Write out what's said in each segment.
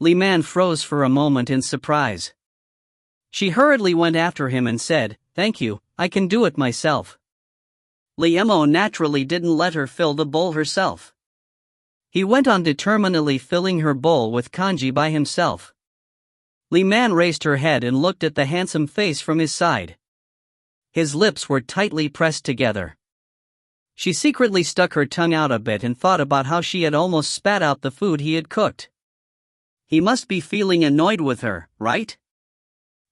Li Man froze for a moment in surprise. She hurriedly went after him and said, "Thank you, I can do it myself." Li Mo naturally didn't let her fill the bowl herself. He went on determinedly filling her bowl with kanji by himself. Li Man raised her head and looked at the handsome face from his side. His lips were tightly pressed together. She secretly stuck her tongue out a bit and thought about how she had almost spat out the food he had cooked. He must be feeling annoyed with her, right?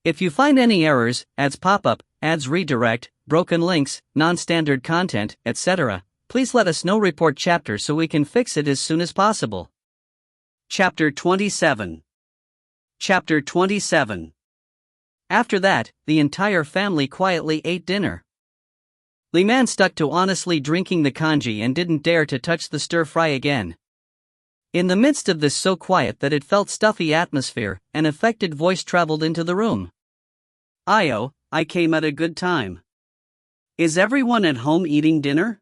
If you find any errors, ads pop up, ads redirect, broken links, non-standard content, etc., please let us know. Report chapter so we can fix it as soon as possible. Chapter 27. Chapter 27. After that, the entire family quietly ate dinner. Li Man stuck to honestly drinking the kanji and didn't dare to touch the stir-fry again. In the midst of this so quiet that it felt stuffy atmosphere, an affected voice traveled into the room. "Io, I came at a good time. Is everyone at home eating dinner?"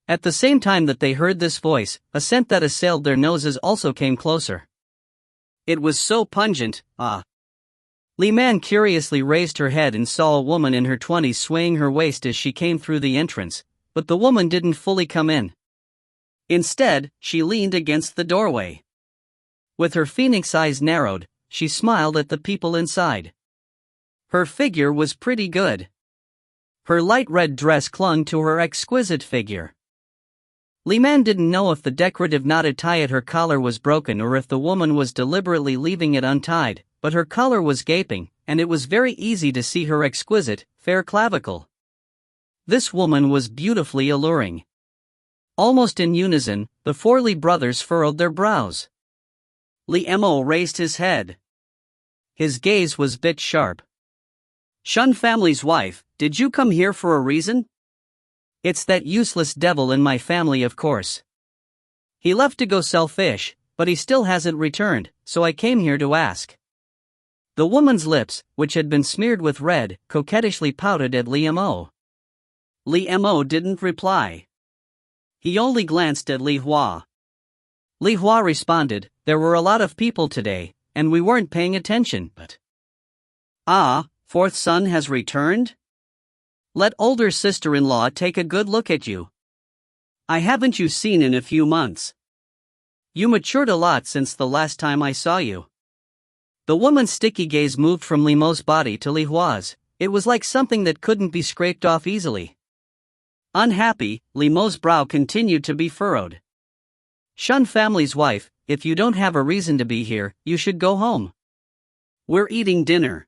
At the same time that they heard this voice, a scent that assailed their noses also came closer. It was so pungent, Li Man curiously raised her head and saw a woman in her 20s swaying her waist as she came through the entrance, but the woman didn't fully come in. Instead, she leaned against the doorway. With her phoenix eyes narrowed, she smiled at the people inside. Her figure was pretty good. Her light red dress clung to her exquisite figure. Li Man didn't know if the decorative knotted tie at her collar was broken or if the woman was deliberately leaving it untied, but her collar was gaping, and it was very easy to see her exquisite, fair clavicle. This woman was beautifully alluring. Almost in unison, the four Li brothers furrowed their brows. Li Mo raised his head. His gaze was bit sharp. "Shun family's wife, did you come here for a reason?" "It's that useless devil in my family, of course. He left to go sell fish, but he still hasn't returned, so I came here to ask." The woman's lips, which had been smeared with red, coquettishly pouted at Li Mo. Li Mo didn't reply. He only glanced at Li Hua. Li Hua responded, "There were a lot of people today, and we weren't paying attention, but..." Fourth son has returned? Let older sister-in-law take a good look at you. I haven't you seen in a few months. You matured a lot since the last time I saw you. The woman's sticky gaze moved from Li Mo's body to Li Hua's. It was like something that couldn't be scraped off easily. Unhappy, Li Mo's brow continued to be furrowed. "Shun family's wife, if you don't have a reason to be here, you should go home. We're eating dinner."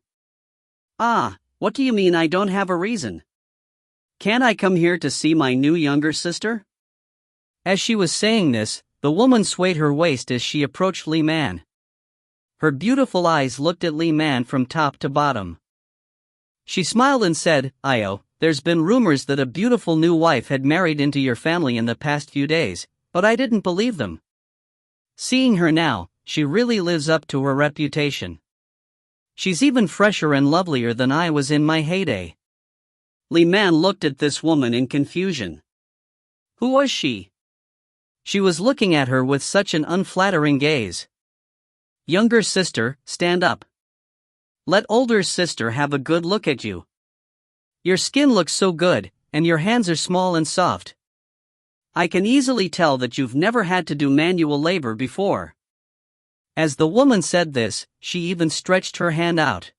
What do you mean I don't have a reason? Can't I come here to see my new younger sister? As she was saying this, the woman swayed her waist as she approached Li Man. Her beautiful eyes looked at Li Man from top to bottom. She smiled and said, "Io, there's been rumors that a beautiful new wife had married into your family in the past few days, but I didn't believe them. Seeing her now, she really lives up to her reputation. She's even fresher and lovelier than I was in my heyday." Li Man looked at this woman in confusion. Who was she? She was looking at her with such an unflattering gaze. "Younger sister, stand up. Let older sister have a good look at you. Your skin looks so good, and your hands are small and soft. I can easily tell that you've never had to do manual labor before." As the woman said this, she even stretched her hand out.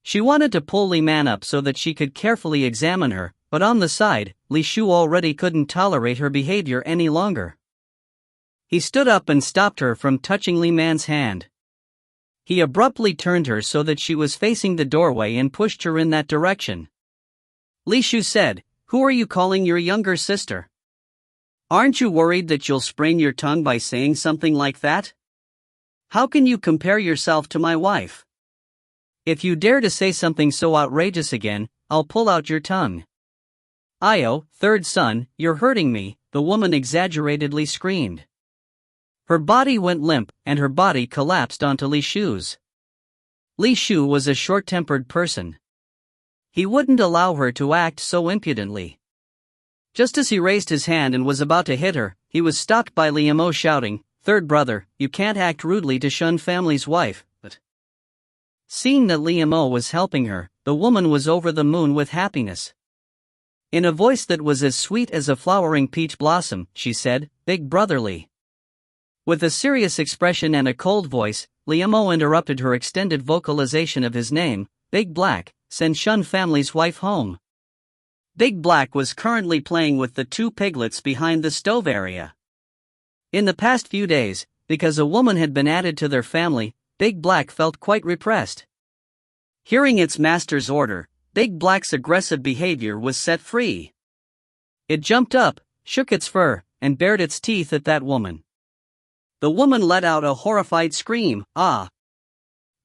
She wanted to pull Li Man up so that she could carefully examine her, but on the side, Li Shu already couldn't tolerate her behavior any longer. He stood up and stopped her from touching Li Man's hand. He abruptly turned her so that she was facing the doorway and pushed her in that direction. Li Shu said, "Who are you calling your younger sister? Aren't you worried that you'll sprain your tongue by saying something like that? How can you compare yourself to my wife? If you dare to say something so outrageous again, I'll pull out your tongue." "Io, third son, you're hurting me," the woman exaggeratedly screamed. Her body went limp, and her body collapsed onto Li Shu's. Li Shu was a short-tempered person. He wouldn't allow her to act so impudently. Just as he raised his hand and was about to hit her, he was stopped by Li Mo shouting, Third brother, you can't act rudely to shun family's wife, but. Seeing that Li Mo was helping her, the woman was over the moon with happiness. In a voice that was as sweet as a flowering peach blossom, she said, "Big brother Li." With a serious expression and a cold voice, Li Mo interrupted her extended vocalization of his name, "Big Black, send Shun family's wife home." Big Black was currently playing with the two piglets behind the stove area. In the past few days, because a woman had been added to their family, Big Black felt quite repressed. Hearing its master's order, Big Black's aggressive behavior was set free. It jumped up, shook its fur, and bared its teeth at that woman. The woman let out a horrified scream, "Ah!"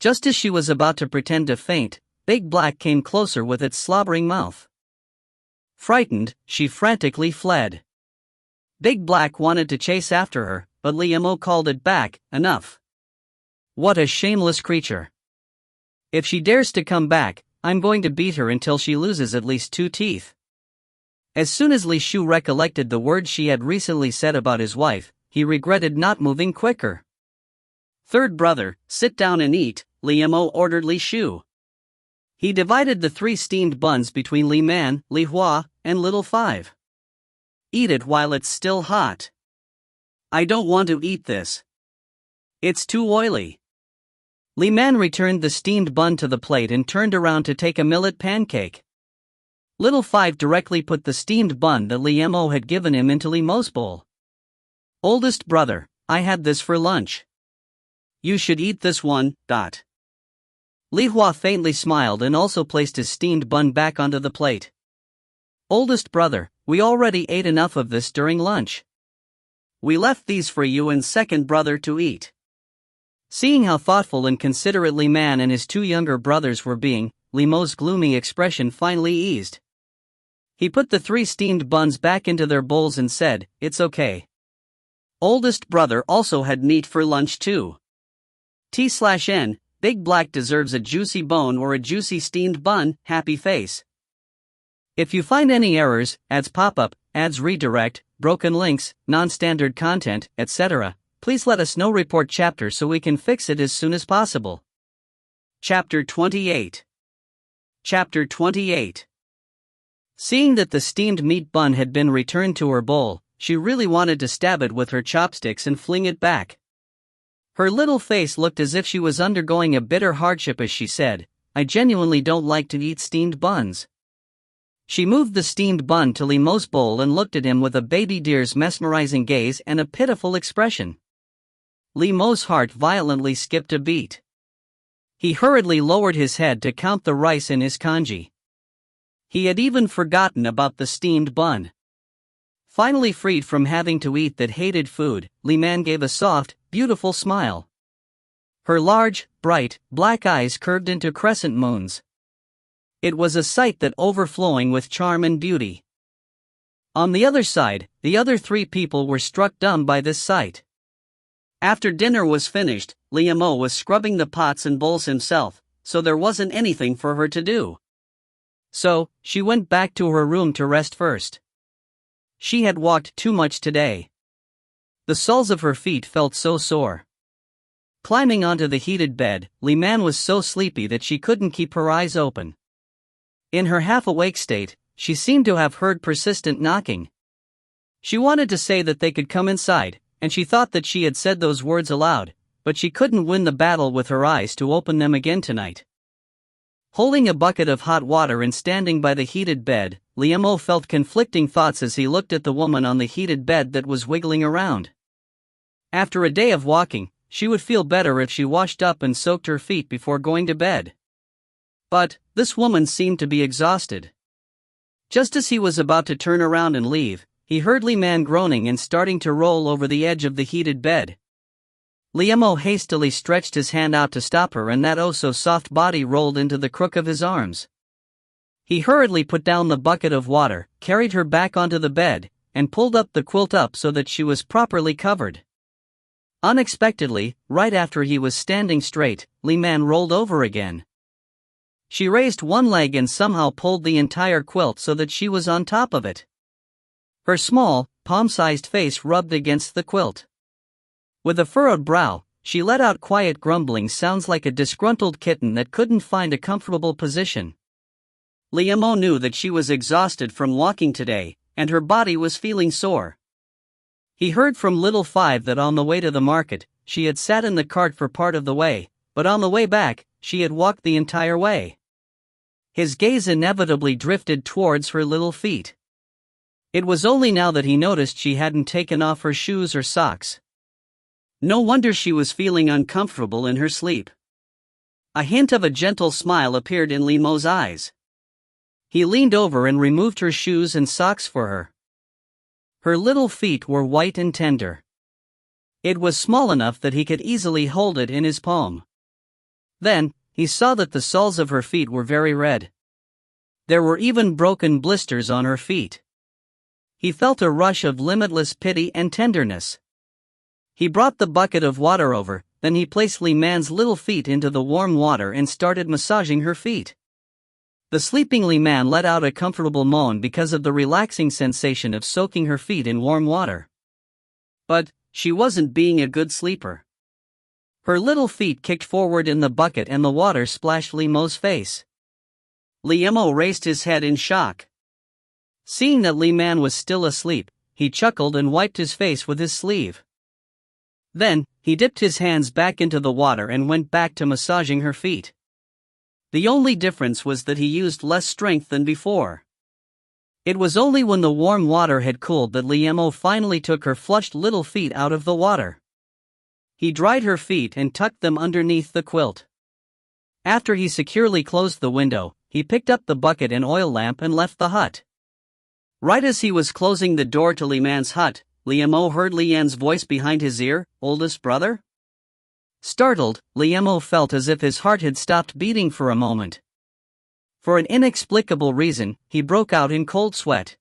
Just as she was about to pretend to faint, Big Black came closer with its slobbering mouth. Frightened, she frantically fled. Big Black wanted to chase after her, but Li Mo called it back, "Enough. What a shameless creature. If she dares to come back, I'm going to beat her until she loses at least 2 teeth." As soon as Li Shu recollected the words she had recently said about his wife, he regretted not moving quicker. "Third brother, sit down and eat," Li Mo ordered Li Shu. He divided the 3 steamed buns between Li Man, Li Hua, and Little Five. "Eat it while it's still hot." "I don't want to eat this. It's too oily." Li Man returned the steamed bun to the plate and turned around to take a millet pancake. Little Five directly put the steamed bun that Li Mo had given him into Li Mo's bowl. "Oldest brother, I had this for lunch. You should eat this one." Li Hua faintly smiled and also placed his steamed bun back onto the plate. "Oldest brother, we already ate enough of this during lunch. We left these for you and second brother to eat." Seeing how thoughtful and considerate Li Man and his 2 younger brothers were being, Li Mo's gloomy expression finally eased. He put the 3 steamed buns back into their bowls and said, "It's okay. Oldest brother also had meat for lunch too. T/N, Big Black deserves a juicy bone or a juicy steamed bun, happy face." If you find any errors, ads pop up, ads redirect, broken links, non-standard content, etc., please let us know. Report chapter so we can fix it as soon as possible. Chapter 28. Chapter 28. Seeing that the steamed meat bun had been returned to her bowl, she really wanted to stab it with her chopsticks and fling it back. Her little face looked as if she was undergoing a bitter hardship as she said, "I genuinely don't like to eat steamed buns." She moved the steamed bun to Li Mo's bowl and looked at him with a baby deer's mesmerizing gaze and a pitiful expression. Li Mo's heart violently skipped a beat. He hurriedly lowered his head to count the rice in his kanji. He had even forgotten about the steamed bun. Finally freed from having to eat that hated food, Li Man gave a soft, beautiful smile. Her large, bright, black eyes curved into crescent moons. It was a sight that overflowing with charm and beauty. On the other side, the other 3 people were struck dumb by this sight. After dinner was finished, Li Mo was scrubbing the pots and bowls himself, so there wasn't anything for her to do. So, she went back to her room to rest first. She had walked too much today. The soles of her feet felt so sore. Climbing onto the heated bed, Li Man was so sleepy that she couldn't keep her eyes open. In her half-awake state, she seemed to have heard persistent knocking. She wanted to say that they could come inside, and she thought that she had said those words aloud, but she couldn't win the battle with her eyes to open them again tonight. Holding a bucket of hot water and standing by the heated bed, Li Mo felt conflicting thoughts as he looked at the woman on the heated bed that was wiggling around. After a day of walking, she would feel better if she washed up and soaked her feet before going to bed. But, this woman seemed to be exhausted. Just as he was about to turn around and leave, he heard Li Man groaning and starting to roll over the edge of the heated bed. Li Mo hastily stretched his hand out to stop her and that oh-so-soft body rolled into the crook of his arms. He hurriedly put down the bucket of water, carried her back onto the bed, and pulled up the quilt up so that she was properly covered. Unexpectedly, right after he was standing straight, Li Man rolled over again. She raised one leg and somehow pulled the entire quilt so that she was on top of it. Her small, palm-sized face rubbed against the quilt. With a furrowed brow, she let out quiet grumbling sounds like a disgruntled kitten that couldn't find a comfortable position. Li Mo knew that she was exhausted from walking today, and her body was feeling sore. He heard from Little Five that on the way to the market, she had sat in the cart for part of the way, but on the way back, she had walked the entire way. His gaze inevitably drifted towards her little feet. It was only now that he noticed she hadn't taken off her shoes or socks. No wonder she was feeling uncomfortable in her sleep. A hint of a gentle smile appeared in Li Mo's eyes. He leaned over and removed her shoes and socks for her. Her little feet were white and tender. It was small enough that he could easily hold it in his palm. Then, he saw that the soles of her feet were very red. There were even broken blisters on her feet. He felt a rush of limitless pity and tenderness. He brought the bucket of water over, then he placed Li Man's little feet into the warm water and started massaging her feet. The sleeping Li Man let out a comfortable moan because of the relaxing sensation of soaking her feet in warm water. But she wasn't being a good sleeper. Her little feet kicked forward in the bucket and the water splashed Li Mo's face. Li Mo raised his head in shock. Seeing that Li Man was still asleep, he chuckled and wiped his face with his sleeve. Then, he dipped his hands back into the water and went back to massaging her feet. The only difference was that he used less strength than before. It was only when the warm water had cooled that Li Mo finally took her flushed little feet out of the water. He dried her feet and tucked them underneath the quilt. After he securely closed the window, he picked up the bucket and oil lamp and left the hut. Right as he was closing the door to Li Man's hut, Li Mo heard Li Yan's voice behind his ear, "Oldest brother?" Startled, Li Mo felt as if his heart had stopped beating for a moment. For an inexplicable reason, he broke out in cold sweat.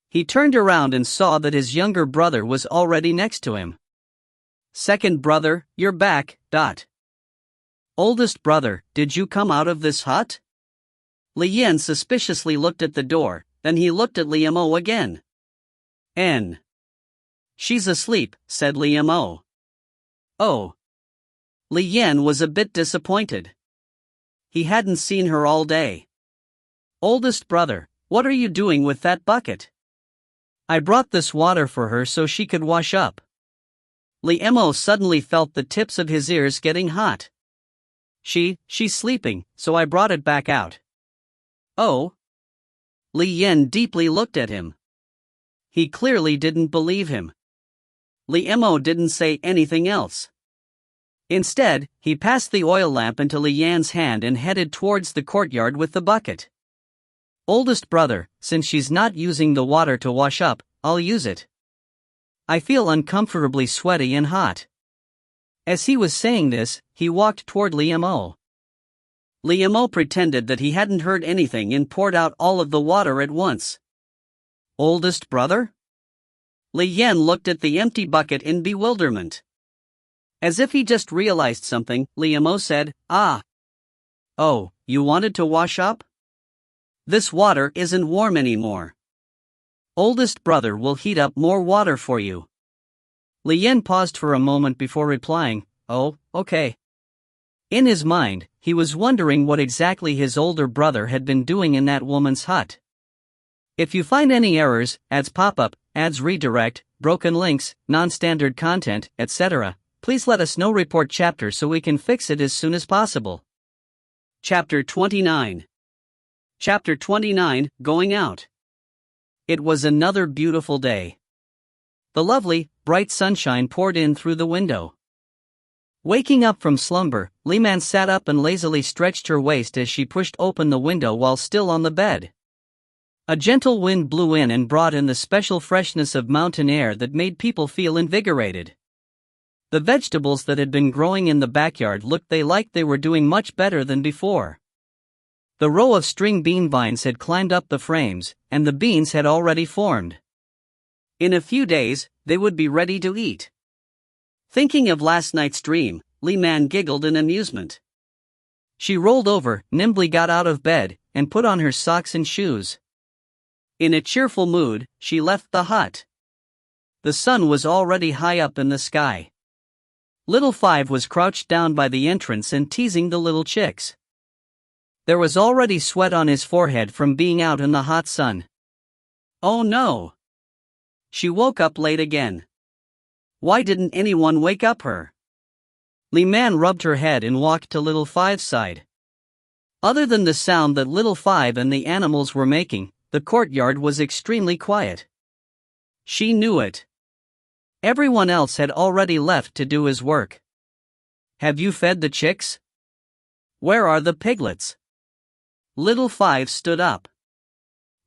He turned around and saw that his younger brother was already next to him. "Second brother, you're back, . Oldest brother, did you come out of this hut?" Li Yan suspiciously looked at the door, then he looked at Li Mo again. "She's asleep," said Li Mo. "Oh." Li Yan was a bit disappointed. He hadn't seen her all day. "Oldest brother, what are you doing with that bucket?" "I brought this water for her so she could wash up." Li Mo suddenly felt the tips of his ears getting hot. She's sleeping, so I brought it back out." "Oh?" Li Yan deeply looked at him. He clearly didn't believe him. Li Mo didn't say anything else. Instead, he passed the oil lamp into Li Yan's hand and headed towards the courtyard with the bucket. "Oldest brother, since she's not using the water to wash up, I'll use it. I feel uncomfortably sweaty and hot." As he was saying this, he walked toward Li Mo. Li Mo pretended that he hadn't heard anything and poured out all of the water at once. "Oldest brother?" Li Yan looked at the empty bucket in bewilderment. As if he just realized something, Li Mo said, "Ah. Oh, you wanted to wash up? This water isn't warm anymore. Oldest brother will heat up more water for you." Li Yan paused for a moment before replying, "Oh, okay." In his mind, he was wondering what exactly his older brother had been doing in that woman's hut. If you find any errors, ads pop up, ads redirect, broken links, non-standard content, etc., please let us know. Report chapter so we can fix it as soon as possible. Chapter 29. Chapter 29, Going Out. It was another beautiful day. The lovely, bright sunshine poured in through the window. Waking up from slumber, Li Man sat up and lazily stretched her waist as she pushed open the window while still on the bed. A gentle wind blew in and brought in the special freshness of mountain air that made people feel invigorated. The vegetables that had been growing in the backyard looked like they were doing much better than before. The row of string bean vines had climbed up the frames, and the beans had already formed. In a few days, they would be ready to eat. Thinking of last night's dream, Li Man giggled in amusement. She rolled over, nimbly got out of bed, and put on her socks and shoes. In a cheerful mood, she left the hut. The sun was already high up in the sky. Little Five was crouched down by the entrance and teasing the little chicks. There was already sweat on his forehead from being out in the hot sun. Oh no! She woke up late again. Why didn't anyone wake up her? Li Man rubbed her head and walked to Little Five's side. Other than the sound that Little Five and the animals were making, the courtyard was extremely quiet. She knew it. Everyone else had already left to do his work. Have you fed the chicks? Where are the piglets? Little Five stood up.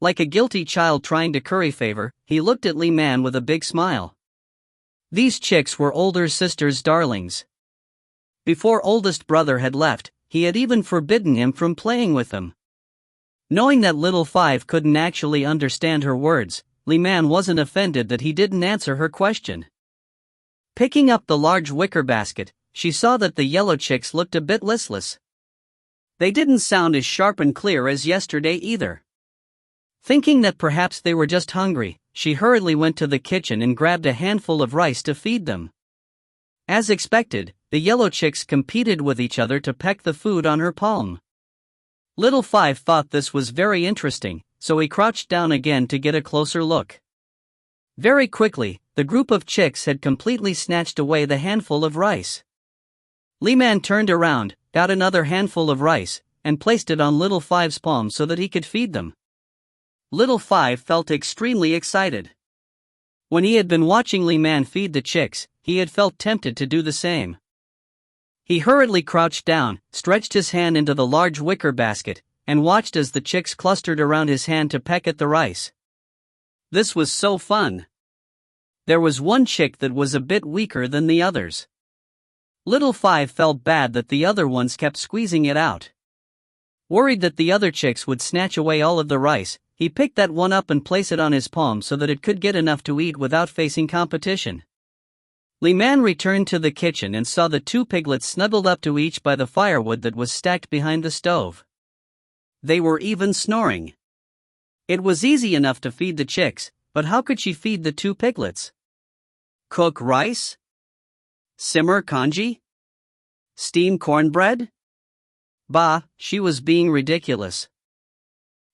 Like a guilty child trying to curry favor, he looked at Li Man with a big smile. These chicks were older sister's darlings. Before oldest brother had left, he had even forbidden him from playing with them. Knowing that Little Five couldn't actually understand her words, Li Man wasn't offended that he didn't answer her question. Picking up the large wicker basket, she saw that the yellow chicks looked a bit listless. They didn't sound as sharp and clear as yesterday either. Thinking that perhaps they were just hungry, she hurriedly went to the kitchen and grabbed a handful of rice to feed them. As expected, the yellow chicks competed with each other to peck the food on her palm. Little Five thought this was very interesting, so he crouched down again to get a closer look. Very quickly, the group of chicks had completely snatched away the handful of rice. Li Man turned around, got another handful of rice, and placed it on Little Five's palm so that he could feed them. Little Five felt extremely excited. When he had been watching Li Man feed the chicks, he had felt tempted to do the same. He hurriedly crouched down, stretched his hand into the large wicker basket, and watched as the chicks clustered around his hand to peck at the rice. This was so fun. There was one chick that was a bit weaker than the others. Little Five felt bad that the other ones kept squeezing it out. Worried that the other chicks would snatch away all of the rice, he picked that one up and placed it on his palm so that it could get enough to eat without facing competition. Li Man returned to the kitchen and saw the two piglets snuggled up to each by the firewood that was stacked behind the stove. They were even snoring. It was easy enough to feed the chicks, but how could she feed the two piglets? Cook rice? Simmer congee? Steam cornbread? Bah, she was being ridiculous.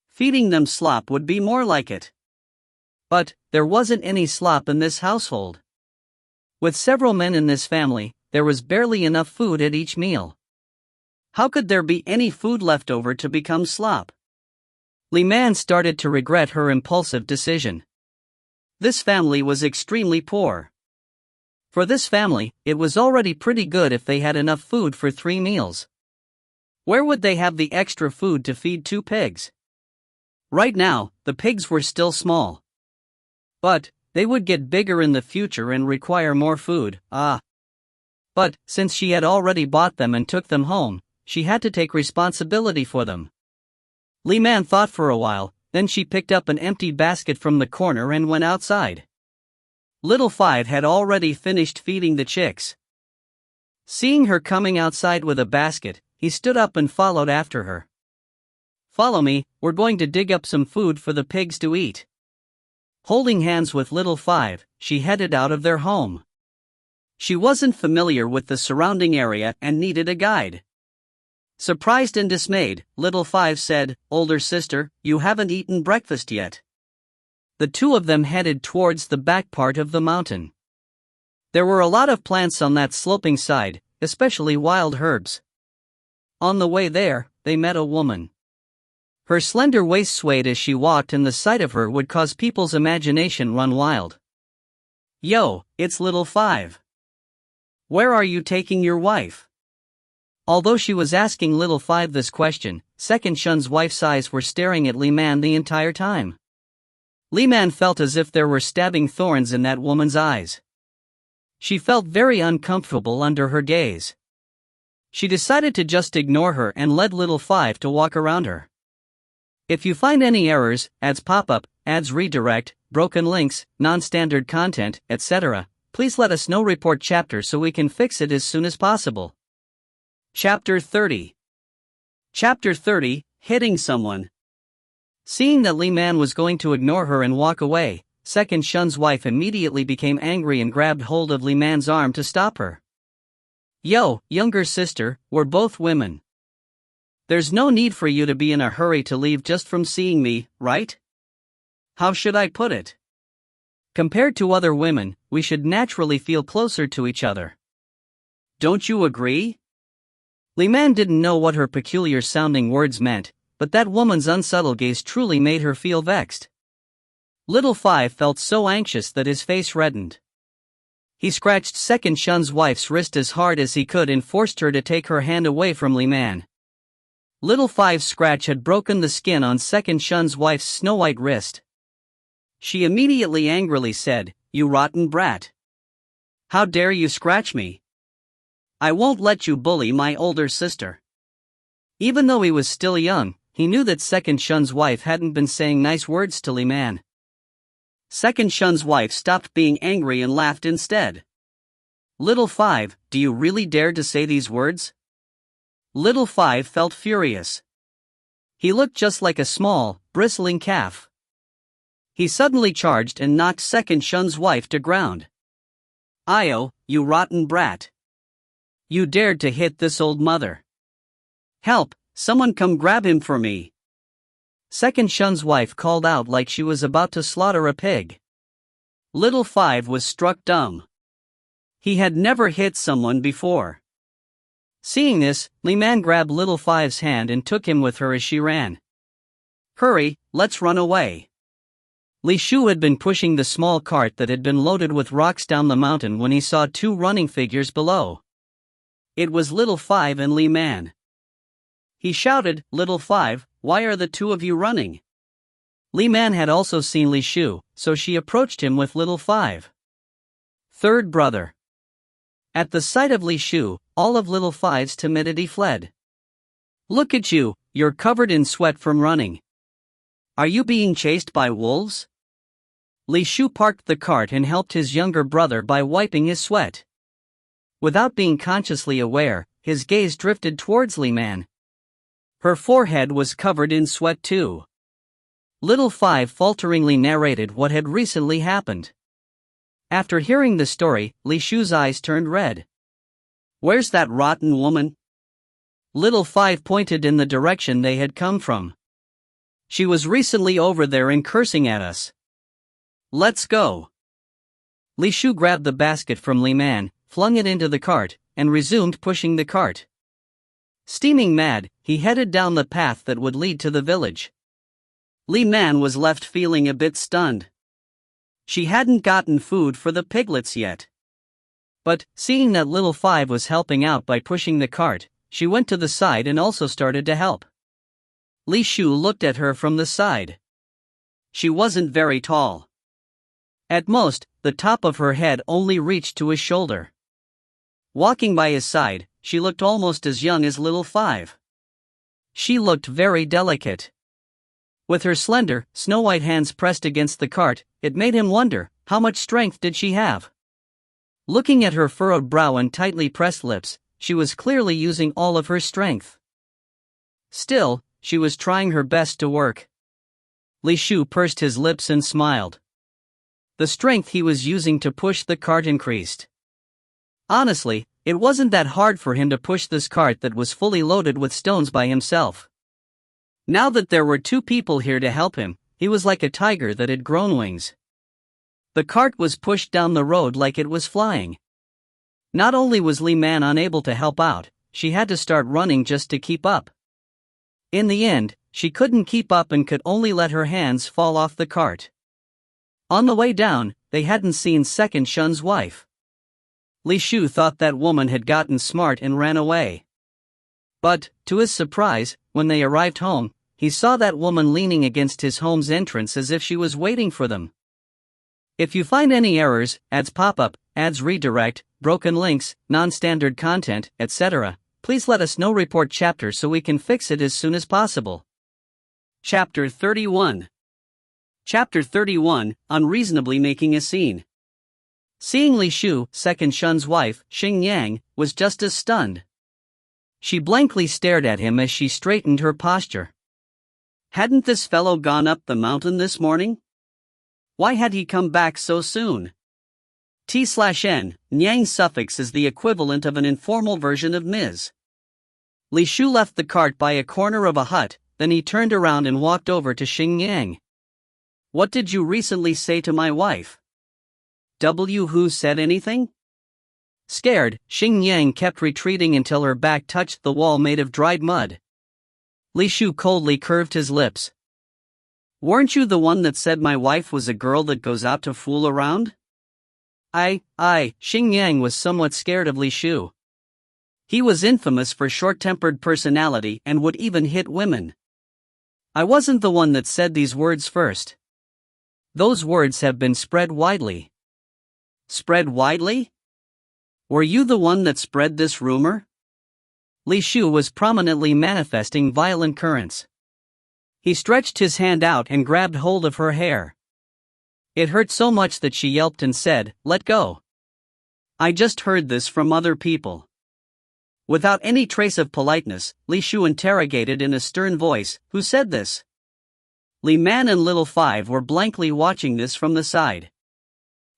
Feeding them slop would be more like it. But there wasn't any slop in this household. With several men in this family, there was barely enough food at each meal. How could there be any food left over to become slop? Li Man started to regret her impulsive decision. This family was extremely poor. For this family, it was already pretty good if they had enough food for 3 meals. Where would they have the extra food to feed 2 pigs? Right now, the pigs were still small. But they would get bigger in the future and require more food. But since she had already bought them and took them home, she had to take responsibility for them. Li Man thought for a while, then she picked up an empty basket from the corner and went outside. Little Five had already finished feeding the chicks. Seeing her coming outside with a basket, he stood up and followed after her. Follow me, we're going to dig up some food for the pigs to eat. Holding hands with Little Five, she headed out of their home. She wasn't familiar with the surrounding area and needed a guide. Surprised and dismayed, Little Five said, "Older sister, you haven't eaten breakfast yet." The two of them headed towards the back part of the mountain. There were a lot of plants on that sloping side, especially wild herbs. On the way there, they met a woman. Her slender waist swayed as she walked, and the sight of her would cause people's imagination run wild. "Yo, it's Little Five. Where are you taking your wife?" Although she was asking Little Five this question, Second Shun's wife's eyes were staring at Li Man the entire time. Li Man felt as if there were stabbing thorns in that woman's eyes. She felt very uncomfortable under her gaze. She decided to just ignore her and led Little Five to walk around her. If you find any errors, ads pop up, ads redirect, broken links, non-standard content, etc., please let us know. Report chapter so we can fix it as soon as possible. Chapter 30. Chapter 30, Hitting Someone. Seeing that Li Man was going to ignore her and walk away, Second Shun's wife immediately became angry and grabbed hold of Li Man's arm to stop her. Yo, younger sister, we're both women. There's no need for you to be in a hurry to leave just from seeing me, right? How should I put it? Compared to other women, we should naturally feel closer to each other. Don't you agree? Li Man didn't know what her peculiar-sounding words meant, but that woman's unsubtle gaze truly made her feel vexed. Little Five felt so anxious that his face reddened. He scratched Second Shun's wife's wrist as hard as he could and forced her to take her hand away from Li Man. Little Five's scratch had broken the skin on Second Shun's wife's snow-white wrist. She immediately angrily said, "You rotten brat. How dare you scratch me? I won't let you bully my older sister." Even though he was still young, he knew that Second Shun's wife hadn't been saying nice words to Li Man. Second Shun's wife stopped being angry and laughed instead. "Little Five, do you really dare to say these words?" Little Five felt furious. He looked just like a small, bristling calf. He suddenly charged and knocked Second Shun's wife to ground. "Io, you rotten brat. You dared to hit this old mother. Help, someone come grab him for me." Second Shun's wife called out like she was about to slaughter a pig. Little Five was struck dumb. He had never hit someone before. Seeing this, Li Man grabbed Little Five's hand and took him with her as she ran. "Hurry, let's run away." Li Shu had been pushing the small cart that had been loaded with rocks down the mountain when he saw two running figures below. It was Little Five and Li Man. He shouted, "Little Five, why are the two of you running?" Li Man had also seen Li Shu, so she approached him with Little Five. Third brother. At the sight of Li Shu, all of Little Five's timidity fled. "Look at you, you're covered in sweat from running. Are you being chased by wolves?" Li Shu parked the cart and helped his younger brother by wiping his sweat. Without being consciously aware, his gaze drifted towards Li Man. Her forehead was covered in sweat too. Little Five falteringly narrated what had recently happened. After hearing the story, Li Shu's eyes turned red. "Where's that rotten woman?" Little Five pointed in the direction they had come from. "She was recently over there and cursing at us. Let's go." Li Shu grabbed the basket from Li Man, flung it into the cart, and resumed pushing the cart. Steaming mad, he headed down the path that would lead to the village. Li Man was left feeling a bit stunned. She hadn't gotten food for the piglets yet. But, seeing that Little Five was helping out by pushing the cart, she went to the side and also started to help. Li Shu looked at her from the side. She wasn't very tall. At most, the top of her head only reached to his shoulder. Walking by his side, she looked almost as young as Little Five. She looked very delicate. With her slender, snow-white hands pressed against the cart, it made him wonder, how much strength did she have? Looking at her furrowed brow and tightly pressed lips, she was clearly using all of her strength. Still, she was trying her best to work. Li Shu pursed his lips and smiled. The strength he was using to push the cart increased. Honestly, it wasn't that hard for him to push this cart that was fully loaded with stones by himself. Now that there were two people here to help him, he was like a tiger that had grown wings. The cart was pushed down the road like it was flying. Not only was Li Man unable to help out, she had to start running just to keep up. In the end, she couldn't keep up and could only let her hands fall off the cart. On the way down, they hadn't seen Second Shun's wife. Li Shu thought that woman had gotten smart and ran away. But, to his surprise, when they arrived home, he saw that woman leaning against his home's entrance as if she was waiting for them. If you find any errors, ads pop up, ads redirect, broken links, non-standard content, etc., please let us know. Report chapter so we can fix it as soon as possible. Chapter 31. Chapter 31, Unreasonably Making a Scene. Seeing Li Shu, Second Shun's wife, Xing Yang, was just as stunned. She blankly stared at him as she straightened her posture. Hadn't this fellow gone up the mountain this morning? Why had he come back so soon? T/N, Nyang suffix is the equivalent of an informal version of Ms. Li Shu left the cart by a corner of a hut, then he turned around and walked over to Xingyang. What did you recently say to my wife? Who said anything? Scared, Xingyang kept retreating until her back touched the wall made of dried mud. Li Shu coldly curved his lips. Weren't you the one that said my wife was a girl that goes out to fool around? Xingyang was somewhat scared of Li Shu. He was infamous for short-tempered personality and would even hit women. I wasn't the one that said these words first. Those words have been spread widely. Spread widely? Were you the one that spread this rumor? Li Shu was prominently manifesting violent currents. He stretched his hand out and grabbed hold of her hair. It hurt so much that she yelped and said, "Let go." I just heard this from other people. Without any trace of politeness, Li Shu interrogated in a stern voice, "Who said this?" Li Man and Little Five were blankly watching this from the side.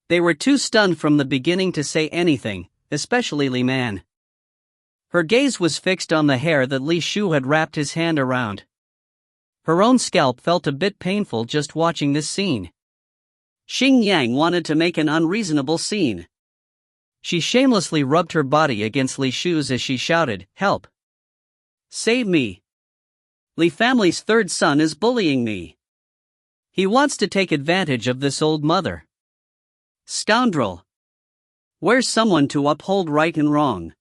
They were too stunned from the beginning to say anything, especially Li Man. Her gaze was fixed on the hair that Li Shu had wrapped his hand around. Her own scalp felt a bit painful just watching this scene. Xingyang wanted to make an unreasonable scene. She shamelessly rubbed her body against Li Shu's as she shouted, "Help! Save me! Li family's third son is bullying me. He wants to take advantage of this old mother. Scoundrel! Where's someone to uphold right and wrong?"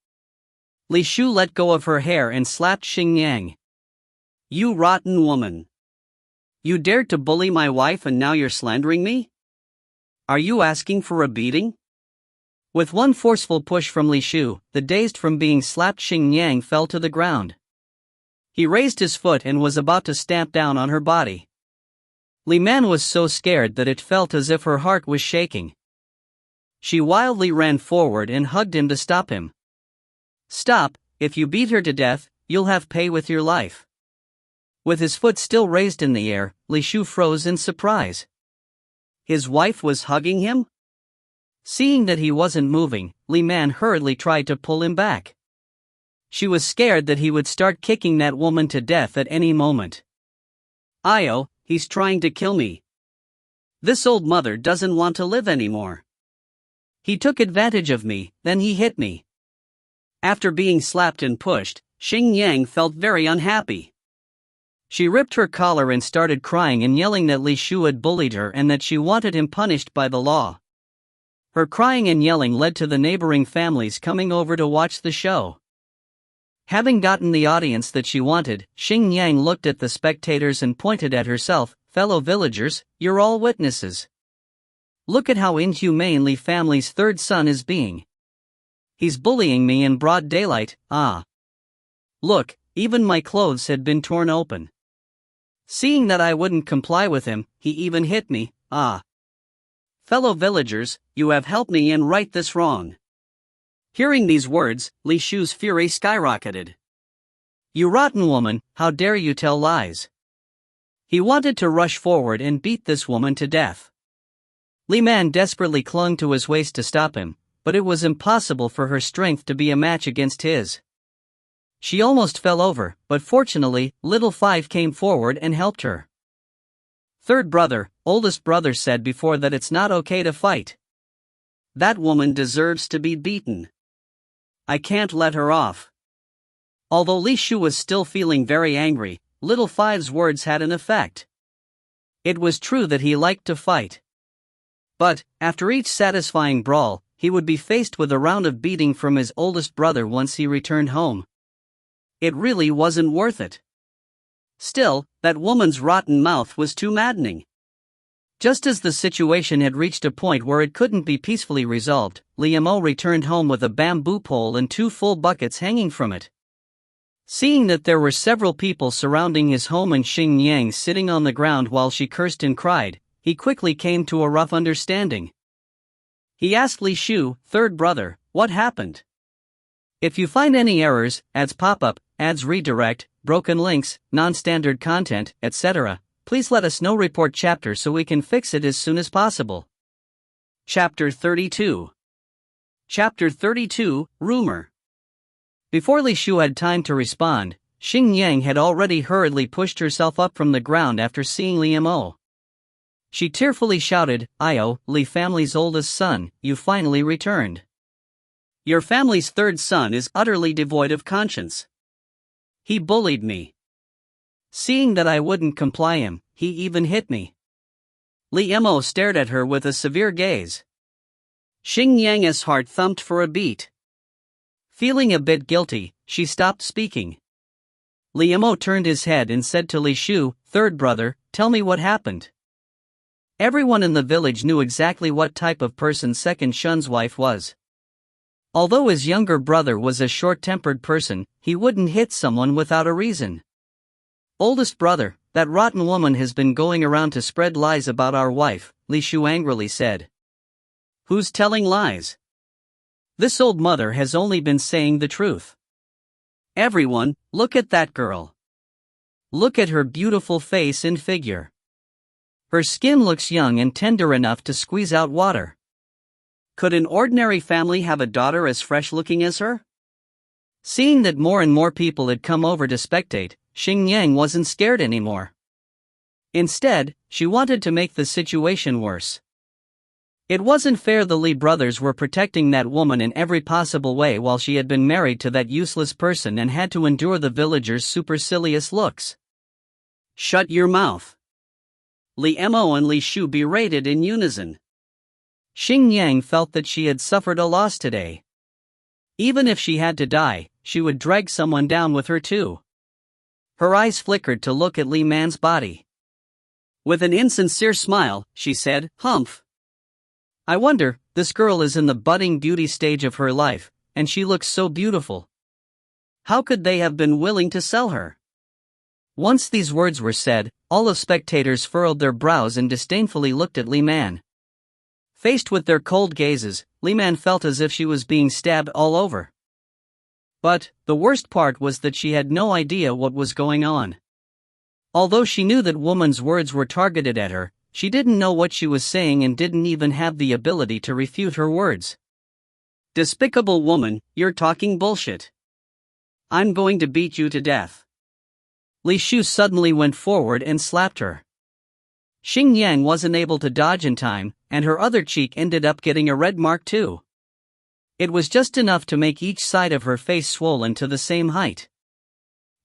Li Shu let go of her hair and slapped Xingyang. "You rotten woman! You dared to bully my wife and now you're slandering me? Are you asking for a beating?" With one forceful push from Li Shu, the dazed from being slapped Xingyang fell to the ground. He raised his foot and was about to stamp down on her body. Li Man was so scared that it felt as if her heart was shaking. She wildly ran forward and hugged him to stop him. "Stop, if you beat her to death, you'll have pay with your life." With his foot still raised in the air, Li Shu froze in surprise. His wife was hugging him? Seeing that he wasn't moving, Li Man hurriedly tried to pull him back. She was scared that he would start kicking that woman to death at any moment. "Io, he's trying to kill me. This old mother doesn't want to live anymore. He took advantage of me, then he hit me." After being slapped and pushed, Xingyang felt very unhappy. She ripped her collar and started crying and yelling that Li Shu had bullied her and that she wanted him punished by the law. Her crying and yelling led to the neighboring families coming over to watch the show. Having gotten the audience that she wanted, Xingyang looked at the spectators and pointed at herself, "Fellow villagers, you're all witnesses. Look at how inhumane Li family's third son is being. He's bullying me in broad daylight, Look, even my clothes had been torn open. Seeing that I wouldn't comply with him, he even hit me, Fellow villagers, you have helped me and right this wrong." Hearing these words, Li Shu's fury skyrocketed. "You rotten woman, how dare you tell lies?" He wanted to rush forward and beat this woman to death. Li Man desperately clung to his waist to stop him, but it was impossible for her strength to be a match against his. She almost fell over, but fortunately, Little Five came forward and helped her. "Third brother, oldest brother said before that it's not okay to fight. That woman deserves to be beaten. I can't let her off." Although Li Shu was still feeling very angry, Little Five's words had an effect. It was true that he liked to fight. But, after each satisfying brawl, he would be faced with a round of beating from his oldest brother once he returned home. It really wasn't worth it. Still, that woman's rotten mouth was too maddening. Just as the situation had reached a point where it couldn't be peacefully resolved, Li Mo returned home with a bamboo pole and 2 full buckets hanging from it. Seeing that there were several people surrounding his home and Xingyang sitting on the ground while she cursed and cried, he quickly came to a rough understanding. He asked Li Shu, "Third brother, what happened? If you find any errors, ads pop up, ads redirect, broken links, non-standard content, etc., please let us know. Report chapter so we can fix it as soon as possible." Chapter 32. Chapter 32, Rumor. Before Li Shu had time to respond, Xing Yang had already hurriedly pushed herself up from the ground after seeing Li Mo. She tearfully shouted, "Io, Li family's oldest son, you finally returned. Your family's third son is utterly devoid of conscience. He bullied me. Seeing that I wouldn't comply him, he even hit me." Li Mo stared at her with a severe gaze. Xing Yang's heart thumped for a beat. Feeling a bit guilty, she stopped speaking. Li Mo turned his head and said to Li Shu, "Third brother, tell me what happened." Everyone in the village knew exactly what type of person Second Shun's wife was. Although his younger brother was a short-tempered person, he wouldn't hit someone without a reason. "Oldest brother, that rotten woman has been going around to spread lies about our wife," Li Shu angrily said. "Who's telling lies? This old mother has only been saying the truth. Everyone, look at that girl. Look at her beautiful face and figure. Her skin looks young and tender enough to squeeze out water. Could an ordinary family have a daughter as fresh-looking as her?" Seeing that more and more people had come over to spectate, Xing Yang wasn't scared anymore. Instead, she wanted to make the situation worse. It wasn't fair the Li brothers were protecting that woman in every possible way while she had been married to that useless person and had to endure the villagers' supercilious looks. "Shut your mouth!" Li Mo and Li Shu berated in unison. Xing Yang felt that she had suffered a loss today. Even if she had to die, she would drag someone down with her too. Her eyes flickered to look at Li Man's body. With an insincere smile, she said, "Humph. I wonder, this girl is in the budding beauty stage of her life, and she looks so beautiful. How could they have been willing to sell her?" Once these words were said, all the spectators furrowed their brows and disdainfully looked at Li Man. Faced with their cold gazes, Li Man felt as if she was being stabbed all over. But the worst part was that she had no idea what was going on. Although she knew that woman's words were targeted at her, she didn't know what she was saying and didn't even have the ability to refute her words. "Despicable woman, you're talking bullshit. I'm going to beat you to death." Li Shu suddenly went forward and slapped her. Xing Yang wasn't able to dodge in time, and her other cheek ended up getting a red mark too. It was just enough to make each side of her face swollen to the same height.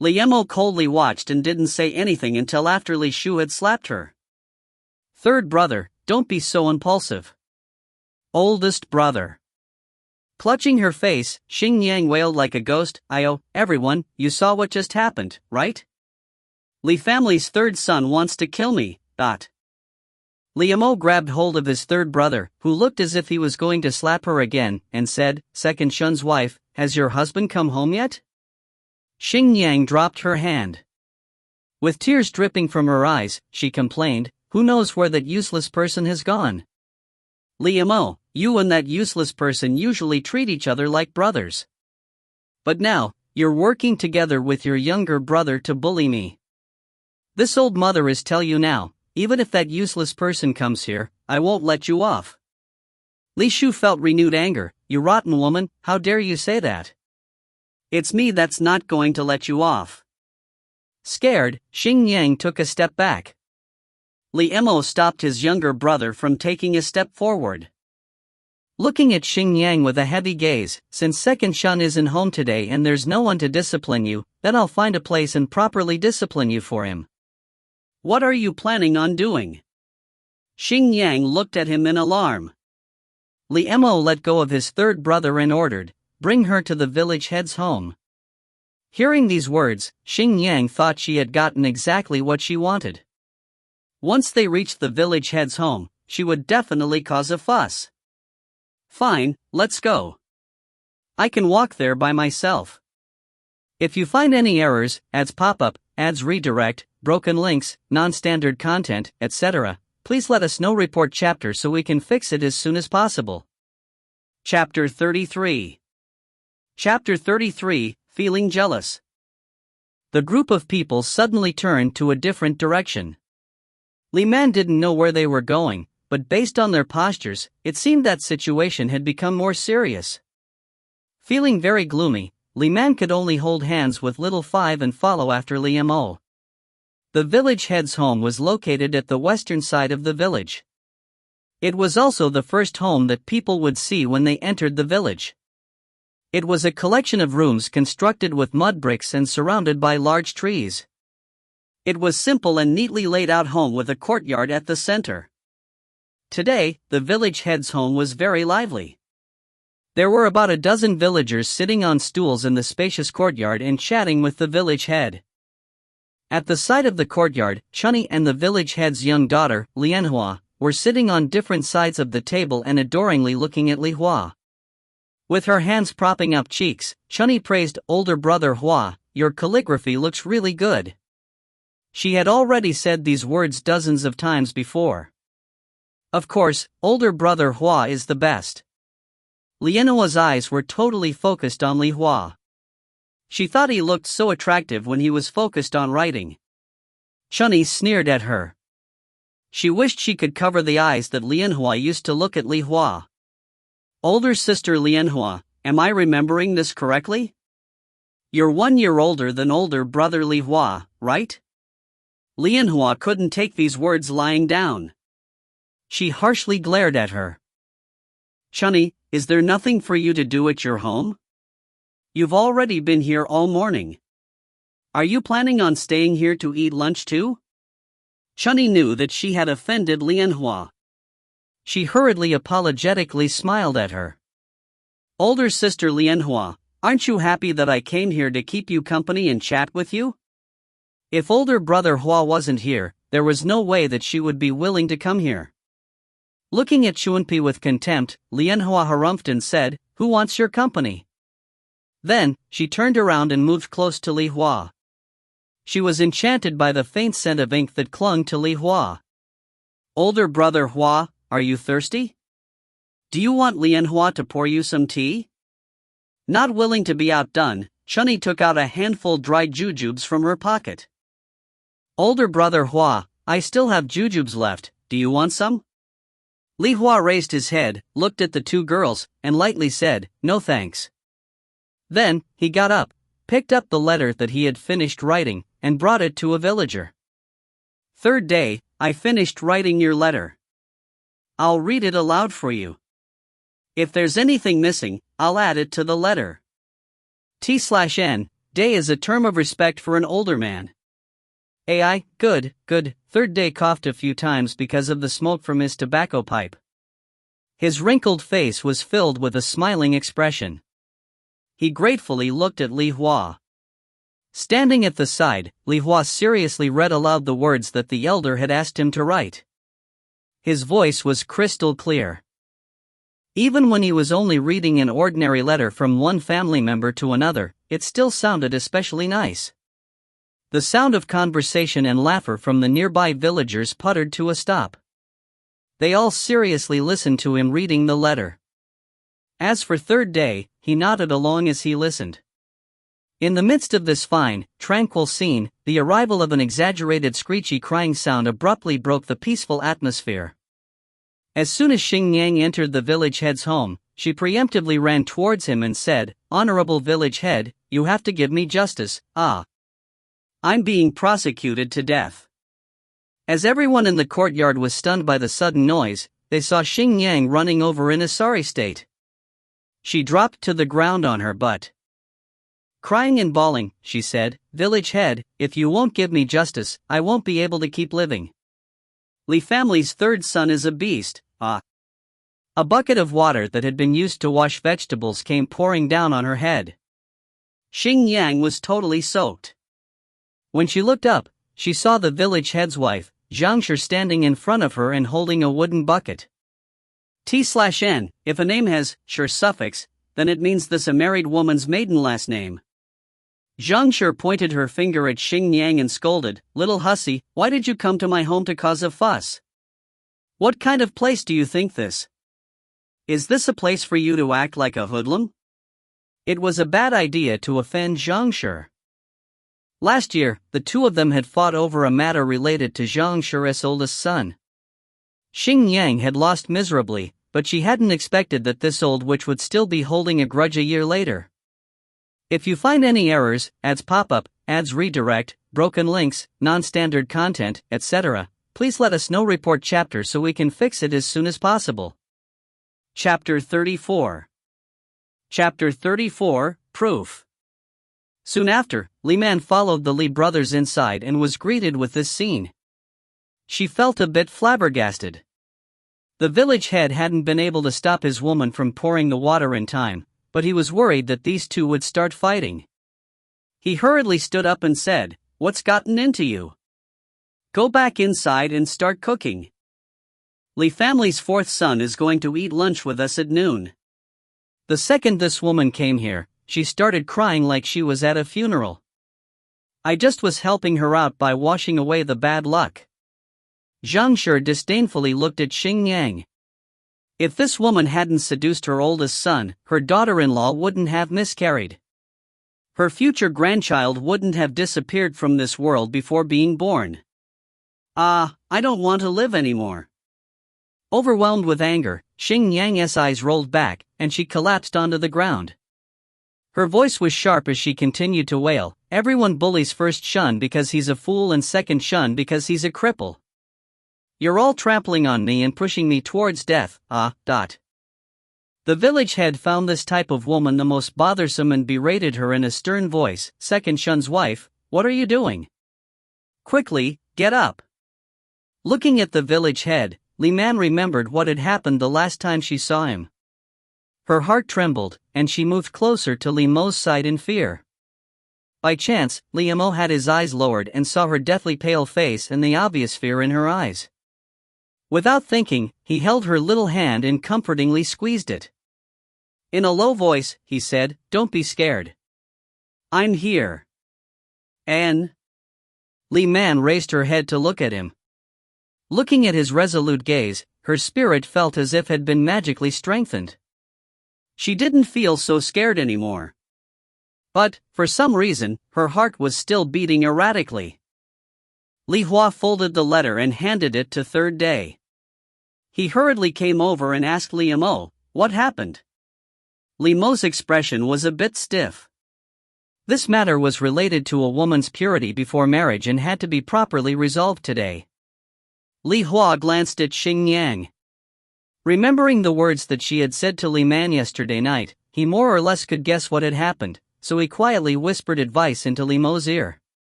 Li Mo coldly watched and didn't say anything until after Li Shu had slapped her. "Third brother, don't be so impulsive. Oldest brother." Clutching her face, Xing Yang wailed like a ghost, "Io, everyone, you saw what just happened, right? Li family's third son wants to kill me, dot." Li Mo grabbed hold of his third brother, who looked as if he was going to slap her again, and said, "Second Shun's wife, has your husband come home yet?" Xing Yang dropped her hand. With tears dripping from her eyes, she complained, "Who knows where that useless person has gone? Li Mo, you and that useless person usually treat each other like brothers. But now, you're working together with your younger brother to bully me. This old mother is tell you now, even if that useless person comes here, I won't let you off." Li Shu felt renewed anger. "You rotten woman, how dare you say that? It's me that's not going to let you off." Scared, Xing Yang took a step back. Li Mo stopped his younger brother from taking a step forward. Looking at Xing Yang with a heavy gaze, "Since Second Shun isn't home today and there's no one to discipline you, then I'll find a place and properly discipline you for him." "What are you planning on doing?" Xing Yang looked at him in alarm. Li Mo let go of his third brother and ordered, "Bring her to the village head's home." Hearing these words, Xing Yang thought she had gotten exactly what she wanted. Once they reached the village head's home, she would definitely cause a fuss. "Fine, let's go. I can walk there by myself. If you find any errors, ads pop up, ads redirect, broken links, non-standard content, etc., please let us know. Report chapter so we can fix it as soon as possible." Chapter 33. Chapter 33, Feeling Jealous. The group of people suddenly turned to a different direction. Li Man didn't know where they were going, but based on their postures, it seemed that situation had become more serious. Feeling very gloomy, Li Man could only hold hands with little Five and follow after Li Mo. The village head's home was located at the western side of the village. It was also the first home that people would see when they entered the village. It was a collection of rooms constructed with mud bricks and surrounded by large trees. It was simple and neatly laid out home with a courtyard at the center. Today, the village head's home was very lively. There were about a dozen villagers sitting on stools in the spacious courtyard and chatting with the village head. At the side of the courtyard, Chunny and the village head's young daughter, MANHWA, were sitting on different sides of the table and adoringly looking at Li Hua. With her hands propping up cheeks, Chunny praised older brother Hua, "Your calligraphy looks really good." She had already said these words dozens of times before. Of course, older brother Hua is the best. Lianhua's eyes were totally focused on Li Hua. She thought he looked so attractive when he was focused on writing. Chunny sneered at her. She wished she could cover the eyes that Lianhua used to look at Li Hua. Older sister Lianhua, am I remembering this correctly? You're 1 year older than older brother Li Hua, right? Lianhua couldn't take these words lying down. She harshly glared at her. Chunny, is there nothing for you to do at your home? You've already been here all morning. Are you planning on staying here to eat lunch too? Chunny knew that she had offended Lianhua. She hurriedly apologetically smiled at her. Older sister Lianhua, aren't you happy that I came here to keep you company and chat with you? If older brother Hua wasn't here, there was no way that she would be willing to come here. Looking at Chuanpi with contempt, Lianhua harumphed and said, "Who wants your company?" Then, she turned around and moved close to Li Hua. She was enchanted by the faint scent of ink that clung to Li Hua. Older brother Hua, are you thirsty? Do you want Lianhua to pour you some tea? Not willing to be outdone, Chunny took out a handful dried jujubes from her pocket. Older brother Hua, I still have jujubes left, do you want some? Li Hua raised his head, looked at the two girls, and lightly said, "No thanks." Then, he got up, picked up the letter that he had finished writing, and brought it to a villager. "Third day, I finished writing your letter. I'll read it aloud for you. If there's anything missing, I'll add it to the letter. T/N, day is a term of respect for an older man. AI, good. Third day coughed a few times because of the smoke from his tobacco pipe. His wrinkled face was filled with a smiling expression. He gratefully looked at Li Hua. Standing at the side, Li Hua seriously read aloud the words that the elder had asked him to write. His voice was crystal clear. Even when he was only reading an ordinary letter from one family member to another, it still sounded especially nice. The sound of conversation and laughter from the nearby villagers puttered to a stop. They all seriously listened to him reading the letter. As for third day, he nodded along as he listened. In the midst of this fine, tranquil scene, the arrival of an exaggerated screechy crying sound abruptly broke the peaceful atmosphere. As soon as Xing Yang entered the village head's home, she preemptively ran towards him and said, "Honorable village head, you have to give me justice, I'm being prosecuted to death." As everyone in the courtyard was stunned by the sudden noise, they saw Xing Yang running over in a sorry state. She dropped to the ground on her butt. Crying and bawling, she said, "Village head, if you won't give me justice, I won't be able to keep living. Li family's third son is a beast, A bucket of water that had been used to wash vegetables came pouring down on her head. Xing Yang was totally soaked. When she looked up, she saw the village head's wife, Zhang Shi, standing in front of her and holding a wooden bucket. T/N, if a name has "Shi" suffix, then it means this a married woman's maiden last name. Zhang Shi pointed her finger at Xing Yang and scolded, "Little hussy, why did you come to my home to cause a fuss? What kind of place do you think this? Is this a place for you to act like a hoodlum?" It was a bad idea to offend Zhang Shi. Last year, the two of them had fought over a matter related to Zhang Shi's oldest son. Xing Yang had lost miserably, but she hadn't expected that this old witch would still be holding a grudge a year later. If you find any errors, ads pop up, ads redirect, broken links, non-standard content, etc., please let us know. Report chapter so we can fix it as soon as possible. Chapter 34. Chapter 34, Proof. Soon after, Li Man followed the Li brothers inside and was greeted with this scene. She felt a bit flabbergasted. The village head hadn't been able to stop his woman from pouring the water in time, but he was worried that these two would start fighting. He hurriedly stood up and said, "What's gotten into you? Go back inside and start cooking. Li family's fourth son is going to eat lunch with us at noon." The second this woman came here, she started crying like she was at a funeral. "I just was helping her out by washing away the bad luck." Zhang Shi disdainfully looked at Xing Yang. If this woman hadn't seduced her oldest son, her daughter-in-law wouldn't have miscarried. Her future grandchild wouldn't have disappeared from this world before being born. I don't want to live anymore. Overwhelmed with anger, Xing Yang's eyes rolled back, and she collapsed onto the ground. Her voice was sharp as she continued to wail, "Everyone bullies first shun because he's a fool and second shun because he's a cripple. You're all trampling on me and pushing me towards death, The village head found this type of woman the most bothersome and berated her in a stern voice. "Second shun's wife, what are you doing? Quickly, get up." Looking at the village head, Li Man remembered what had happened the last time she saw him. Her heart trembled, and she moved closer to Li Mo's side in fear. By chance, Li Mo had his eyes lowered and saw her deathly pale face and the obvious fear in her eyes. Without thinking, he held her little hand and comfortingly squeezed it. In a low voice, he said, "Don't be scared. I'm here." "And?" Li Man raised her head to look at him. Looking at his resolute gaze, her spirit felt as if had been magically strengthened. She didn't feel so scared anymore. But, for some reason, her heart was still beating erratically. Li Hua folded the letter and handed it to Third Day. He hurriedly came over and asked Li Mo, "What happened?" Li Mo's expression was a bit stiff. This matter was related to a woman's purity before marriage and had to be properly resolved today. Li Hua glanced at Xing Yang. Remembering the words that she had said to Li Man yesterday night, he more or less could guess what had happened, so he quietly whispered advice into Li Mo's ear.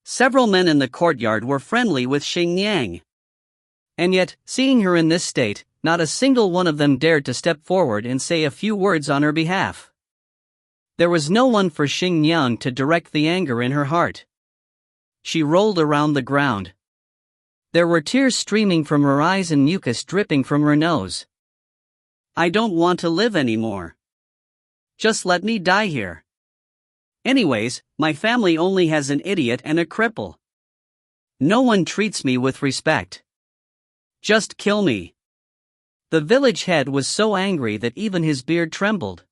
Several men in the courtyard were friendly with Xing Yang. And yet, seeing her in this state, not a single one of them dared to step forward and say a few words on her behalf. There was no one for Xing Yang to direct the anger in her heart. She rolled around the ground. There were tears streaming from her eyes and mucus dripping from her nose. "I don't want to live anymore. Just let me die here. Anyways, my family only has an idiot and a cripple. No one treats me with respect. Just kill me." The village head was so angry that even his beard trembled.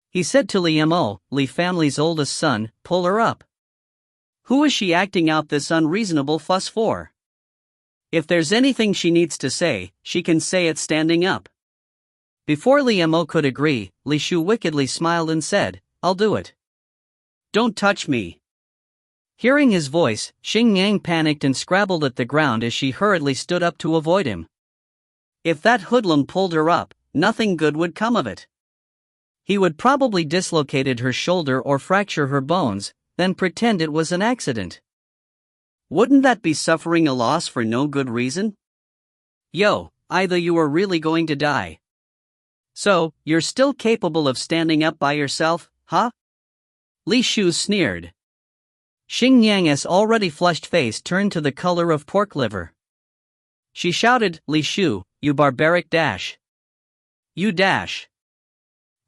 He said to Li Mo, Li family's oldest son, "Pull her up. Who is she acting out this unreasonable fuss for? If there's anything she needs to say, she can say it standing up." Before Li Mo could agree, Li Shu wickedly smiled and said, "I'll do it. Don't touch me." Hearing his voice, Xing Yang panicked and scrabbled at the ground as she hurriedly stood up to avoid him. If that hoodlum pulled her up, nothing good would come of it. He would probably dislocate her shoulder or fracture her bones, then pretend it was an accident. Wouldn't that be suffering a loss for no good reason? Yo, either you are really going to die. So, you're still capable of standing up by yourself, huh? Li Shu sneered. Xing Yang's already flushed face turned to the color of pork liver. She shouted, "Li Shu, you barbaric dash. You dash."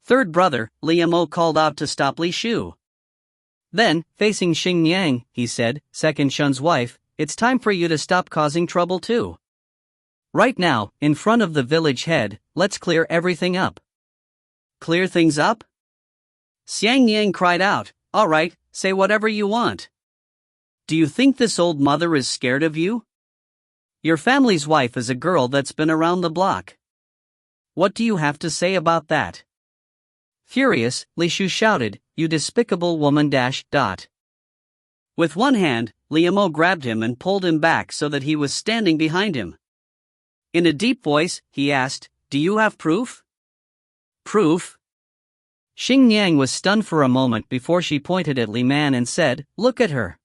Third brother, Li Mo called out to stop Li Shu. Then, facing Xing Yang, he said, "Second shun's wife, it's time for you to stop causing trouble too. Right now, in front of the village head, let's clear everything up." "Clear things up?" Xiang Yang cried out, "All right, say whatever you want. Do you think this old mother is scared of you? Your family's wife is a girl that's been around the block. What do you have to say about that? Furious, Li Shu shouted, "You despicable woman dash dot." With one hand, Li Mo grabbed him and pulled him back so that he was standing behind him. In a deep voice, he asked, "Do you have proof?" Proof? Xing Yang was stunned for a moment before she pointed at Li Man and said, "Look at her.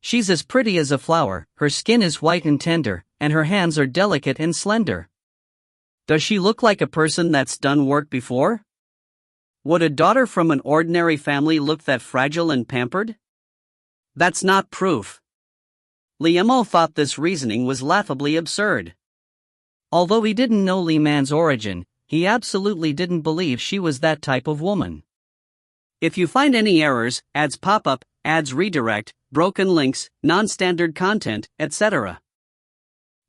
She's as pretty as a flower, her skin is white and tender, and her hands are delicate and slender. Does she look like a person that's done work before? Would a daughter from an ordinary family look that fragile and pampered? That's not proof." Li Mo thought this reasoning was laughably absurd. Although he didn't know Li Man's origin, he absolutely didn't believe she was that type of woman. If you find any errors, ads pop up, ads redirect, broken links, non-standard content, etc.,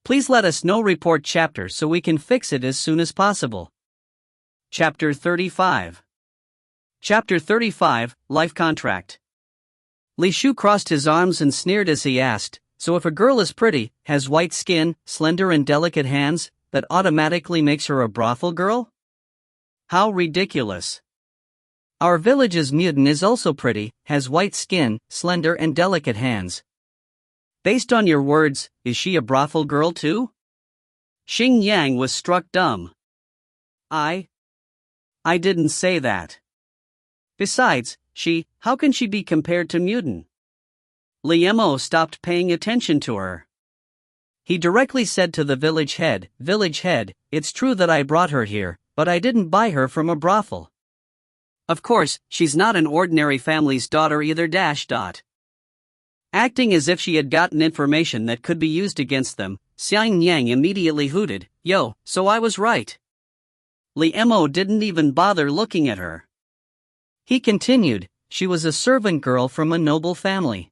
please let us know. Report chapter so we can fix it as soon as possible. Chapter 35. Chapter 35, Life Contract. Li Shu crossed his arms and sneered as he asked, "So if a girl is pretty, has white skin, slender and delicate hands, that automatically makes her a brothel girl? How ridiculous. Our village's maiden is also pretty, has white skin, slender and delicate hands. Based on your words, is she a brothel girl too?" Xing Yang was struck dumb. I didn't say that. Besides, how can she be compared to Muden? Li Mo stopped paying attention to her. He directly said to the village head, "It's true that I brought her here, but I didn't buy her from a brothel. Of course, she's not an ordinary family's daughter either dash dot." Acting as if she had gotten information that could be used against them, Xing Yang immediately hooted, "Yo, so I was right." Li Mo didn't even bother looking at her. He continued, "She was a servant girl from a noble family."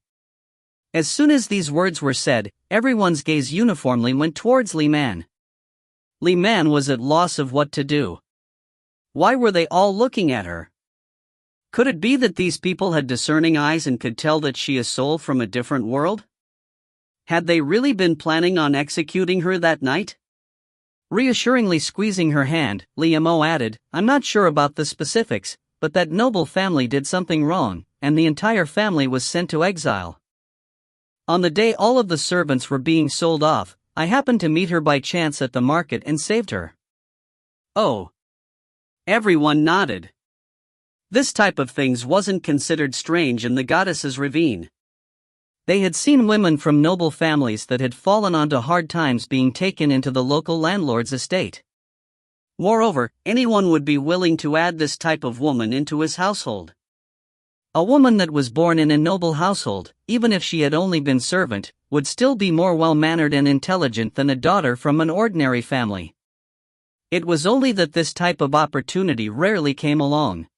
As soon as these words were said, everyone's gaze uniformly went towards Li Man. Li Man was at loss of what to do. Why were they all looking at her? Could it be that these people had discerning eyes and could tell that she is soul from a different world? Had they really been planning on executing her that night? Reassuringly squeezing her hand, Li Mo added, "I'm not sure about the specifics, but that noble family did something wrong, and the entire family was sent to exile. On the day all of the servants were being sold off, I happened to meet her by chance at the market and saved her." Oh. Everyone nodded. This type of things wasn't considered strange in the goddess's ravine. They had seen women from noble families that had fallen onto hard times being taken into the local landlord's estate. Moreover, anyone would be willing to add this type of woman into his household. A woman that was born in a noble household, even if she had only been servant, would still be more well-mannered and intelligent than a daughter from an ordinary family. It was only that this type of opportunity rarely came along.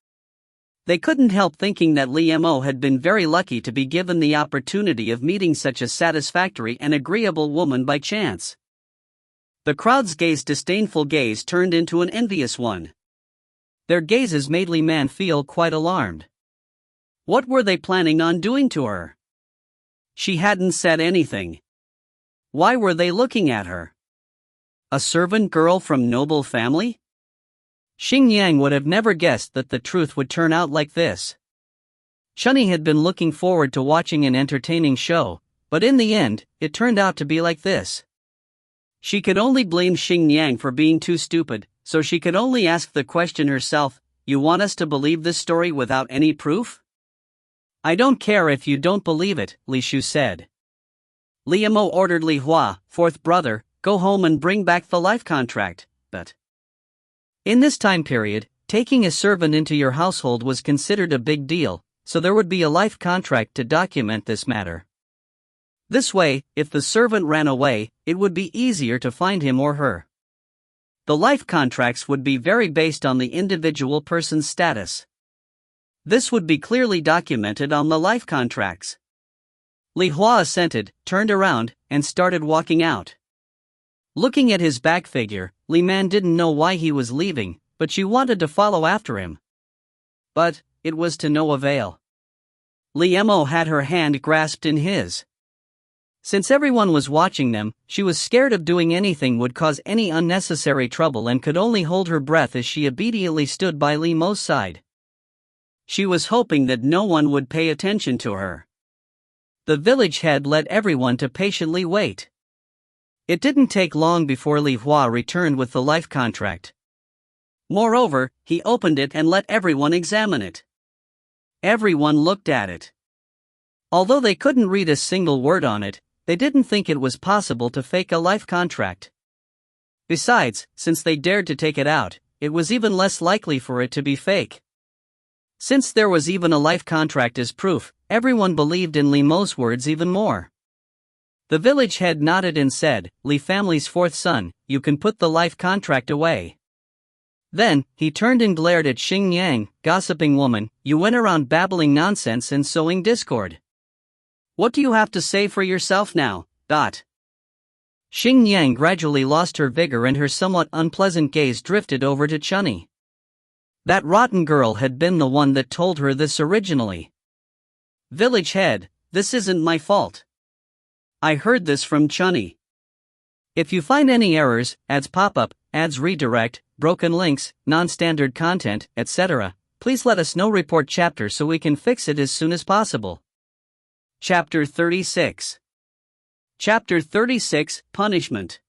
They couldn't help thinking that Li Mo had been very lucky to be given the opportunity of meeting such a satisfactory and agreeable woman by chance. The crowd's disdainful gaze turned into an envious one. Their gazes made Li Man feel quite alarmed. What were they planning on doing to her? She hadn't said anything. Why were they looking at her? A servant girl from noble family? Xing Yang would have never guessed that the truth would turn out like this. Chunni had been looking forward to watching an entertaining show, but in the end, it turned out to be like this. She could only blame Xing Yang for being too stupid, so she could only ask the question herself, "You want us to believe this story without any proof?" "I don't care if you don't believe it," Li Shu said. Li Mo ordered Li Hua, fourth brother, "Go home and bring back the life contract," but in this time period, taking a servant into your household was considered a big deal, so there would be a life contract to document this matter. This way, if the servant ran away, it would be easier to find him or her. The life contracts would be very based on the individual person's status. This would be clearly documented on the life contracts. Li Hua assented, turned around, and started walking out. Looking at his back figure, Li Man didn't know why he was leaving, but she wanted to follow after him. But it was to no avail. Li Mo had her hand grasped in his. Since everyone was watching them, she was scared of doing anything would cause any unnecessary trouble and could only hold her breath as she obediently stood by Li Mo's side. She was hoping that no one would pay attention to her. The village head led everyone to patiently wait. It didn't take long before Li Hua returned with the life contract. Moreover, he opened it and let everyone examine it. Everyone looked at it. Although they couldn't read a single word on it, they didn't think it was possible to fake a life contract. Besides, since they dared to take it out, it was even less likely for it to be fake. Since there was even a life contract as proof, everyone believed in Li Mo's words even more. The village head nodded and said, "Li family's fourth son, you can put the life contract away." Then, he turned and glared at Xing Yang, "Gossiping woman, you went around babbling nonsense and sowing discord. What do you have to say for yourself now?" Xing Yang gradually lost her vigor and her somewhat unpleasant gaze drifted over to Chunny. That rotten girl had been the one that told her this originally. "Village head, this isn't my fault. I heard this from Chunny. If you find any errors, ads pop up, ads redirect, broken links, non-standard content, etc., please let us know. Report chapter so we can fix it as soon as possible." Chapter 36. Chapter 36, Punishment.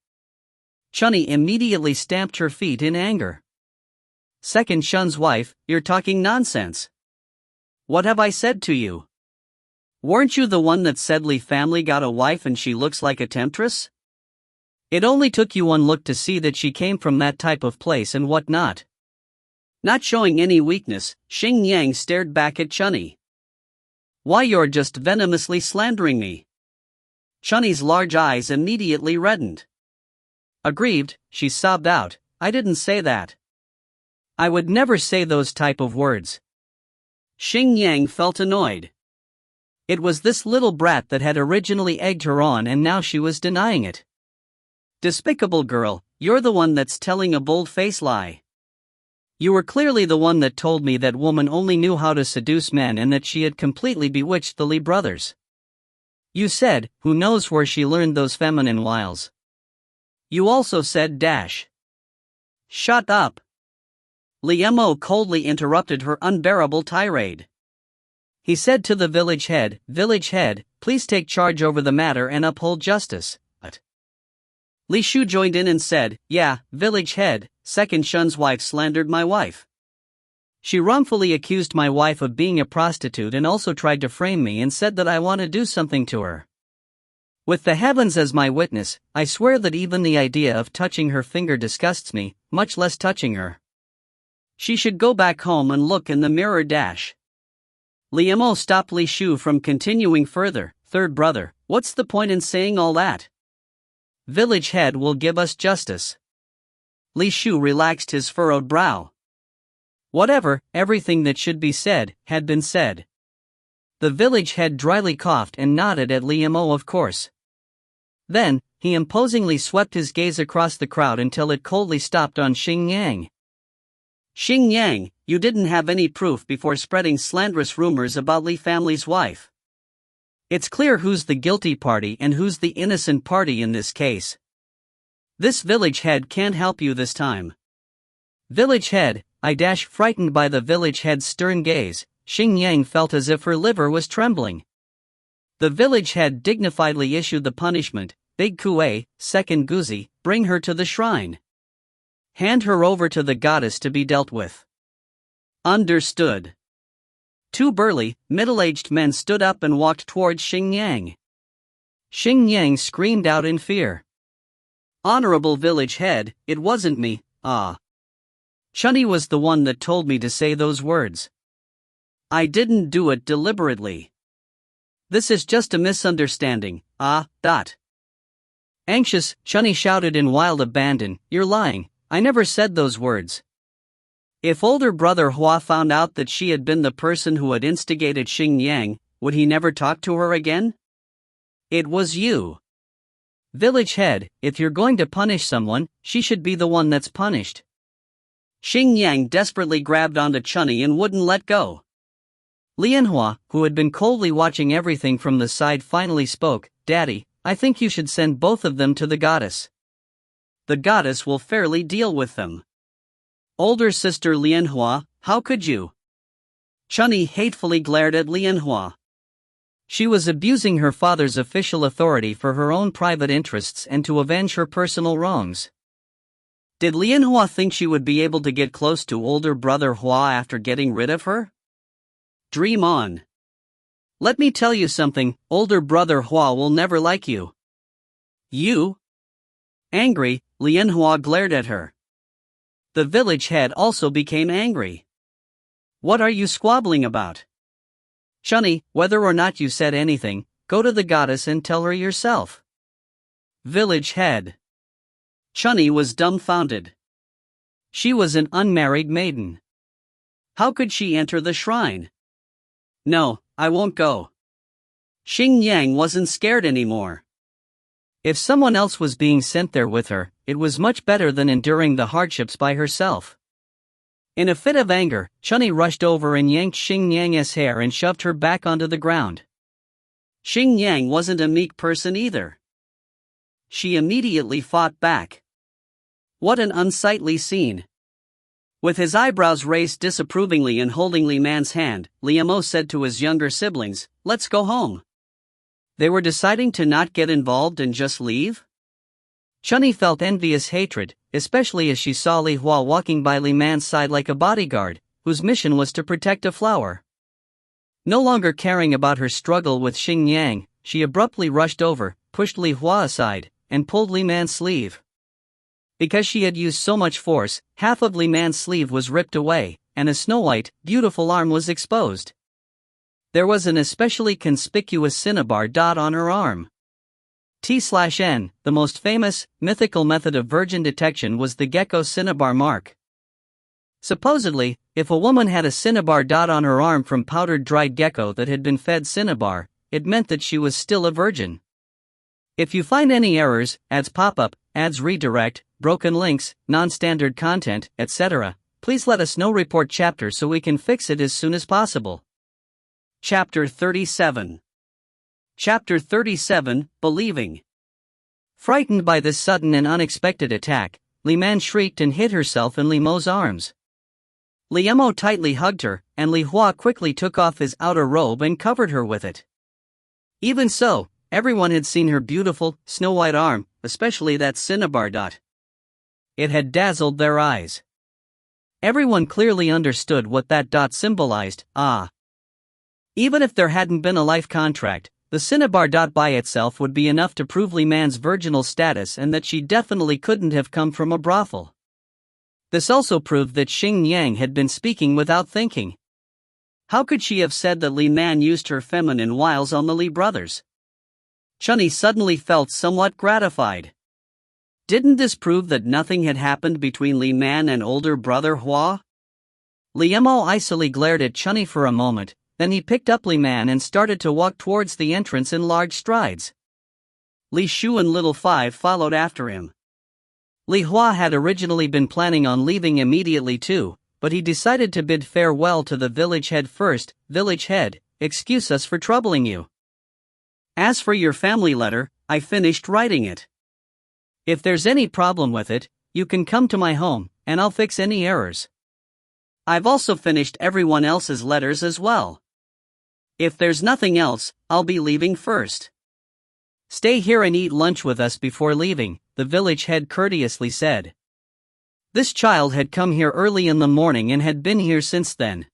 Chunny immediately stamped her feet in anger. "Second Shun's wife, you're talking nonsense. What have I said to you? Weren't you the one that said Li family got a wife and she looks like a temptress? It only took you one look to see that she came from that type of place and whatnot." Not showing any weakness, Xing Yang stared back at Chunny. "Why, you're just venomously slandering me." Chunny's large eyes immediately reddened. Aggrieved, she sobbed out, "I didn't say that. I would never say those type of words." Xing Yang felt annoyed. It was this little brat that had originally egged her on and now she was denying it. "Despicable girl, you're the one that's telling a bold-faced lie. You were clearly the one that told me that woman only knew how to seduce men and that she had completely bewitched the Li brothers. You said, who knows where she learned those feminine wiles. You also said dash." "Shut up." Li Mo coldly interrupted her unbearable tirade. He said to the village head, "Village head, please take charge over the matter and uphold justice." Li Shu joined in and said, "Yeah, village head, Second Shun's wife slandered my wife. She wrongfully accused my wife of being a prostitute and also tried to frame me and said that I want to do something to her. With the heavens as my witness, I swear that even the idea of touching her finger disgusts me, much less touching her. She should go back home and look in the mirror dash." Li Mo stopped Li Shu from continuing further. "Third brother, what's the point in saying all that? Village head will give us justice." Li Shu relaxed his furrowed brow. Whatever, everything that should be said, had been said. The village head dryly coughed and nodded at Li Mo, of course. Then, he imposingly swept his gaze across the crowd until it coldly stopped on Xing Yang. "Xing Yang, you didn't have any proof before spreading slanderous rumors about Li family's wife. It's clear who's the guilty party and who's the innocent party in this case. This village head can't help you this time." "Village head," frightened by the village head's stern gaze, Xing Yang felt as if her liver was trembling. The village head dignifiedly issued the punishment, "Big Kuei, second Guzi, bring her to the shrine. Hand her over to the goddess to be dealt with." "Understood." Two burly, middle-aged men stood up and walked towards Xing Yang. Xing Yang screamed out in fear. "Honorable village head, it wasn't me, Chunny was the one that told me to say those words. I didn't do it deliberately. This is just a misunderstanding, Anxious, Chunny shouted in wild abandon, "You're lying, I never said those words." If older brother Hua found out that she had been the person who had instigated Xing Yang, would he never talk to her again? "It was you. Village head, if you're going to punish someone, she should be the one that's punished." Xing Yang desperately grabbed onto Chunny and wouldn't let go. MANHWA, who had been coldly watching everything from the side, finally spoke, "Daddy, I think you should send both of them to the goddess. The goddess will fairly deal with them. Older sister MANHWA, how could you? Chunni hatefully glared at MANHWA. She was abusing her father's official authority for her own private interests and to avenge her personal wrongs. Did MANHWA think she would be able to get close to older brother Hua after getting rid of her? Dream on. Let me tell you something, older brother Hua will never like you. You? Angry, MANHWA glared at her. The village head also became angry. What are you squabbling about? Chunni, whether or not you said anything, go to the goddess and tell her yourself. Village head. Chunni was dumbfounded. She was an unmarried maiden. How could she enter the shrine? No, I won't go. Xingyang wasn't scared anymore. If someone else was being sent there with her, it was much better than enduring the hardships by herself. In a fit of anger, Chunni rushed over and yanked Xingyang's hair and shoved her back onto the ground. Xingyang wasn't a meek person either. She immediately fought back. What an unsightly scene. With his eyebrows raised disapprovingly and holding Li Man's hand, Li Mo said to his younger siblings, "Let's go home." They were deciding to not get involved and just leave? Chunni felt envious hatred, especially as she saw Li Hua walking by Li Man's side like a bodyguard, whose mission was to protect a flower. No longer caring about her struggle with Xingyang, she abruptly rushed over, pushed Li Hua aside, and pulled Li Man's sleeve. Because she had used so much force, half of Li Man's sleeve was ripped away, and a snow-white, beautiful arm was exposed. There was an especially conspicuous cinnabar dot on her arm. T/N, the most famous, mythical method of virgin detection was the gecko cinnabar mark. Supposedly, if a woman had a cinnabar dot on her arm from powdered dried gecko that had been fed cinnabar, it meant that she was still a virgin. If you find any errors, ads pop-up, ads redirect, broken links, non-standard content, etc., please let us know. Report chapter so we can fix it as soon as possible. Chapter 37. Chapter 37, Believing. Frightened by this sudden and unexpected attack, Li Man shrieked and hid herself in Li Mo's arms. Li Mo tightly hugged her, and Li Hua quickly took off his outer robe and covered her with it. Even so, everyone had seen her beautiful, snow-white arm, especially that cinnabar dot. It had dazzled their eyes. Everyone clearly understood what that dot symbolized. Even if there hadn't been a life contract, the cinnabar dot by itself would be enough to prove Li Man's virginal status and that she definitely couldn't have come from a brothel. This also proved that Xingyang had been speaking without thinking. How could she have said that Li Man used her feminine wiles on the Li brothers? Chunni suddenly felt somewhat gratified. Didn't this prove that nothing had happened between Li Man and older brother Hua? Li Mo icily glared at Chunni for a moment, then he picked up Li Man and started to walk towards the entrance in large strides. Li Shu and Little Five followed after him. Li Hua had originally been planning on leaving immediately too, but he decided to bid farewell to the village head first. Village head, excuse us for troubling you. As for your family letter, I finished writing it. If there's any problem with it, you can come to my home, and I'll fix any errors. I've also finished everyone else's letters as well. If there's nothing else, I'll be leaving first. Stay here and eat lunch with us before leaving, the village head courteously said. This child had come here early in the morning and had been here since then.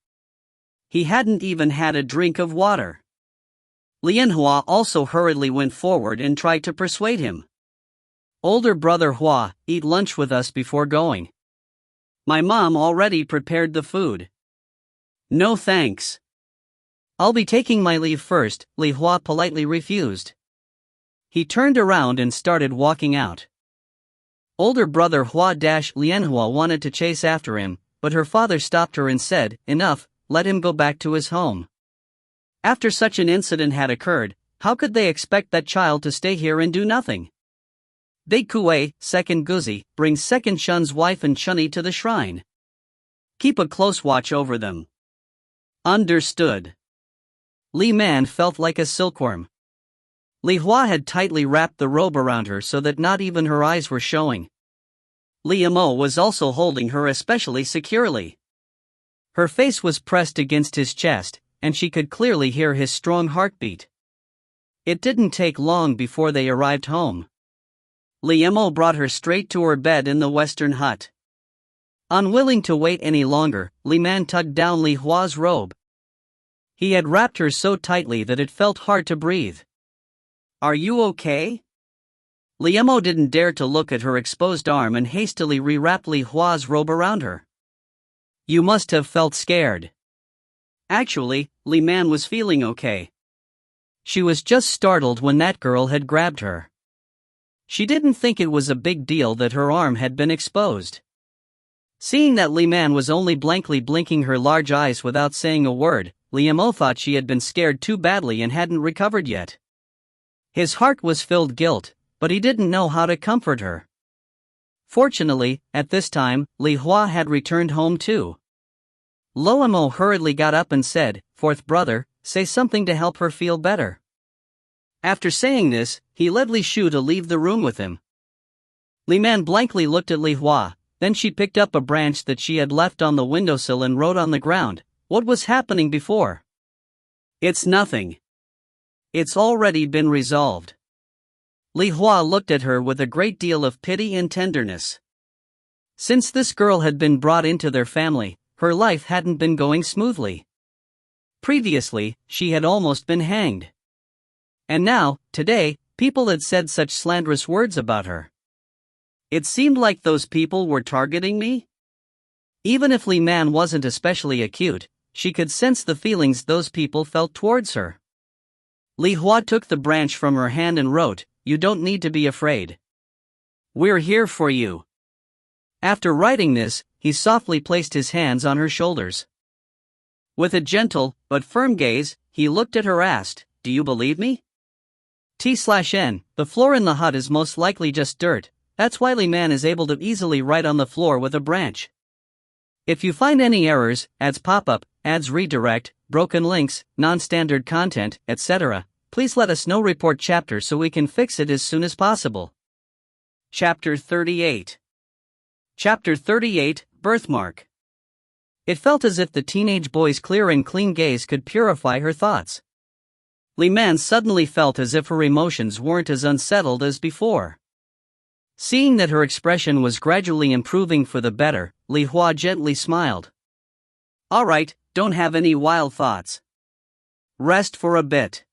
He hadn't even had a drink of water. Hua also hurriedly went forward and tried to persuade him. Older brother Hua, eat lunch with us before going. My mom already prepared the food. No thanks. I'll be taking my leave first, Li Hua politely refused. He turned around and started walking out. Older brother Hua-Hua wanted to chase after him, but her father stopped her and said, "Enough, let him go back to his home." After such an incident had occurred, how could they expect that child to stay here and do nothing? They Kue, second Guzi, brings second Shun's wife and Chunni to the shrine. Keep a close watch over them. Understood. Li Man felt like a silkworm. Li Hua had tightly wrapped the robe around her so that not even her eyes were showing. Li Mo was also holding her especially securely. Her face was pressed against his chest, and she could clearly hear his strong heartbeat. It didn't take long before they arrived home. Li Mo brought her straight to her bed in the western hut. Unwilling to wait any longer, Li Man tugged down Li Hua's robe. He had wrapped her so tightly that it felt hard to breathe. "Are you okay?" Li Mo didn't dare to look at her exposed arm and hastily rewrapped Li Hua's robe around her. "You must have felt scared." Actually, Li Man was feeling okay. She was just startled when that girl had grabbed her. She didn't think it was a big deal that her arm had been exposed. Seeing that Li Man was only blankly blinking her large eyes without saying a word, Li Mo thought she had been scared too badly and hadn't recovered yet. His heart was filled guilt, but he didn't know how to comfort her. Fortunately, at this time, Li Hua had returned home too. Lo Mo hurriedly got up and said, "Fourth brother, say something to help her feel better." After saying this, he led Li Shu to leave the room with him. Li Man blankly looked at Li Hua, then she picked up a branch that she had left on the windowsill and wrote on the ground, "What was happening before?" "It's nothing. It's already been resolved." Li Hua looked at her with a great deal of pity and tenderness. Since this girl had been brought into their family, her life hadn't been going smoothly. Previously, she had almost been hanged. And now, today, people had said such slanderous words about her. It seemed like those people were targeting me. Even if Li Man wasn't especially acute, she could sense the feelings those people felt towards her. Li Hua took the branch from her hand and wrote, "You don't need to be afraid. We're here for you." After writing this, he softly placed his hands on her shoulders. With a gentle, but firm gaze, he looked at her and asked, "Do you believe me?" T/N, the floor in the hut is most likely just dirt, that's why Li Man is able to easily write on the floor with a branch. If you find any errors, ads pop up, ads redirect, broken links, non-standard content, etc., please let us know. Report chapter so we can fix it as soon as possible. Chapter 38. Chapter 38, Birthmark. It felt as if the teenage boy's clear and clean gaze could purify her thoughts. Li Man suddenly felt as if her emotions weren't as unsettled as before. Seeing that her expression was gradually improving for the better, Li Hua gently smiled. "Alright, don't have any wild thoughts. Rest for a bit.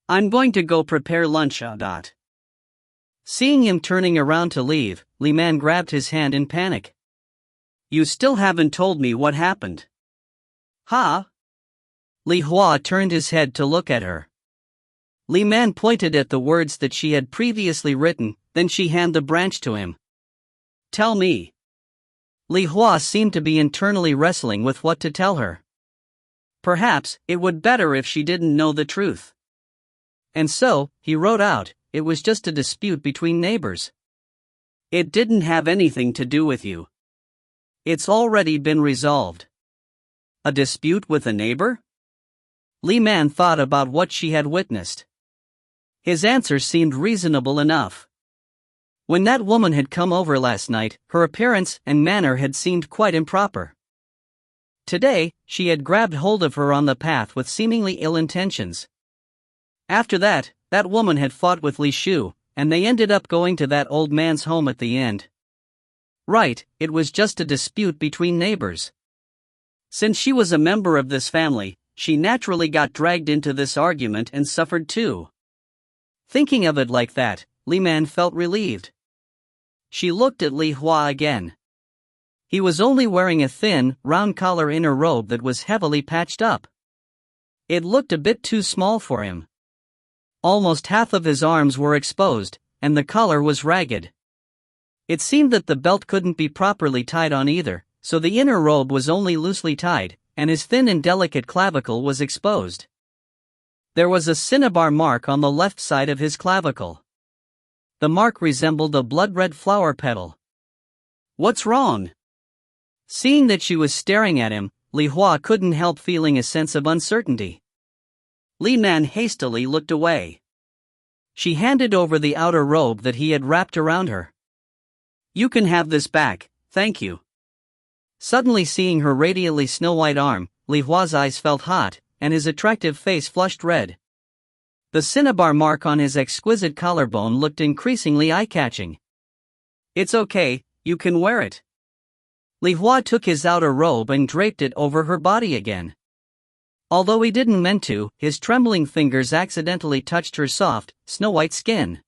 I'm going to go prepare lunch. Seeing him turning around to leave, Li Man grabbed his hand in panic. "You still haven't told me what happened." "Huh?" Li Hua turned his head to look at her. Li Man pointed at the words that she had previously written, then she handed the branch to him. "Tell me." Li Hua seemed to be internally wrestling with what to tell her. Perhaps it would better if she didn't know the truth. And so, he wrote out, "It was just a dispute between neighbors." "It didn't have anything to do with you. It's already been resolved." A dispute with a neighbor? Li Man thought about what she had witnessed. His answer seemed reasonable enough. When that woman had come over last night, her appearance and manner had seemed quite improper. Today, she had grabbed hold of her on the path with seemingly ill intentions. After that, that woman had fought with Li Shu, and they ended up going to that old man's home at the end. Right, it was just a dispute between neighbors. Since she was a member of this family, she naturally got dragged into this argument and suffered too. Thinking of it like that, Li Man felt relieved. She looked at Li Hua again. He was only wearing a thin, round-collar inner robe that was heavily patched up. It looked a bit too small for him. Almost half of his arms were exposed, and the collar was ragged. It seemed that the belt couldn't be properly tied on either, so the inner robe was only loosely tied, and his thin and delicate clavicle was exposed. There was a cinnabar mark on the left side of his clavicle. The mark resembled a blood-red flower petal. "What's wrong?" Seeing that she was staring at him, Li Hua couldn't help feeling a sense of uncertainty. Li Man hastily looked away. She handed over the outer robe that he had wrapped around her. "You can have this back, thank you." Suddenly seeing her radiantly snow-white arm, Li Hua's eyes felt hot, and his attractive face flushed red. The cinnabar mark on his exquisite collarbone looked increasingly eye-catching. "It's okay, you can wear it." Li Hua took his outer robe and draped it over her body again. Although he didn't mean to, his trembling fingers accidentally touched her soft, snow-white skin.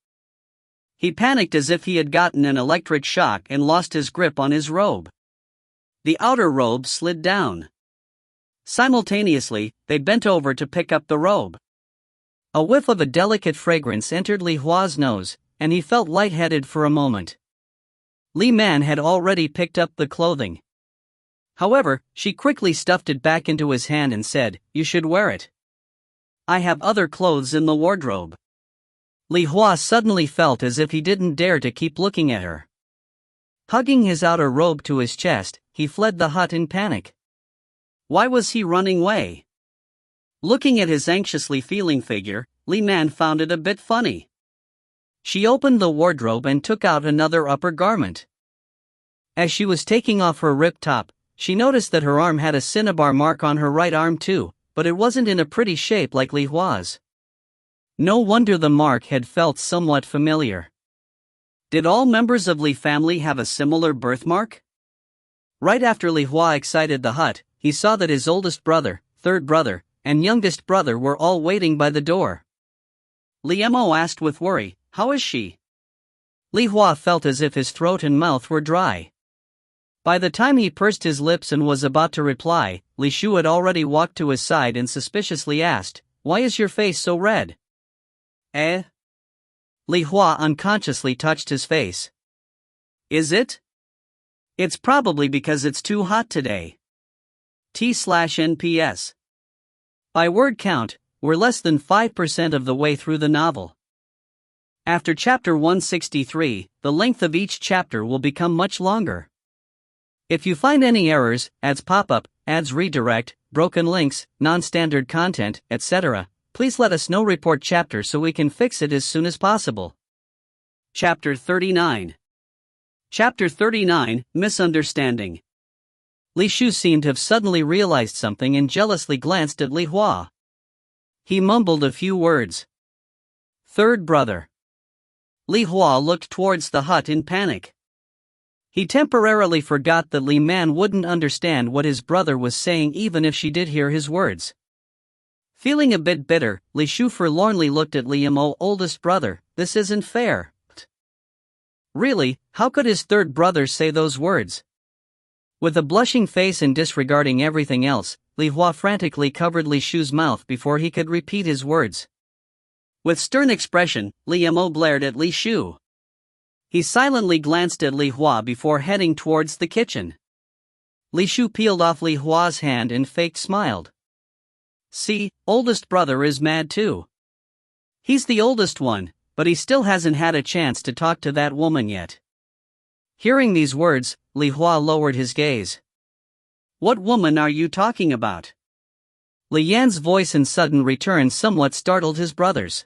He panicked as if he had gotten an electric shock and lost his grip on his robe. The outer robe slid down. Simultaneously, they bent over to pick up the robe. A whiff of a delicate fragrance entered Li Hua's nose, and he felt lightheaded for a moment. Li Man had already picked up the clothing. However, she quickly stuffed it back into his hand and said, "You should wear it. I have other clothes in the wardrobe." Li Hua suddenly felt as if he didn't dare to keep looking at her. Hugging his outer robe to his chest, he fled the hut in panic. Why was he running away? Looking at his anxiously feeling figure, Li Man found it a bit funny. She opened the wardrobe and took out another upper garment. As she was taking off her ripped top, she noticed that her arm had a cinnabar mark on her right arm too, but it wasn't in a pretty shape like Li Hua's. No wonder the mark had felt somewhat familiar. Did all members of Li family have a similar birthmark? Right after Li Hua exited the hut, he saw that his oldest brother, third brother, and youngest brother were all waiting by the door. Li Mo asked with worry, "How is she?" Li Hua felt as if his throat and mouth were dry. By the time he pursed his lips and was about to reply, Li Shu had already walked to his side and suspiciously asked, "Why is your face so red?" "Eh?" Li Hua unconsciously touched his face. "Is it? It's probably because it's too hot today. T/NPS. By word count, we're less than 5% of the way through the novel. After chapter 163, the length of each chapter will become much longer. If you find any errors, ads pop up, ads redirect, broken links, non-standard content, etc., please let us know. Report chapter so we can fix it as soon as possible. Chapter 39. Chapter 39, Misunderstanding. Li Shu seemed to have suddenly realized something and jealously glanced at Li Hua. He mumbled a few words. "Third brother." Li Hua looked towards the hut in panic. He temporarily forgot that Li Man wouldn't understand what his brother was saying even if she did hear his words. Feeling a bit bitter, Li Shu forlornly looked at Li Mo, oldest brother. "This isn't fair." Really, how could his third brother say those words? With a blushing face and disregarding everything else, Li Hua frantically covered Li Shu's mouth before he could repeat his words. With stern expression, Li Mo glared at Li Shu. He silently glanced at Li Hua before heading towards the kitchen. Li Shu peeled off Li Hua's hand and faked smiled. "See, oldest brother is mad too. He's the oldest one, but he still hasn't had a chance to talk to that woman yet." Hearing these words, Li Hua lowered his gaze. "What woman are you talking about?" Li Yan's voice in sudden return somewhat startled his brothers.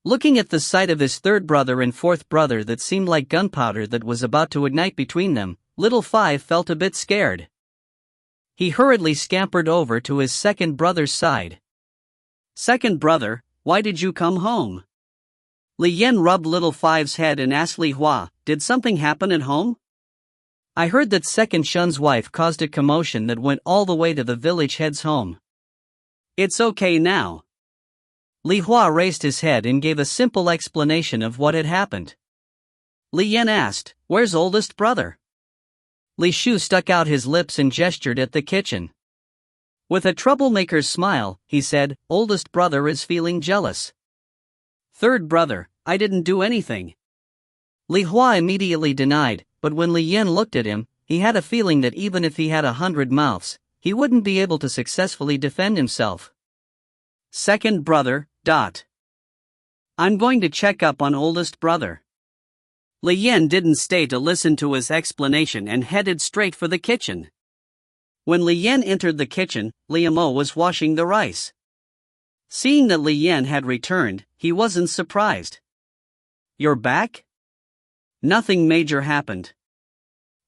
Looking at the sight of his third brother and fourth brother that seemed like gunpowder that was about to ignite between them, Little Five felt a bit scared. He hurriedly scampered over to his second brother's side. "Second brother, why did you come home?" Li Yan rubbed Little Five's head and asked Li Hua, "Did something happen at home?" "I heard that Second Shun's wife caused a commotion that went all the way to the village head's home." "It's okay now." Li Hua raised his head and gave a simple explanation of what had happened. Li Yan asked, "Where's oldest brother?" Li Shu stuck out his lips and gestured at the kitchen. With a troublemaker's smile, he said, "Oldest brother is feeling jealous." "Third brother, I didn't do anything." Li Hua immediately denied, but when Li Yan looked at him, he had a feeling that even if he had 100 mouths, he wouldn't be able to successfully defend himself. "Second brother, I'm going to check up on oldest brother." Li Yan didn't stay to listen to his explanation and headed straight for the kitchen. When Li Yan entered the kitchen, Li Mo was washing the rice. Seeing that Li Yan had returned, he wasn't surprised. "You're back?" Nothing major happened.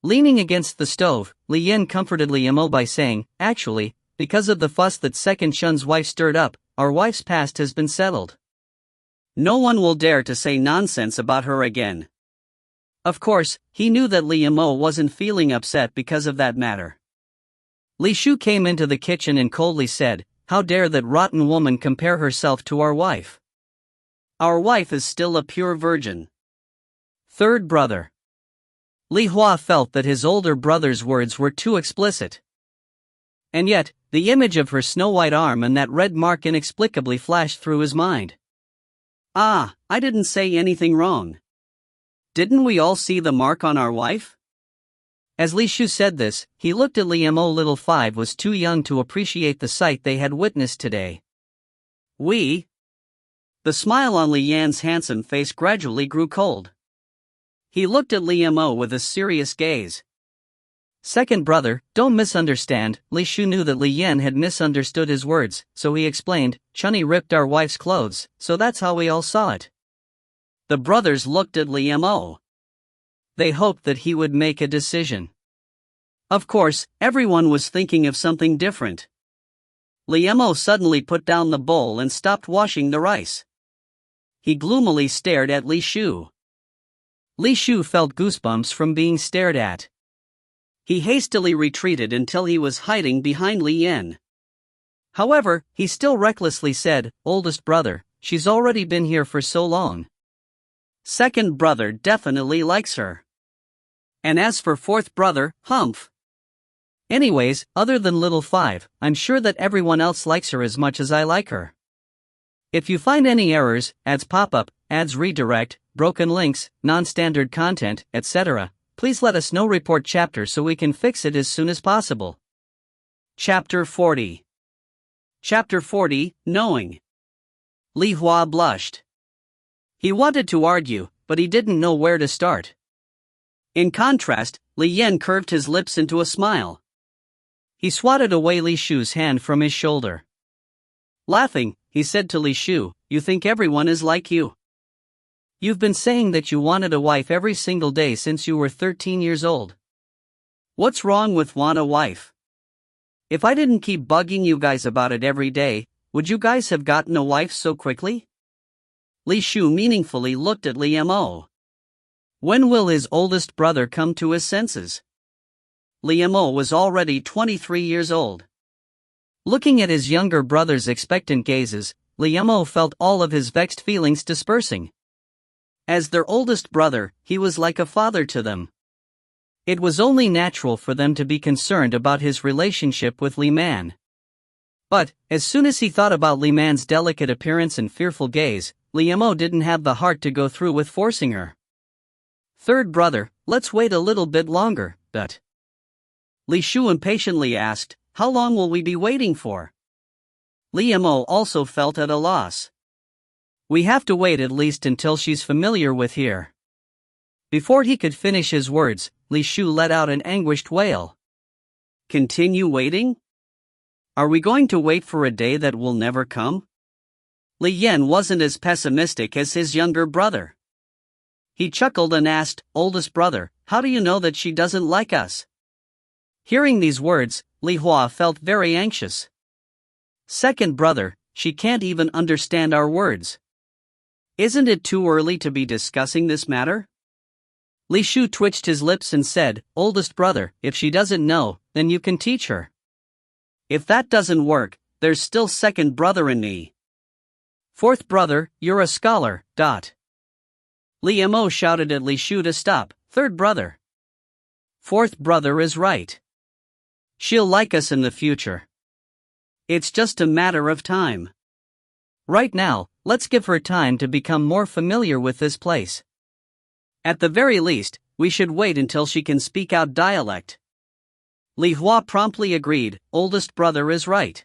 Leaning against the stove, Li Yan comforted Li Mo by saying, "Actually, because of the fuss that Second Shun's wife stirred up, our wife's past has been settled. No one will dare to say nonsense about her again." Of course, he knew that Li Mo wasn't feeling upset because of that matter. Li Shu came into the kitchen and coldly said, "How dare that rotten woman compare herself to our wife? Our wife is still a pure virgin." Third brother. Li Hua felt that his older brother's words were too explicit. And yet, the image of her snow-white arm and that red mark inexplicably flashed through his mind. "Ah, I didn't say anything wrong. Didn't we all see the mark on our wife?" As Li Shu said this, he looked at Li Mo. Little Five was too young to appreciate the sight they had witnessed today. "We?" The smile on Li Yan's handsome face gradually grew cold. He looked at Li Mo with a serious gaze. "Second brother, don't misunderstand." Li Shu knew that Li Yan had misunderstood his words, so he explained, "Chunny ripped our wife's clothes, so that's how we all saw it." The brothers looked at Li Mo. They hoped that he would make a decision. Of course, everyone was thinking of something different. Li Mo suddenly put down the bowl and stopped washing the rice. He gloomily stared at Li Shu. Li Shu felt goosebumps from being stared at. He hastily retreated until he was hiding behind Li Yan. However, he still recklessly said, "Oldest brother, she's already been here for so long. Second brother definitely likes her. And as for fourth brother, humph. Anyways, other than Little Five, I'm sure that everyone else likes her as much as I like her. If you find any errors, ads pop up, ads redirect, broken links, non-standard content, etc., please let us know. Report chapter so we can fix it as soon as possible." Chapter 40. Chapter 40, Knowing. Li Hua blushed. He wanted to argue, but he didn't know where to start. In contrast, Li Yan curved his lips into a smile. He swatted away Li Shu's hand from his shoulder. Laughing, he said to Li Shu, "You think everyone is like you? You've been saying that you wanted a wife every single day since you were 13 years old. What's wrong with want a wife? If I didn't keep bugging you guys about it every day, would you guys have gotten a wife so quickly?" Li Shu meaningfully looked at Li Mo. When will his oldest brother come to his senses? Li Mo was already 23 years old. Looking at his younger brother's expectant gazes, Li Mo felt all of his vexed feelings dispersing. As their oldest brother, he was like a father to them. It was only natural for them to be concerned about his relationship with Li Man. But, as soon as he thought about Li Man's delicate appearance and fearful gaze, Li Mo didn't have the heart to go through with forcing her. "Third brother, let's wait a little bit longer, but..." Li Shu impatiently asked, "How long will we be waiting for?" Li Mo also felt at a loss. "We have to wait at least until she's familiar with here." Before he could finish his words, Li Shu let out an anguished wail. "Continue waiting? Are we going to wait for a day that will never come?" Li Yan wasn't as pessimistic as his younger brother. He chuckled and asked, "Oldest brother, how do you know that she doesn't like us?" Hearing these words, Li Hua felt very anxious. "Second brother, she can't even understand our words. Isn't it too early to be discussing this matter?" Li Shu twitched his lips and said, "Oldest brother, if she doesn't know, then you can teach her. If that doesn't work, there's still second brother in me. Fourth brother, you're a scholar, dot." Li Mo shouted at Li Shu to stop. "Third brother. Fourth brother is right. She'll like us in the future. It's just a matter of time. Right now, let's give her time to become more familiar with this place. At the very least, we should wait until she can speak out dialect." Li Hua promptly agreed, "Oldest brother is right."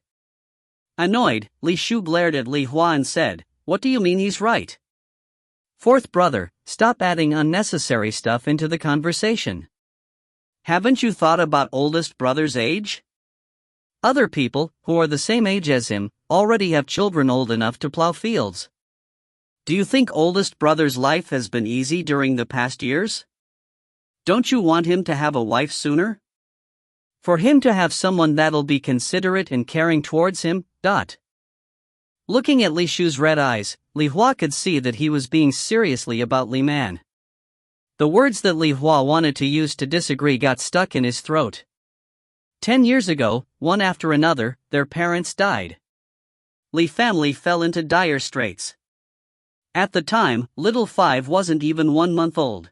Annoyed, Li Shu glared at Li Hua and said, "What do you mean he's right? Fourth brother, stop adding unnecessary stuff into the conversation. Haven't you thought about oldest brother's age? Other people, who are the same age as him, already have children old enough to plow fields. Do you think oldest brother's life has been easy during the past years? Don't you want him to have a wife sooner? For him to have someone that'll be considerate and caring towards him, Looking at Li Shu's red eyes, Li Hua could see that he was being seriously about Li Man. The words that Li Hua wanted to use to disagree got stuck in his throat. 10 years ago, one after another, their parents died. Li family fell into dire straits. At the time, little Five wasn't even 1 month old.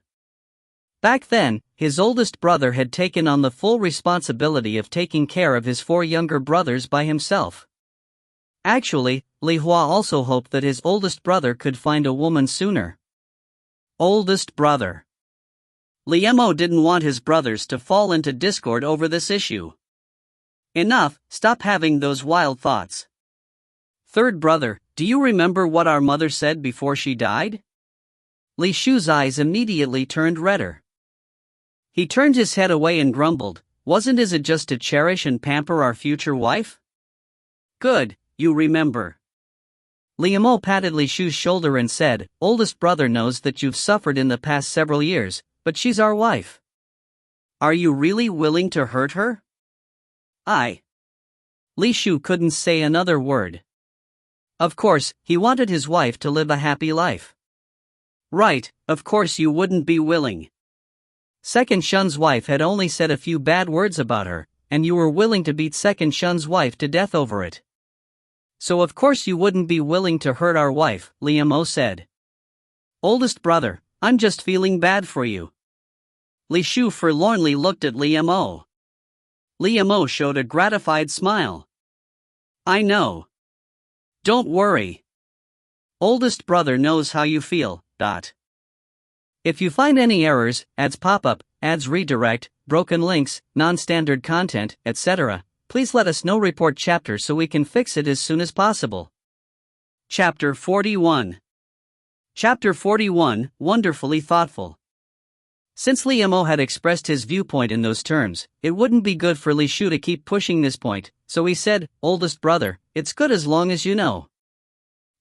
Back then, his oldest brother had taken on the full responsibility of taking care of his 4 younger brothers by himself. Actually, Li Hua also hoped that his oldest brother could find a woman sooner. Oldest brother. Li Mo didn't want his brothers to fall into discord over this issue. Enough, stop having those wild thoughts. Third brother, do you remember what our mother said before she died? Li Shu's eyes immediately turned redder. He turned his head away and grumbled, wasn't it just to cherish and pamper our future wife? Good, you remember. Li Mo patted Li Shu's shoulder and said, oldest brother knows that you've suffered in the past several years, but she's our wife. Are you really willing to hurt her? Li Shu couldn't say another word. Of course, he wanted his wife to live a happy life. Right, of course you wouldn't be willing. Second Shun's wife had only said a few bad words about her, and you were willing to beat Second Shun's wife to death over it. So of course you wouldn't be willing to hurt our wife, Li Mo said. Oldest brother, I'm just feeling bad for you. Li Shu forlornly looked at Li Mo. Li Mo showed a gratified smile. I know. Don't worry. Oldest brother knows how you feel. If you find any errors, ads pop up, ads redirect, broken links, non-standard content, etc., please let us know. Report chapter so we can fix it as soon as possible. Chapter 41. Chapter 41, wonderfully thoughtful. Since Li Mo had expressed his viewpoint in those terms, it wouldn't be good for Li Shu to keep pushing this point, so he said, oldest brother, it's good as long as you know.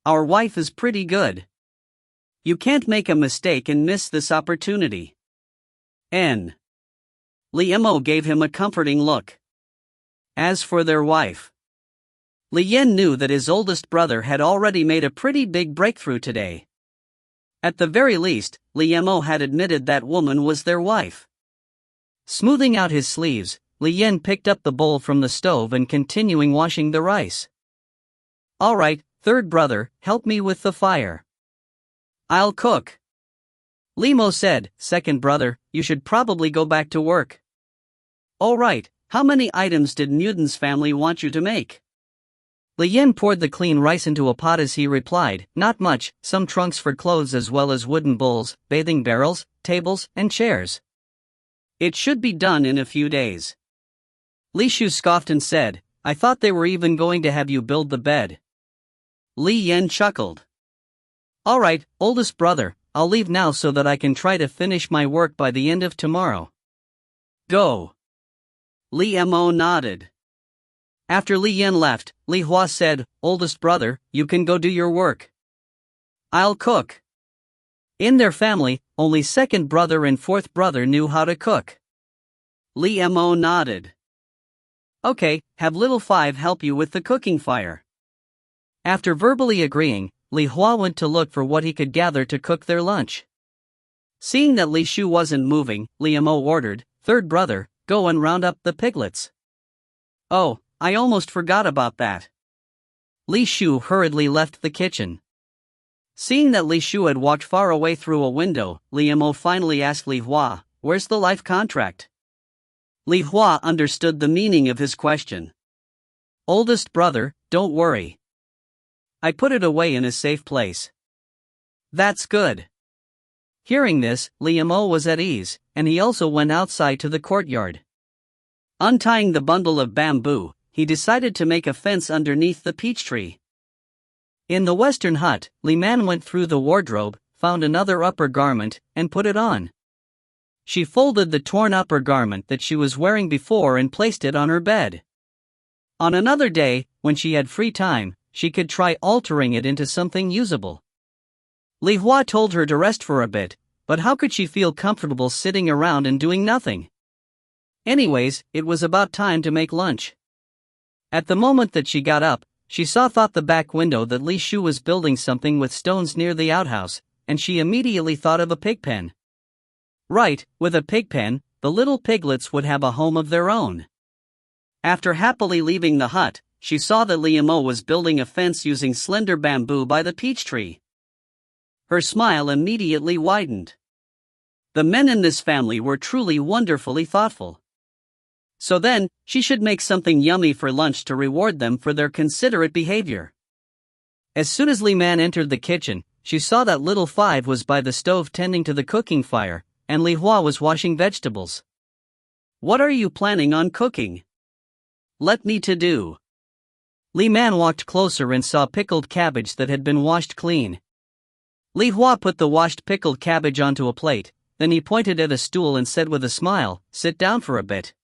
Our wife is pretty good. You can't make a mistake and miss this opportunity. Li Mo gave him a comforting look. As for their wife, Li Yen knew that his oldest brother had already made a pretty big breakthrough today. At the very least, Li Mo had admitted that woman was their wife. Smoothing out his sleeves, Li Yen picked up the bowl from the stove and continuing washing the rice. Alright, third brother, help me with the fire. I'll cook. Li Mo said, second brother, you should probably go back to work. Alright, how many items did Newton's family want you to make? Li Yen poured the clean rice into a pot as he replied, not much, some trunks for clothes as well as wooden bowls, bathing barrels, tables, and chairs. It should be done in a few days. Li Shu scoffed and said, I thought they were even going to have you build the bed. Li Yen chuckled. Alright, oldest brother, I'll leave now so that I can try to finish my work by the end of tomorrow. Go. Li Mo nodded. After Li Yen left, Li Hua said, oldest brother, you can go do your work. I'll cook. In their family, only second brother and fourth brother knew how to cook. Li Mo nodded. Okay, have little Five help you with the cooking fire. After verbally agreeing, Li Hua went to look for what he could gather to cook their lunch. Seeing that Li Shu wasn't moving, Li Mo ordered, third brother, go and round up the piglets. Oh, I almost forgot about that. Li Shu hurriedly left the kitchen. Seeing that Li Shu had walked far away through a window, Li Mo finally asked Li Hua, where's the life contract? Li Hua understood the meaning of his question. Oldest brother, don't worry. I put it away in a safe place. That's good. Hearing this, Li Mo was at ease, and he also went outside to the courtyard. Untying the bundle of bamboo, he decided to make a fence underneath the peach tree. In the western hut, Li Man went through the wardrobe, found another upper garment, and put it on. She folded the torn upper garment that she was wearing before and placed it on her bed. On another day, when she had free time, she could try altering it into something usable. Li Hua told her to rest for a bit, but how could she feel comfortable sitting around and doing nothing? Anyways, it was about time to make lunch. At the moment that she got up, she saw through the back window that Li Shu was building something with stones near the outhouse, and she immediately thought of a pig pen. Right, with a pig pen, the little piglets would have a home of their own. After happily leaving the hut, she saw that Li Mo was building a fence using slender bamboo by the peach tree. Her smile immediately widened. The men in this family were truly wonderfully thoughtful. So then, she should make something yummy for lunch to reward them for their considerate behavior. As soon as Li Man entered the kitchen, she saw that little Five was by the stove tending to the cooking fire, and Li Hua was washing vegetables. What are you planning on cooking? Let me to do. Li Man walked closer and saw pickled cabbage that had been washed clean. Li Hua put the washed pickled cabbage onto a plate, then he pointed at a stool and said with a smile, "Sit down for a bit.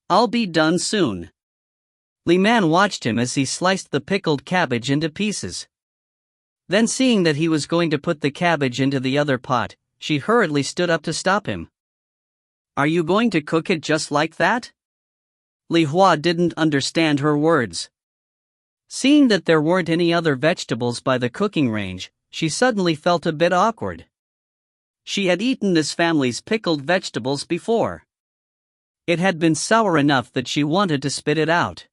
I'll be done soon." Li Man watched him as he sliced the pickled cabbage into pieces. Then seeing that he was going to put the cabbage into the other pot, she hurriedly stood up to stop him. "Are you going to cook it just like that?" Li Hua didn't understand her words. Seeing that there weren't any other vegetables by the cooking range, she suddenly felt a bit awkward. She had eaten this family's pickled vegetables before. It had been sour enough that she wanted to spit it out.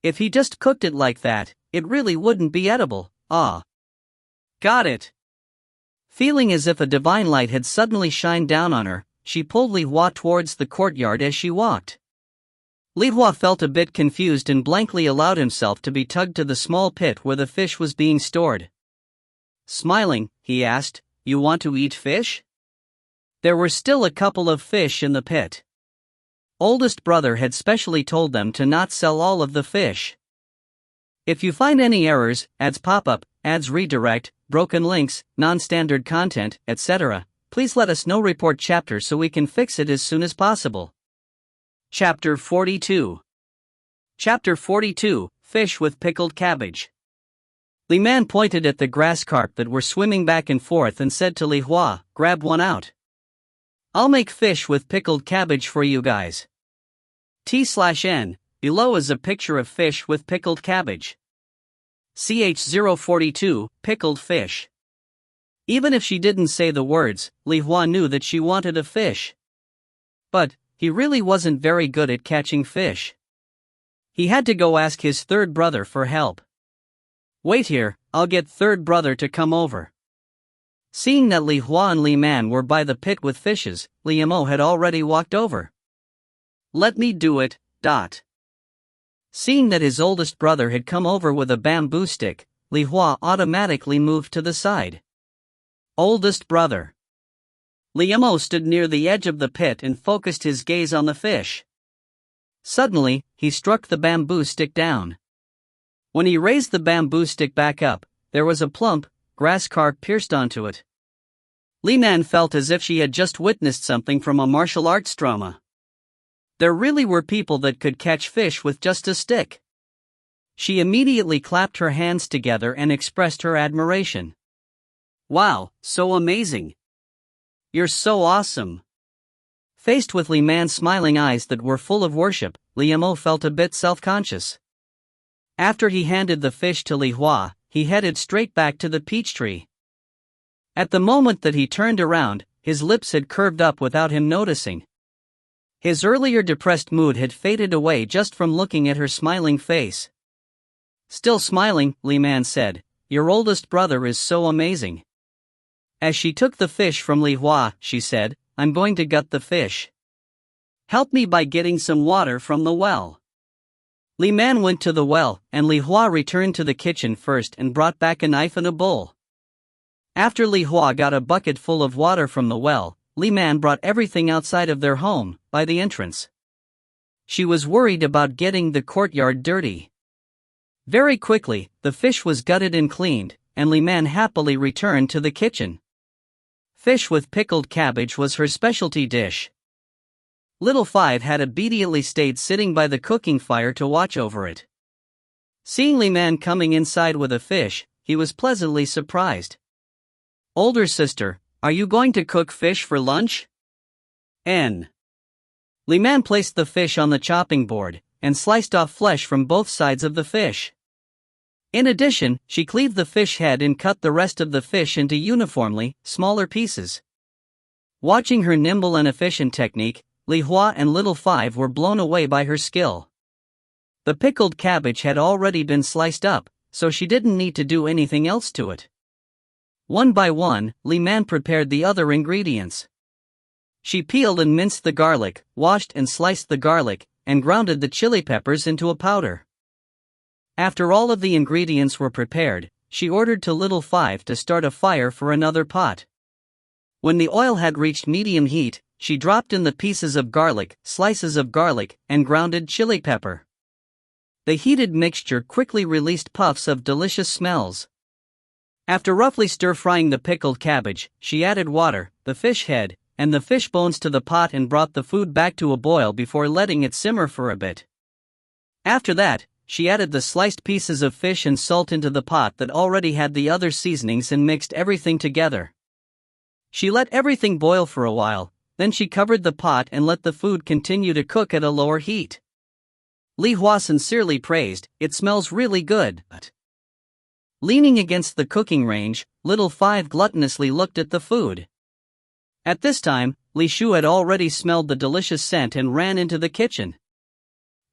If he just cooked it like that, it really wouldn't be edible. Ah. Got it. Feeling as if a divine light had suddenly shined down on her, she pulled Li Hua towards the courtyard as she walked. Li Hua felt a bit confused and blankly allowed himself to be tugged to the small pit where the fish was being stored. Smiling, he asked, "You want to eat fish?" There were still a couple of fish in the pit. Oldest brother had specially told them to not sell all of the fish. If you find any errors, ads pop up, ads redirect, broken links, non-standard content, etc., please let us know. Report chapter so we can fix it as soon as possible. Chapter 42. Chapter 42, Fish with Pickled Cabbage. Li Man pointed at the grass carp that were swimming back and forth and said to Li Hua, "Grab one out. I'll make fish with pickled cabbage for you guys." T/N, below is a picture of fish with pickled cabbage. Ch042, pickled fish. Even if she didn't say the words, Li Hua knew that she wanted a fish. But he really wasn't very good at catching fish. He had to go ask his third brother for help. "Wait here, I'll get third brother to come over." Seeing that Li Hua and Li Man were by the pit with fishes, Li Mo had already walked over. "Let me do it." Seeing that his oldest brother had come over with a bamboo stick, Li Hua automatically moved to the side. Oldest brother. Li Mo stood near the edge of the pit and focused his gaze on the fish. Suddenly, he struck the bamboo stick down. When he raised the bamboo stick back up, there was a plump, grass carp pierced onto it. Li Man felt as if she had just witnessed something from a martial arts drama. There really were people that could catch fish with just a stick. She immediately clapped her hands together and expressed her admiration. "Wow, so amazing. You're so awesome." Faced with Li Man's smiling eyes that were full of worship, Li Mo felt a bit self-conscious. After he handed the fish to Li Hua, he headed straight back to the peach tree. At the moment that he turned around, his lips had curved up without him noticing. His earlier depressed mood had faded away just from looking at her smiling face. Still smiling, Li Man said, "Your oldest brother is so amazing." As she took the fish from Li Hua, she said, "I'm going to gut the fish. Help me by getting some water from the well." Li Man went to the well, and Li Hua returned to the kitchen first and brought back a knife and a bowl. After Li Hua got a bucket full of water from the well, Li Man brought everything outside of their home, by the entrance. She was worried about getting the courtyard dirty. Very quickly, the fish was gutted and cleaned, and Li Man happily returned to the kitchen. Fish with pickled cabbage was her specialty dish. Little Five had obediently stayed sitting by the cooking fire to watch over it. Seeing Li Man coming inside with a fish, he was pleasantly surprised. Older sister, are you going to cook fish for lunch? N. Li Man placed the fish on the chopping board, and sliced off flesh from both sides of the fish. In addition, she cleaved the fish head and cut the rest of the fish into uniformly smaller pieces. Watching her nimble and efficient technique, Li Hua and Little Five were blown away by her skill. The pickled cabbage had already been sliced up, so she didn't need to do anything else to it. One by one, Li Man prepared the other ingredients. She peeled and minced the garlic, washed and sliced the garlic, and grounded the chili peppers into a powder. After all of the ingredients were prepared, she ordered to Little Five to start a fire for another pot. When the oil had reached medium heat, she dropped in the pieces of garlic, slices of garlic, and grounded chili pepper. The heated mixture quickly released puffs of delicious smells. After roughly stir-frying the pickled cabbage, she added water, the fish head, and the fish bones to the pot and brought the food back to a boil before letting it simmer for a bit. After that, she added the sliced pieces of fish and salt into the pot that already had the other seasonings and mixed everything together. She let everything boil for a while, then she covered the pot and let the food continue to cook at a lower heat. Li Hua sincerely praised, "It smells really good." Leaning against the cooking range, Little Five gluttonously looked at the food. At this time, Li Shu had already smelled the delicious scent and ran into the kitchen.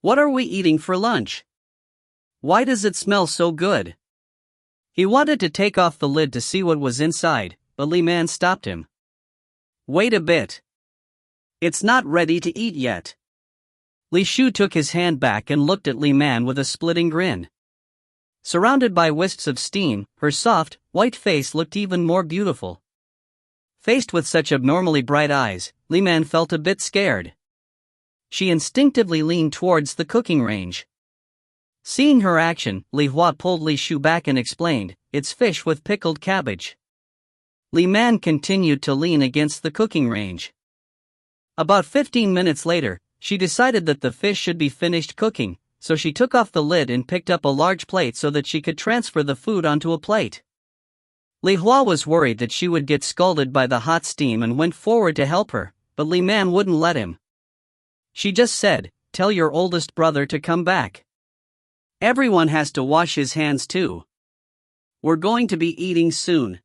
"What are we eating for lunch? Why does it smell so good?" He wanted to take off the lid to see what was inside, but Li Man stopped him. "Wait a bit. It's not ready to eat yet." Li Shu took his hand back and looked at Li Man with a splitting grin. Surrounded by wisps of steam, her soft, white face looked even more beautiful. Faced with such abnormally bright eyes, Li Man felt a bit scared. She instinctively leaned towards the cooking range. Seeing her action, Li Hua pulled Li Shu back and explained, "It's fish with pickled cabbage." Li Man continued to lean against the cooking range. About 15 minutes later, she decided that the fish should be finished cooking, so she took off the lid and picked up a large plate so that she could transfer the food onto a plate. Li Hua was worried that she would get scalded by the hot steam and went forward to help her, but Li Man wouldn't let him. She just said, "Tell your oldest brother to come back. Everyone has to wash his hands too. We're going to be eating soon."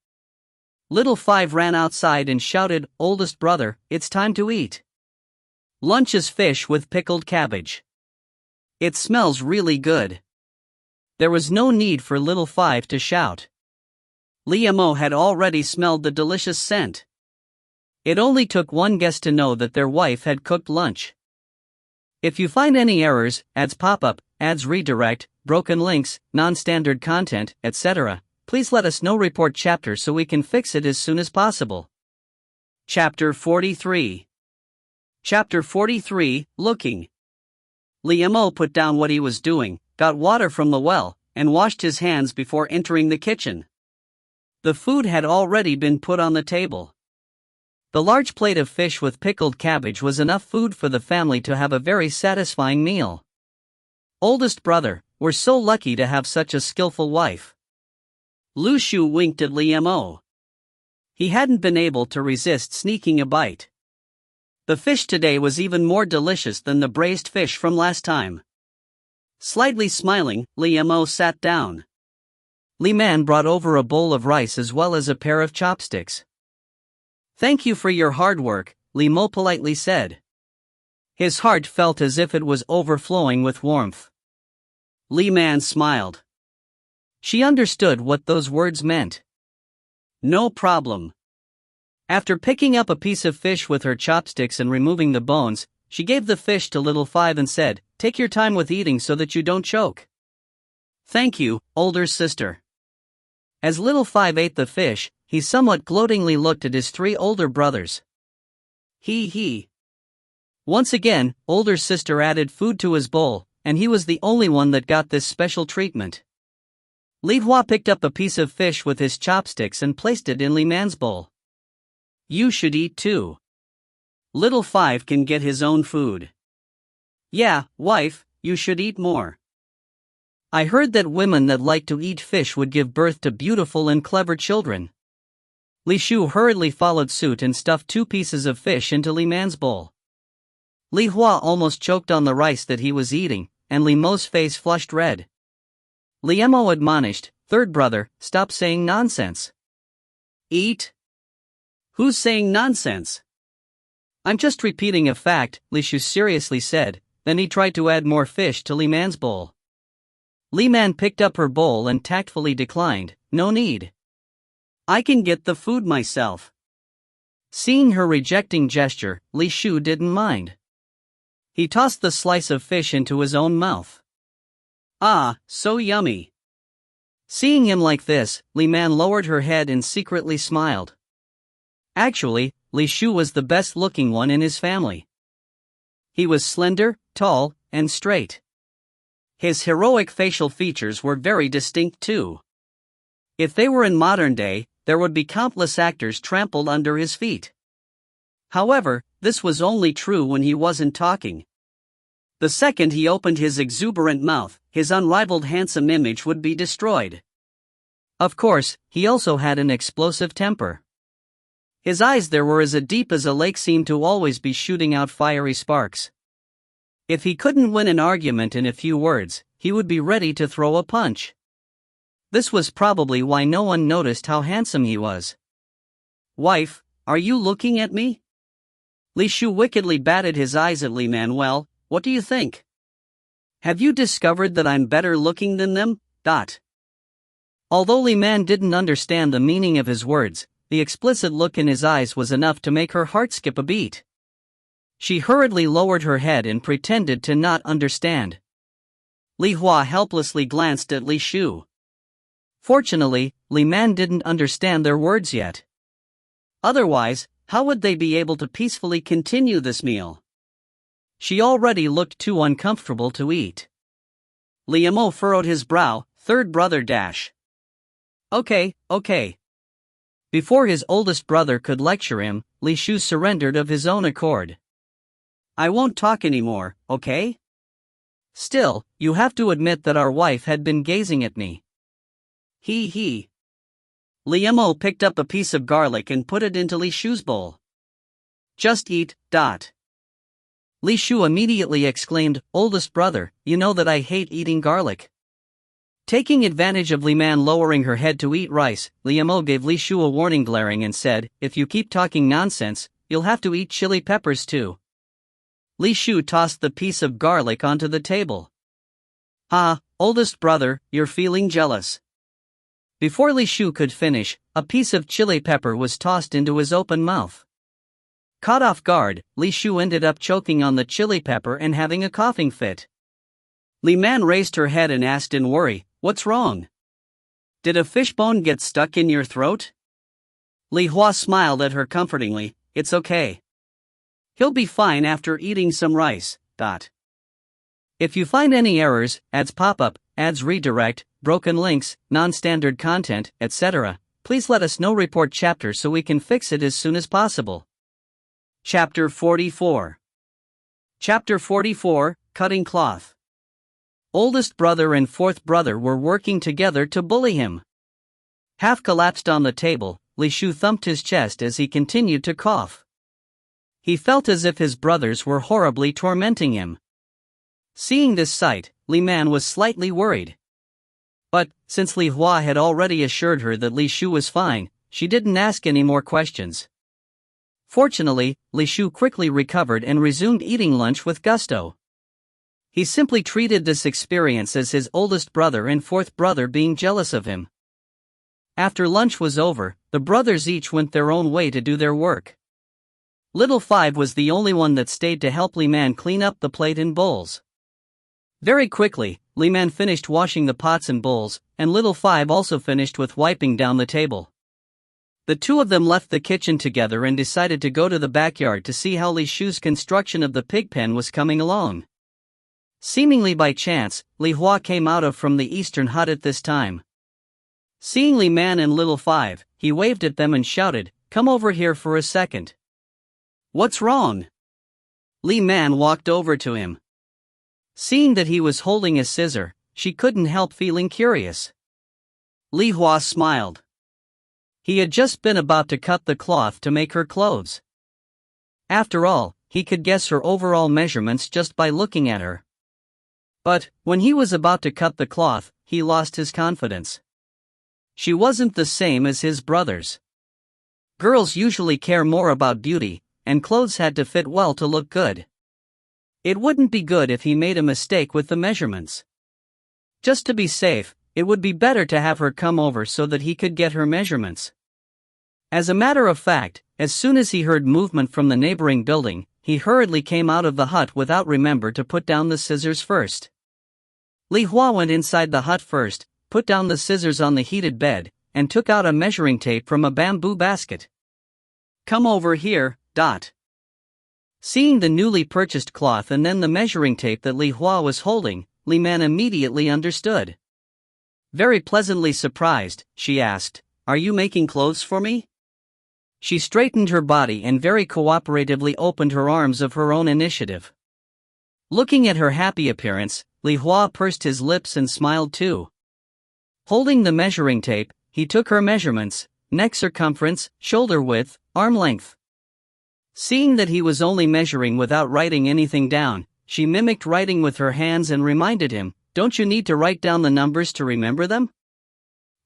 Little Five ran outside and shouted, "Oldest brother, it's time to eat. Lunch is fish with pickled cabbage. It smells really good." There was no need for Little Five to shout. Li Mo had already smelled the delicious scent. It only took one guest to know that their wife had cooked lunch. If you find any errors, ads pop up, ads redirect, broken links, non-standard content, etc., please let us know. Report chapter so we can fix it as soon as possible. Chapter 43. Chapter 43, Looking. Li Mo put down what he was doing, got water from the well, and washed his hands before entering the kitchen. The food had already been put on the table. The large plate of fish with pickled cabbage was enough food for the family to have a very satisfying meal. Oldest brother, we're so lucky to have such a skillful wife. Li Shu winked at Li Mo. He hadn't been able to resist sneaking a bite. The fish today was even more delicious than the braised fish from last time. Slightly smiling, Li Mo sat down. Li Man brought over a bowl of rice as well as a pair of chopsticks. "Thank you for your hard work," Li Mo politely said. His heart felt as if it was overflowing with warmth. Li Man smiled. She understood what those words meant. "No problem." After picking up a piece of fish with her chopsticks and removing the bones, she gave the fish to Little Five and said, "Take your time with eating so that you don't choke." "Thank you, older sister." As Little Five ate the fish, he somewhat gloatingly looked at his three older brothers. He. Once again, older sister added food to his bowl, and he was the only one that got this special treatment. Li Hua picked up a piece of fish with his chopsticks and placed it in Li Man's bowl. "You should eat too. Little Five can get his own food." "Yeah, wife, you should eat more. I heard that women that like to eat fish would give birth to beautiful and clever children." Li Shu hurriedly followed suit and stuffed 2 pieces of fish into Li Man's bowl. Li Hua almost choked on the rice that he was eating, and Li Mo's face flushed red. Li Mo admonished, "Third brother, stop saying nonsense." "Eat? Who's saying nonsense?" "I'm just repeating a fact," Li Shu seriously said. Then he tried to add more fish to Li Man's bowl. Li Man picked up her bowl and tactfully declined, "No need. I can get the food myself." Seeing her rejecting gesture, Li Shu didn't mind. He tossed the slice of fish into his own mouth. "Ah, so yummy." Seeing him like this, Li Man lowered her head and secretly smiled. Actually, Li Shu was the best-looking one in his family. He was slender, tall, and straight. His heroic facial features were very distinct too. If they were in modern day, there would be countless actors trampled under his feet. However, this was only true when he wasn't talking. The second he opened his exuberant mouth, his unrivaled handsome image would be destroyed. Of course, he also had an explosive temper. His eyes there were as deep as a lake, seemed to always be shooting out fiery sparks. If he couldn't win an argument in a few words, he would be ready to throw a punch. This was probably why no one noticed how handsome he was. "Wife, are you looking at me?" Li Shu wickedly batted his eyes at Li Man. "Well, what do you think? Have you discovered that I'm better looking than them?" Although Li Man didn't understand the meaning of his words, the explicit look in his eyes was enough to make her heart skip a beat. She hurriedly lowered her head and pretended to not understand. Li Hua helplessly glanced at Li Shu. Fortunately, Li Man didn't understand their words yet. Otherwise, how would they be able to peacefully continue this meal? She already looked too uncomfortable to eat. Li Mo furrowed his brow. "Third brother dash. Okay. Before his oldest brother could lecture him, Li Shu surrendered of his own accord. "I won't talk anymore, okay? Still, you have to admit that our wife had been gazing at me." He. Li Mo picked up a piece of garlic and put it into Li Shu's bowl. "Just eat. Li Shu immediately exclaimed, "Oldest brother, you know that I hate eating garlic." Taking advantage of Li Man lowering her head to eat rice, Li Mo gave Li Shu a warning, glaring, and said, "If you keep talking nonsense, you'll have to eat chili peppers too." Li Shu tossed the piece of garlic onto the table. "Ha, oldest brother, you're feeling jealous." Before Li Shu could finish, a piece of chili pepper was tossed into his open mouth. Caught off guard, Li Shu ended up choking on the chili pepper and having a coughing fit. Li Man raised her head and asked in worry, "What's wrong? Did a fishbone get stuck in your throat?" Li Hua smiled at her comfortingly, "It's okay. He'll be fine after eating some rice. If you find any errors, ads pop up, ads redirect, broken links, non-standard content, etc., please let us know. Report chapter so we can fix it as soon as possible. Chapter 44. Chapter 44, Cutting Cloth. Oldest brother and fourth brother were working together to bully him. Half collapsed on the table, Li Shu thumped his chest as he continued to cough. He felt as if his brothers were horribly tormenting him. Seeing this sight, Li Man was slightly worried. But, since Li Hua had already assured her that Li Shu was fine, she didn't ask any more questions. Fortunately, Li Shu quickly recovered and resumed eating lunch with gusto. He simply treated this experience as his oldest brother and fourth brother being jealous of him. After lunch was over, the brothers each went their own way to do their work. Little Five was the only one that stayed to help Li Man clean up the plate and bowls. Very quickly, Li Man finished washing the pots and bowls, and Little Five also finished with wiping down the table. The two of them left the kitchen together and decided to go to the backyard to see how Li Shu's construction of the pig pen was coming along. Seemingly by chance, Li Hua came out from the eastern hut at this time. Seeing Li Man and Little Five, he waved at them and shouted, "Come over here for a second." "What's wrong?" Li Man walked over to him. Seeing that he was holding a scissor, she couldn't help feeling curious. Li Hua smiled. He had just been about to cut the cloth to make her clothes. After all, he could guess her overall measurements just by looking at her. But, when he was about to cut the cloth, he lost his confidence. She wasn't the same as his brothers. Girls usually care more about beauty, and clothes had to fit well to look good. It wouldn't be good if he made a mistake with the measurements. Just to be safe, it would be better to have her come over so that he could get her measurements. As a matter of fact, as soon as he heard movement from the neighboring building, he hurriedly came out of the hut without remembering to put down the scissors first. Li Hua went inside the hut first, put down the scissors on the heated bed, and took out a measuring tape from a bamboo basket. "Come over here, Dot." Seeing the newly purchased cloth and then the measuring tape that Li Hua was holding, Li Man immediately understood. Very pleasantly surprised, she asked, "Are you making clothes for me?" She straightened her body and very cooperatively opened her arms of her own initiative. Looking at her happy appearance, Li Hua pursed his lips and smiled too. Holding the measuring tape, he took her measurements: neck circumference, shoulder width, arm length. Seeing that he was only measuring without writing anything down, she mimicked writing with her hands and reminded him, "Don't you need to write down the numbers to remember them?"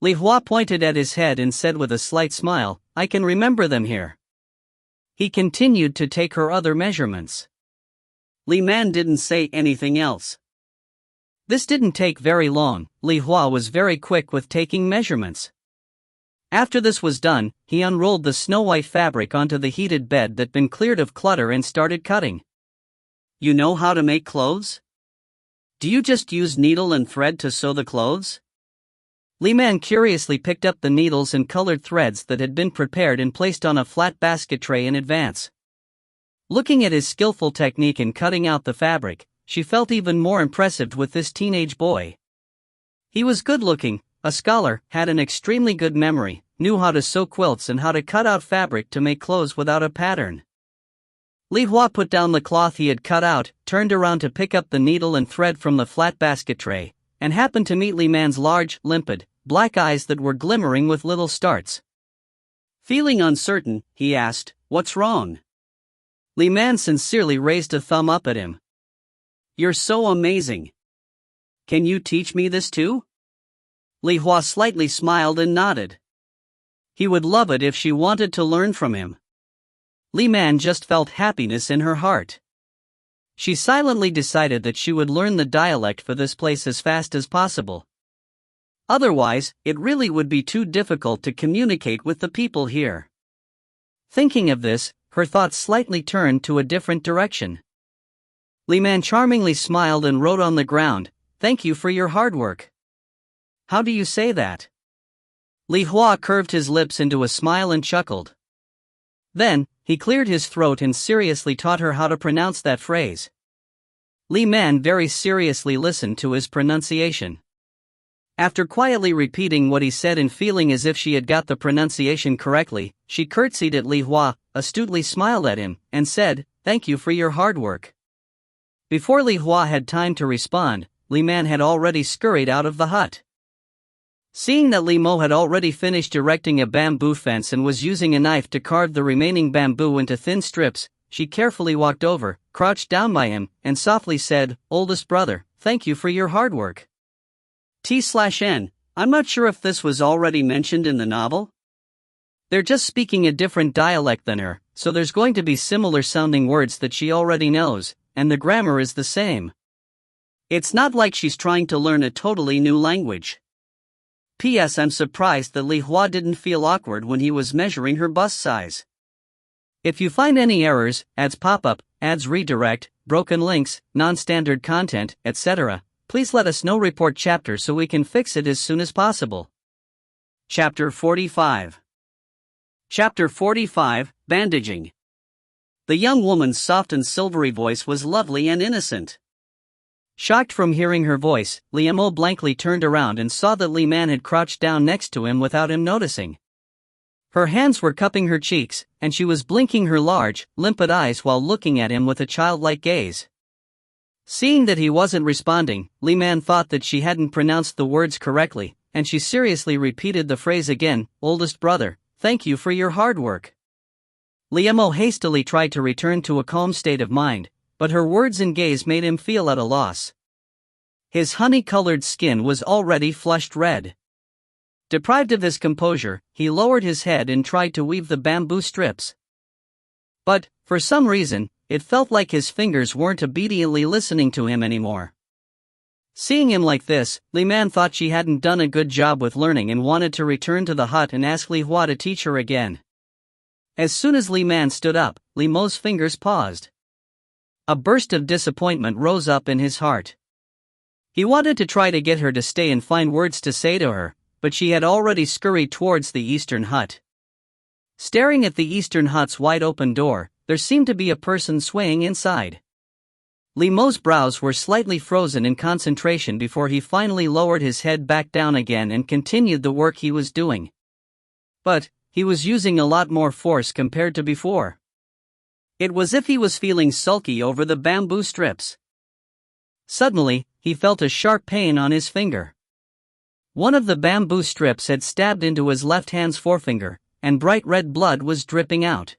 Li Hua pointed at his head and said with a slight smile, "I can remember them here." He continued to take her other measurements. Li Man didn't say anything else. This didn't take very long. Li Hua was very quick with taking measurements. After this was done, he unrolled the snow-white fabric onto the heated bed that'd been cleared of clutter and started cutting. "You know how to make clothes? Do you just use needle and thread to sew the clothes?" Li Man curiously picked up the needles and colored threads that had been prepared and placed on a flat basket tray in advance. Looking at his skillful technique in cutting out the fabric, she felt even more impressed with this teenage boy. He was good-looking, a scholar, had an extremely good memory, knew how to sew quilts and how to cut out fabric to make clothes without a pattern. Li Hua put down the cloth he had cut out, turned around to pick up the needle and thread from the flat basket tray, and happened to meet Li Man's large, limpid, black eyes that were glimmering with little starts. Feeling uncertain, he asked, "What's wrong?" Li Man sincerely raised a thumb up at him. "You're so amazing. Can you teach me this too?" Li Hua slightly smiled and nodded. He would love it if she wanted to learn from him. Li Man just felt happiness in her heart. She silently decided that she would learn the dialect for this place as fast as possible. Otherwise, it really would be too difficult to communicate with the people here. Thinking of this, her thoughts slightly turned to a different direction. Li Man charmingly smiled and wrote on the ground, "Thank you for your hard work." "How do you say that?" Li Hua curved his lips into a smile and chuckled. Then, he cleared his throat and seriously taught her how to pronounce that phrase. Li Man very seriously listened to his pronunciation. After quietly repeating what he said and feeling as if she had got the pronunciation correctly, she curtsied at Li Hua, astutely smiled at him, and said, "Thank you for your hard work." Before Li Hua had time to respond, Li Man had already scurried out of the hut. Seeing that Li Mo had already finished erecting a bamboo fence and was using a knife to carve the remaining bamboo into thin strips, she carefully walked over, crouched down by him, and softly said, "Oldest brother, thank you for your hard work." T/N, I'm not sure if this was already mentioned in the novel. They're just speaking a different dialect than her, so there's going to be similar sounding words that she already knows, and the grammar is the same. It's not like she's trying to learn a totally new language. P.S. I'm surprised that Li Hua didn't feel awkward when he was measuring her bust size. If you find any errors, ads pop up, ads redirect, broken links, non-standard content, etc., please let us know. Report chapter so we can fix it as soon as possible. Chapter 45. Chapter 45, Bandaging. The young woman's soft and silvery voice was lovely and innocent. Shocked from hearing her voice, Li Mo blankly turned around and saw that Li Man had crouched down next to him without him noticing. Her hands were cupping her cheeks, and she was blinking her large, limpid eyes while looking at him with a childlike gaze. Seeing that he wasn't responding, Li Man thought that she hadn't pronounced the words correctly, and she seriously repeated the phrase again, "Oldest brother, thank you for your hard work." Li Mo hastily tried to return to a calm state of mind, but her words and gaze made him feel at a loss. His honey-colored skin was already flushed red. Deprived of his composure, he lowered his head and tried to weave the bamboo strips. But, for some reason, it felt like his fingers weren't obediently listening to him anymore. Seeing him like this, Li Man thought she hadn't done a good job with learning and wanted to return to the hut and ask Li Hua to teach her again. As soon as Li Man stood up, Li Mo's fingers paused. A burst of disappointment rose up in his heart. He wanted to try to get her to stay and find words to say to her, but she had already scurried towards the eastern hut. Staring at the eastern hut's wide-open door, there seemed to be a person swaying inside. Li Mo's brows were slightly frozen in concentration before he finally lowered his head back down again and continued the work he was doing. But he was using a lot more force compared to before. It was as if he was feeling sulky over the bamboo strips. Suddenly, he felt a sharp pain on his finger. One of the bamboo strips had stabbed into his left hand's forefinger, and bright red blood was dripping out.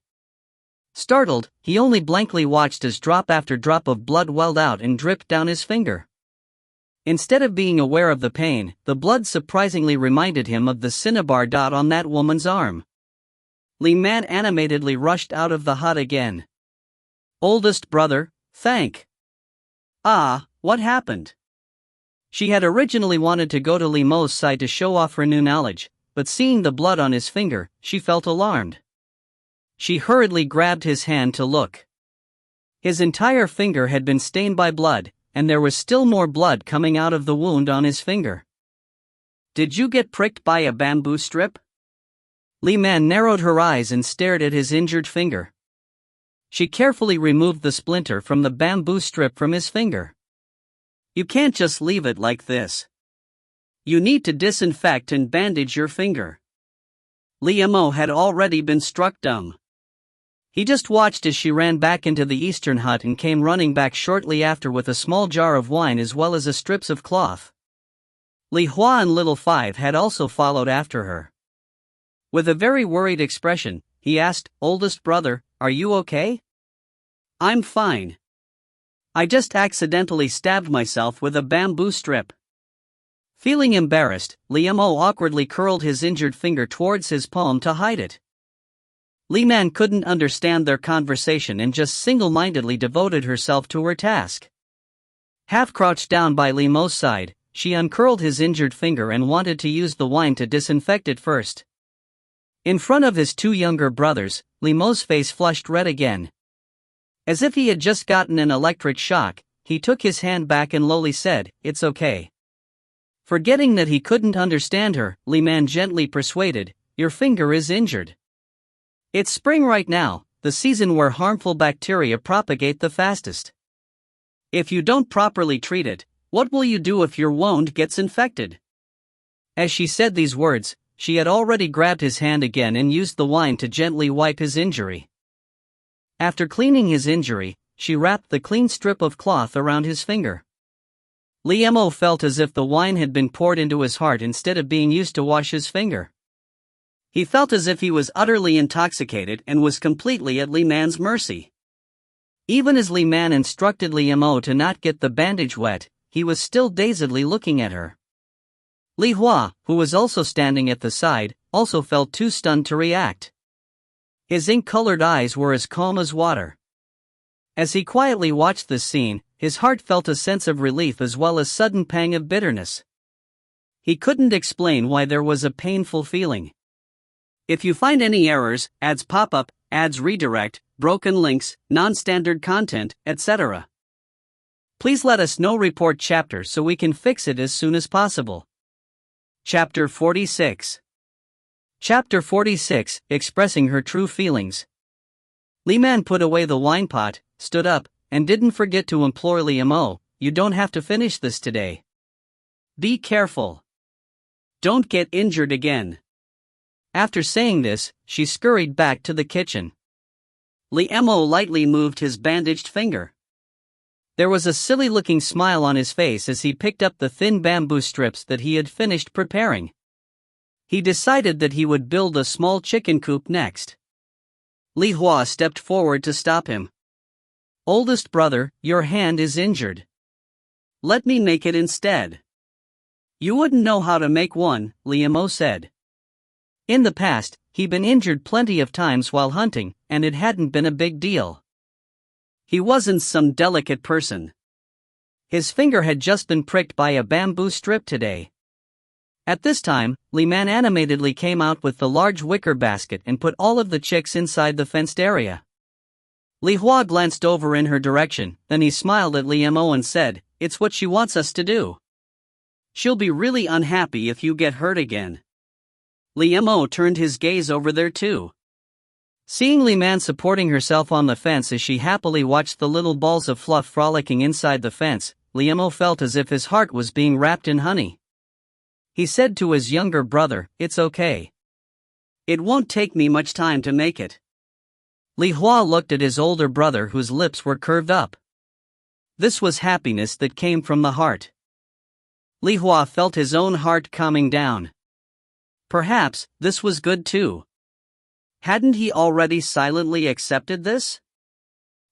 Startled, he only blankly watched as drop after drop of blood welled out and dripped down his finger. Instead of being aware of the pain, the blood surprisingly reminded him of the cinnabar dot on that woman's arm. Li Man animatedly rushed out of the hut again. "Oldest brother, thank." "Ah, what happened?" She had originally wanted to go to Li Mo's side to show off her new knowledge, but seeing the blood on his finger, she felt alarmed. She hurriedly grabbed his hand to look. His entire finger had been stained by blood, and there was still more blood coming out of the wound on his finger. "Did you get pricked by a bamboo strip?" Li Man narrowed her eyes and stared at his injured finger. She carefully removed the splinter from the bamboo strip from his finger. "You can't just leave it like this. You need to disinfect and bandage your finger." Li Mo had already been struck dumb. He just watched as she ran back into the eastern hut and came running back shortly after with a small jar of wine as well as a strips of cloth. Li Hua and Little Five had also followed after her. With a very worried expression, he asked, "Oldest brother, are you okay?" "I'm fine. I just accidentally stabbed myself with a bamboo strip." Feeling embarrassed, Li Mo awkwardly curled his injured finger towards his palm to hide it. Li Man couldn't understand their conversation and just single-mindedly devoted herself to her task. Half crouched down by Li Mo's side, she uncurled his injured finger and wanted to use the wine to disinfect it first. In front of his two younger brothers, Li Mo's face flushed red again. As if he had just gotten an electric shock, he took his hand back and lowly said, "It's okay." Forgetting that he couldn't understand her, Li Man gently persuaded, "Your finger is injured. It's spring right now, the season where harmful bacteria propagate the fastest. If you don't properly treat it, what will you do if your wound gets infected?" As she said these words, she had already grabbed his hand again and used the wine to gently wipe his injury. After cleaning his injury, she wrapped the clean strip of cloth around his finger. Li Mo felt as if the wine had been poured into his heart instead of being used to wash his finger. He felt as if he was utterly intoxicated and was completely at Li Man's mercy. Even as Li Man instructed Li Mo to not get the bandage wet, he was still dazedly looking at her. Li Hua, who was also standing at the side, also felt too stunned to react. His ink-colored eyes were as calm as water. As he quietly watched this scene, his heart felt a sense of relief as well as sudden pang of bitterness. He couldn't explain why there was a painful feeling. If you find any errors, ads pop up, ads redirect, broken links, non-standard content, etc., please let us know. Report chapter so we can fix it as soon as possible. Chapter 46. Chapter 46, Expressing Her True Feelings. Li Man put away the wine pot, stood up, and didn't forget to implore Li Mo, "You don't have to finish this today. Be careful. Don't get injured again." After saying this, she scurried back to the kitchen. Li Mo lightly moved his bandaged finger. There was a silly-looking smile on his face as he picked up the thin bamboo strips that he had finished preparing. He decided that he would build a small chicken coop next. Li Hua stepped forward to stop him. "Oldest brother, your hand is injured. Let me make it instead." "You wouldn't know how to make one," Li Mo said. In the past, he'd been injured plenty of times while hunting, and it hadn't been a big deal. He wasn't some delicate person. His finger had just been pricked by a bamboo strip today. At this time, Li Man animatedly came out with the large wicker basket and put all of the chicks inside the fenced area. Li Hua glanced over in her direction, then he smiled at Li Mo and said, "It's what she wants us to do. She'll be really unhappy if you get hurt again." Li Mo turned his gaze over there too. Seeing Li Man supporting herself on the fence as she happily watched the little balls of fluff frolicking inside the fence, Li Mo felt as if his heart was being wrapped in honey. He said to his younger brother, "It's okay. It won't take me much time to make it." Li Hua looked at his older brother whose lips were curved up. This was happiness that came from the heart. Li Hua felt his own heart calming down. Perhaps this was good too. Hadn't he already silently accepted this?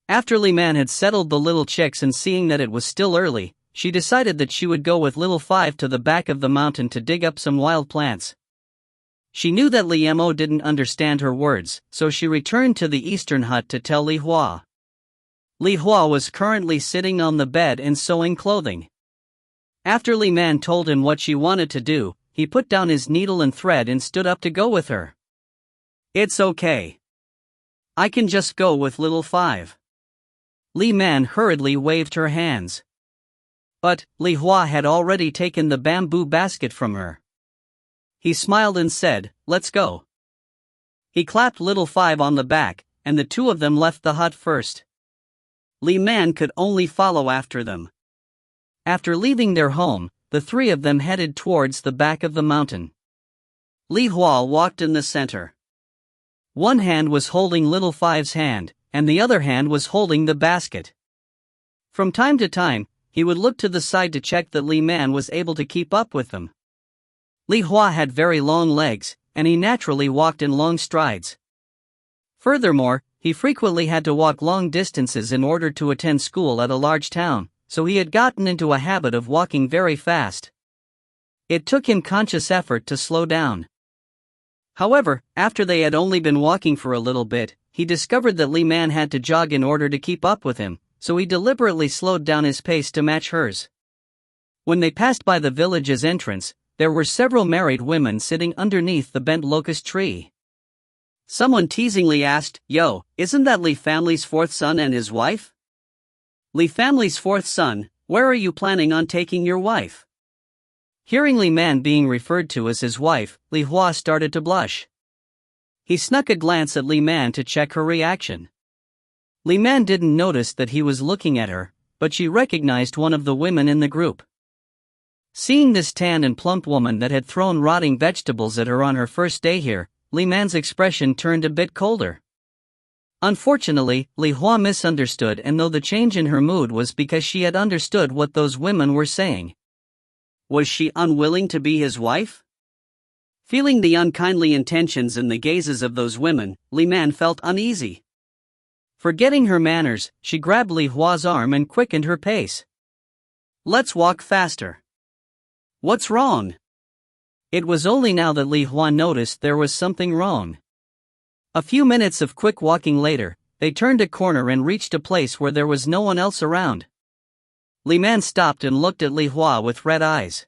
After Li Man had settled the little chicks and seeing that it was still early, she decided that she would go with little Five to the back of the mountain to dig up some wild plants. She knew that Li Mo didn't understand her words, so she returned to the eastern hut to tell Li Hua. Li Hua was currently sitting on the bed and sewing clothing. After Li Man told him what she wanted to do, he put down his needle and thread and stood up to go with her. "It's okay. I can just go with little Five." Li Man hurriedly waved her hands. But Li Hua had already taken the bamboo basket from her. He smiled and said, "Let's go." He clapped little Five on the back, and the two of them left the hut first. Li Man could only follow after them. After leaving their home, the three of them headed towards the back of the mountain. Li Hua walked in the center. One hand was holding little Five's hand, and the other hand was holding the basket. From time to time, he would look to the side to check that Li Man was able to keep up with them. Li Hua had very long legs, and he naturally walked in long strides. Furthermore, he frequently had to walk long distances in order to attend school at a large town, so he had gotten into a habit of walking very fast. It took him conscious effort to slow down. However, after they had only been walking for a little bit, he discovered that Li Man had to jog in order to keep up with him, so he deliberately slowed down his pace to match hers. When they passed by the village's entrance, there were several married women sitting underneath the bent locust tree. Someone teasingly asked, "Yo, isn't that Li family's fourth son and his wife?" "Li family's fourth son, where are you planning on taking your wife?" Hearing Li Man being referred to as his wife, Li Hua started to blush. He snuck a glance at Li Man to check her reaction. Li Man didn't notice that he was looking at her, but she recognized one of the women in the group. Seeing this tan and plump woman that had thrown rotting vegetables at her on her first day here, Li Man's expression turned a bit colder. Unfortunately, Li Hua misunderstood, and though the change in her mood was because she had understood what those women were saying. Was she unwilling to be his wife? Feeling the unkindly intentions in the gazes of those women, Li Man felt uneasy. Forgetting her manners, she grabbed Li Hua's arm and quickened her pace. "Let's walk faster." "What's wrong?" It was only now that Li Hua noticed there was something wrong. A few minutes of quick walking later, they turned a corner and reached a place where there was no one else around. Li Man stopped and looked at Li Hua with red eyes.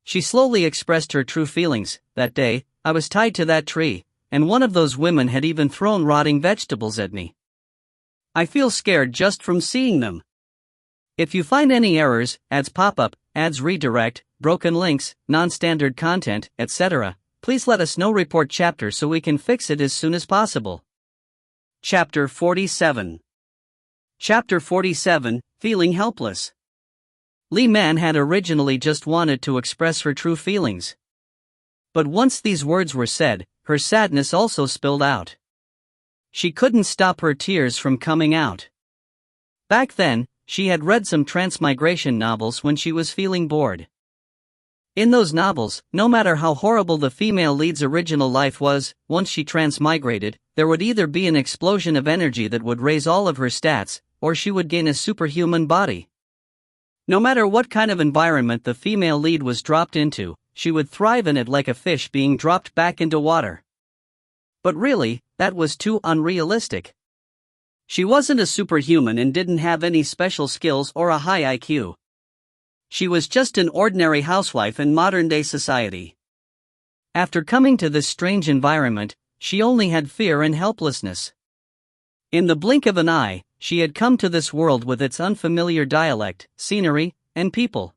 She slowly expressed her true feelings. "That day, I was tied to that tree, and one of those women had even thrown rotting vegetables at me. I feel scared just from seeing them. If you find any errors, ads pop up, ads redirect, broken links, non-standard content, etc., please let us know. Report chapter so we can fix it as soon as possible." Chapter 47. Chapter 47, Feeling Helpless. Li Man had originally just wanted to express her true feelings. But once these words were said, her sadness also spilled out. She couldn't stop her tears from coming out. Back then, she had read some transmigration novels when she was feeling bored. In those novels, no matter how horrible the female lead's original life was, once she transmigrated, there would either be an explosion of energy that would raise all of her stats, or she would gain a superhuman body. No matter what kind of environment the female lead was dropped into, she would thrive in it like a fish being dropped back into water. But really, that was too unrealistic. She wasn't a superhuman and didn't have any special skills or a high IQ. She was just an ordinary housewife in modern-day society. After coming to this strange environment, she only had fear and helplessness. In the blink of an eye, she had come to this world with its unfamiliar dialect, scenery, and people.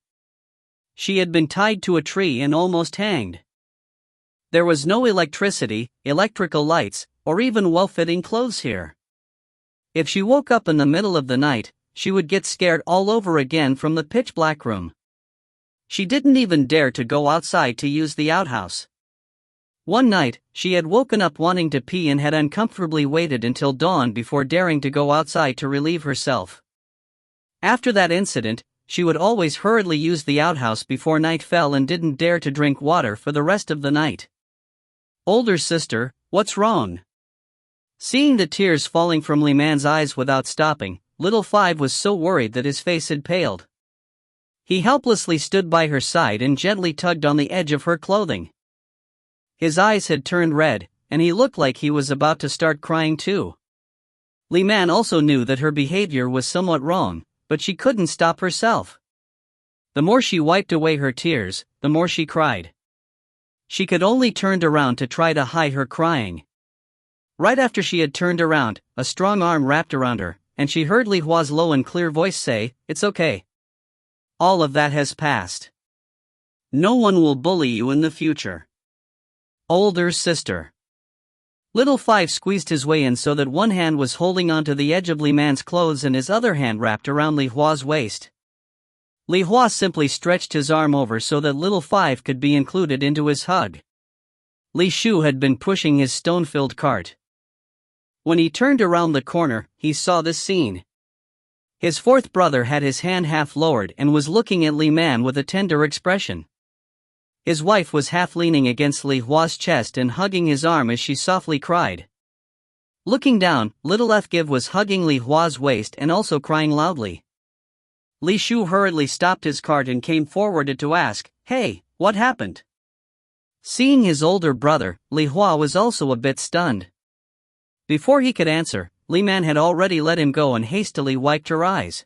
She had been tied to a tree and almost hanged. There was no electricity, electrical lights, or even well-fitting clothes here. If she woke up in the middle of the night, she would get scared all over again from the pitch-black room. She didn't even dare to go outside to use the outhouse. One night, she had woken up wanting to pee and had uncomfortably waited until dawn before daring to go outside to relieve herself. After that incident, she would always hurriedly use the outhouse before night fell and didn't dare to drink water for the rest of the night. Older sister, what's wrong? Seeing the tears falling from Li Man's eyes without stopping, Little Five was so worried that his face had paled. He helplessly stood by her side and gently tugged on the edge of her clothing. His eyes had turned red, and he looked like he was about to start crying too. Li Man also knew that her behavior was somewhat wrong, but she couldn't stop herself. The more she wiped away her tears, the more she cried. She could only turn around to try to hide her crying. Right after she had turned around, a strong arm wrapped around her, and she heard Li Hua's low and clear voice say, "It's okay. All of that has passed. No one will bully you in the future." Older sister. Little Five squeezed his way in so that one hand was holding onto the edge of Li Man's clothes and his other hand wrapped around Li Hua's waist. Li Hua simply stretched his arm over so that Little Five could be included into his hug. Li Shu had been pushing his stone-filled cart. When he turned around the corner, he saw this scene. His fourth brother had his hand half lowered and was looking at Li Man with a tender expression. His wife was half leaning against Li Hua's chest and hugging his arm as she softly cried. Looking down, Little F-Give was hugging Li Hua's waist and also crying loudly. Li Shu hurriedly stopped his cart and came forward to ask, "Hey, what happened?" Seeing his older brother, Li Hua was also a bit stunned. Before he could answer, Li Man had already let him go and hastily wiped her eyes.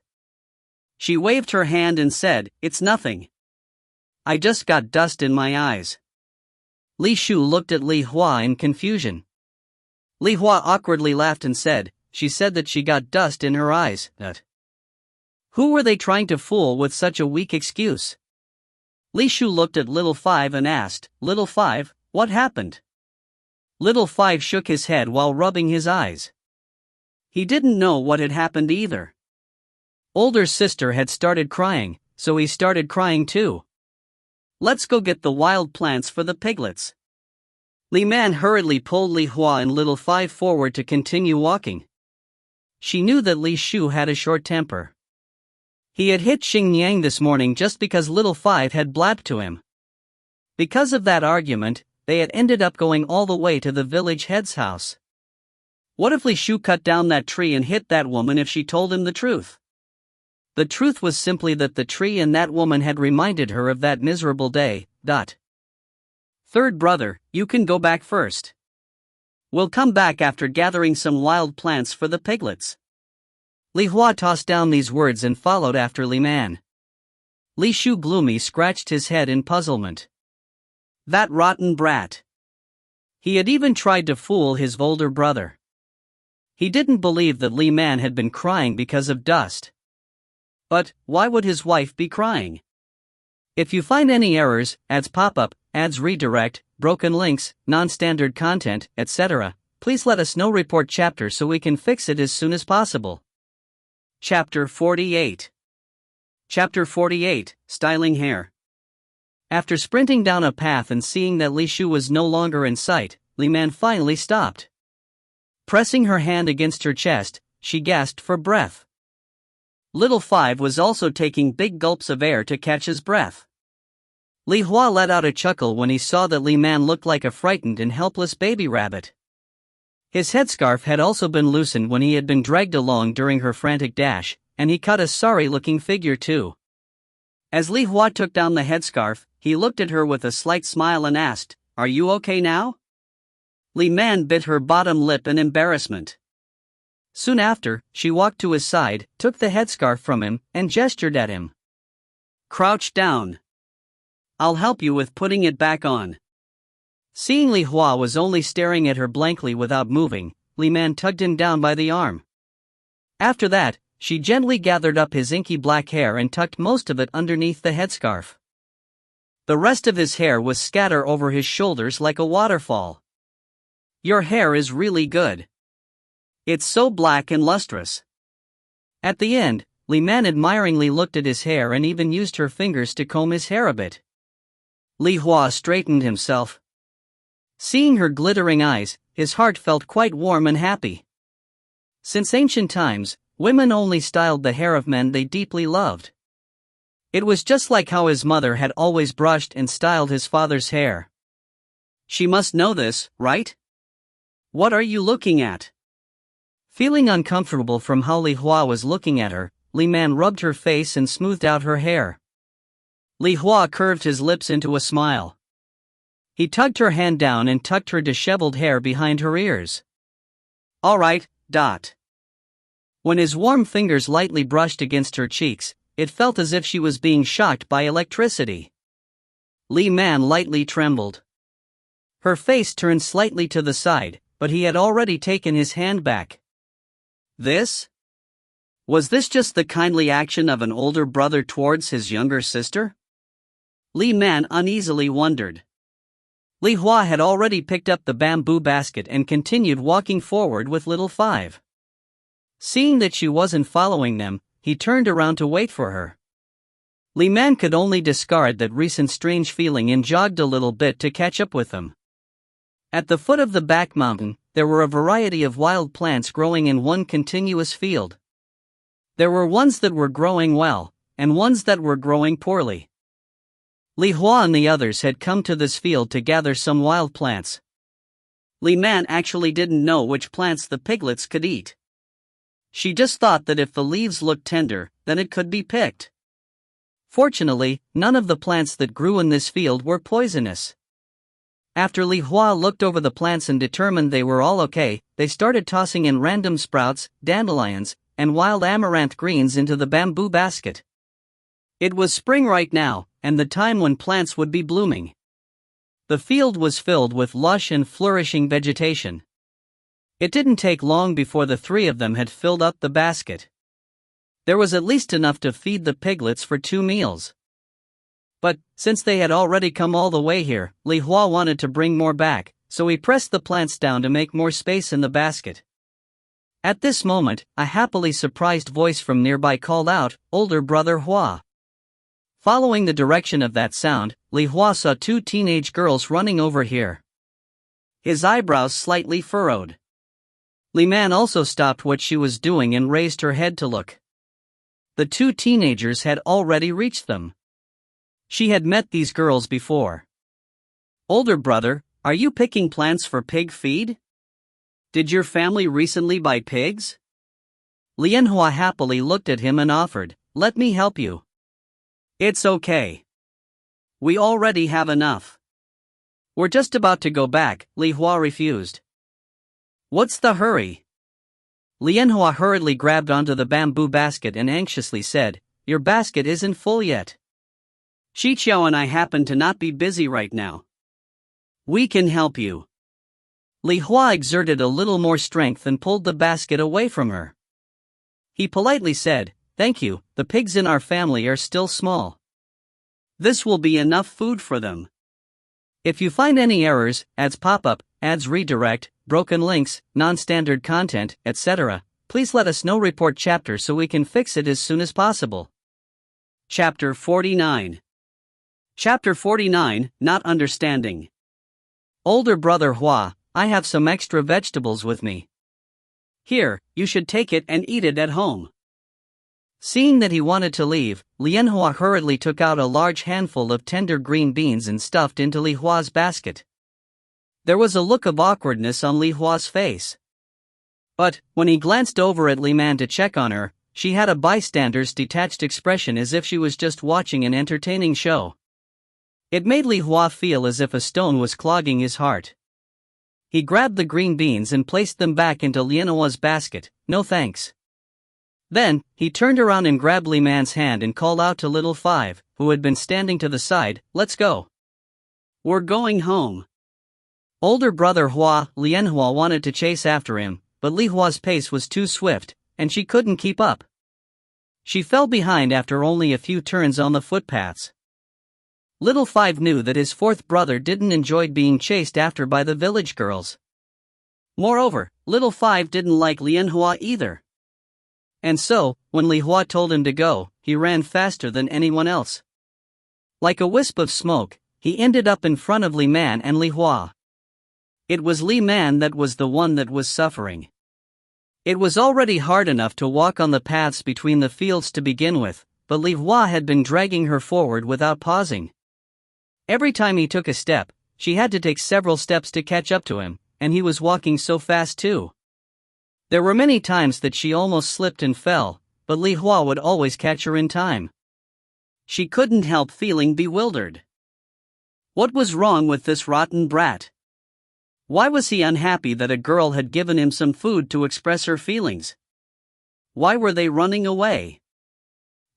She waved her hand and said, "It's nothing. I just got dust in my eyes." Li Shu looked at Li Hua in confusion. Li Hua awkwardly laughed and said, "She said that she got dust in her eyes." Who were they trying to fool with such a weak excuse? Li Shu looked at Little Five and asked, "Little Five, what happened?" Little Five shook his head while rubbing his eyes. He didn't know what had happened either. Older sister had started crying, so he started crying too. "Let's go get the wild plants for the piglets." Li Man hurriedly pulled Li Hua and Little Five forward to continue walking. She knew that Li Shu had a short temper. He had hit Xing Yang this morning just because Little Five had blabbed to him. Because of that argument, they had ended up going all the way to the village head's house. What if Li Shu cut down that tree and hit that woman if she told him the truth? The truth was simply that the tree and that woman had reminded her of that miserable day. Third brother, you can go back first. We'll come back after gathering some wild plants for the piglets. Li Hua tossed down these words and followed after Li Man. Li Shu gloomy scratched his head in puzzlement. That rotten brat. He had even tried to fool his older brother. He didn't believe that Li Man had been crying because of dust. But why would his wife be crying? If you find any errors, ads pop up, ads redirect, broken links, non-standard content, etc., please let us know. Report chapter so we can fix it as soon as possible. Chapter 48. Chapter 48, Styling Hair. After sprinting down a path and seeing that Li Shu was no longer in sight, Li Man finally stopped. Pressing her hand against her chest, she gasped for breath. Little Five was also taking big gulps of air to catch his breath. Li Hua let out a chuckle when he saw that Li Man looked like a frightened and helpless baby rabbit. His headscarf had also been loosened when he had been dragged along during her frantic dash, and he cut a sorry-looking figure too. As Li Hua took down the headscarf, he looked at her with a slight smile and asked, "Are you okay now?" Li Man bit her bottom lip in embarrassment. Soon after, she walked to his side, took the headscarf from him, and gestured at him. "Crouch down. I'll help you with putting it back on." Seeing Li Hua was only staring at her blankly without moving, Li Man tugged him down by the arm. After that, she gently gathered up his inky black hair and tucked most of it underneath the headscarf. The rest of his hair was scattered over his shoulders like a waterfall. "Your hair is really good. It's so black and lustrous." At the end, Li Man admiringly looked at his hair and even used her fingers to comb his hair a bit. Li Hua straightened himself. Seeing her glittering eyes, his heart felt quite warm and happy. Since ancient times, women only styled the hair of men they deeply loved. It was just like how his mother had always brushed and styled his father's hair. She must know this, right? What are you looking at? Feeling uncomfortable from how Li Hua was looking at her, Li Man rubbed her face and smoothed out her hair. Li Hua curved his lips into a smile. He tugged her hand down and tucked her disheveled hair behind her ears. "All right, dot." When his warm fingers lightly brushed against her cheeks, it felt as if she was being shocked by electricity. Li Man lightly trembled. Her face turned slightly to the side, but he had already taken his hand back. Was this just the kindly action of an older brother towards his younger sister? Li Man uneasily wondered. Li Hua had already picked up the bamboo basket and continued walking forward with little Five. Seeing that she wasn't following them, he turned around to wait for her. Li Man could only discard that recent strange feeling and jogged a little bit to catch up with them. At the foot of the back mountain, there were a variety of wild plants growing in one continuous field. There were ones that were growing well, and ones that were growing poorly. Li Hua and the others had come to this field to gather some wild plants. Li Man actually didn't know which plants the piglets could eat. She just thought that if the leaves looked tender, then it could be picked. Fortunately, none of the plants that grew in this field were poisonous. After Li Hua looked over the plants and determined they were all okay, they started tossing in random sprouts, dandelions, and wild amaranth greens into the bamboo basket. It was spring right now, and the time when plants would be blooming. The field was filled with lush and flourishing vegetation. It didn't take long before the three of them had filled up the basket. There was at least enough to feed the piglets for 2 meals. But, since they had already come all the way here, Li Hua wanted to bring more back, so he pressed the plants down to make more space in the basket. At this moment, a happily surprised voice from nearby called out, "Older brother Hua." Following the direction of that sound, Li Hua saw 2 teenage girls running over here. His eyebrows slightly furrowed. Li Man also stopped what she was doing and raised her head to look. The 2 teenagers had already reached them. She had met these girls before. "Older brother, are you picking plants for pig feed? Did your family recently buy pigs?" Lianhua happily looked at him and offered, "Let me help you." "It's okay. We already have enough. We're just about to go back," Li Hua refused. "What's the hurry?" Lianhua hurriedly grabbed onto the bamboo basket and anxiously said, "Your basket isn't full yet. Xiqiao and I happen to not be busy right now. We can help you." Li Hua exerted a little more strength and pulled the basket away from her. He politely said, "Thank you, the pigs in our family are still small. This will be enough food for them. If you find any errors, ads pop up, ads redirect, broken links, non-standard content, etc., please let us know. Report chapter so we can fix it as soon as possible." Chapter 49. Chapter 49, Not Understanding. "Older brother Hua, I have some extra vegetables with me. Here, you should take it and eat it at home." Seeing that he wanted to leave, MANHWA hurriedly took out a large handful of tender green beans and stuffed into Li Hua's basket. There was a look of awkwardness on Li Hua's face. But, when he glanced over at Li Man to check on her, she had a bystander's detached expression as if she was just watching an entertaining show. It made Li Hua feel as if a stone was clogging his heart. He grabbed the green beans and placed them back into MANHWA's basket. "No thanks." Then, he turned around and grabbed Li Man's hand and called out to little Five, who had been standing to the side, "Let's go. We're going home." Older brother MANHWA wanted to chase after him, but Li Hua's pace was too swift, and she couldn't keep up. She fell behind after only a few turns on the footpaths. Little Five knew that his fourth brother didn't enjoy being chased after by the village girls. Moreover, little Five didn't like MANHWA either. And so, when Li Hua told him to go, he ran faster than anyone else. Like a wisp of smoke, he ended up in front of Li Man and Li Hua. It was Li Man that was the one that was suffering. It was already hard enough to walk on the paths between the fields to begin with, but Li Hua had been dragging her forward without pausing. Every time he took a step, she had to take several steps to catch up to him, and he was walking so fast too. There were many times that she almost slipped and fell, but Li Hua would always catch her in time. She couldn't help feeling bewildered. What was wrong with this rotten brat? Why was he unhappy that a girl had given him some food to express her feelings? Why were they running away?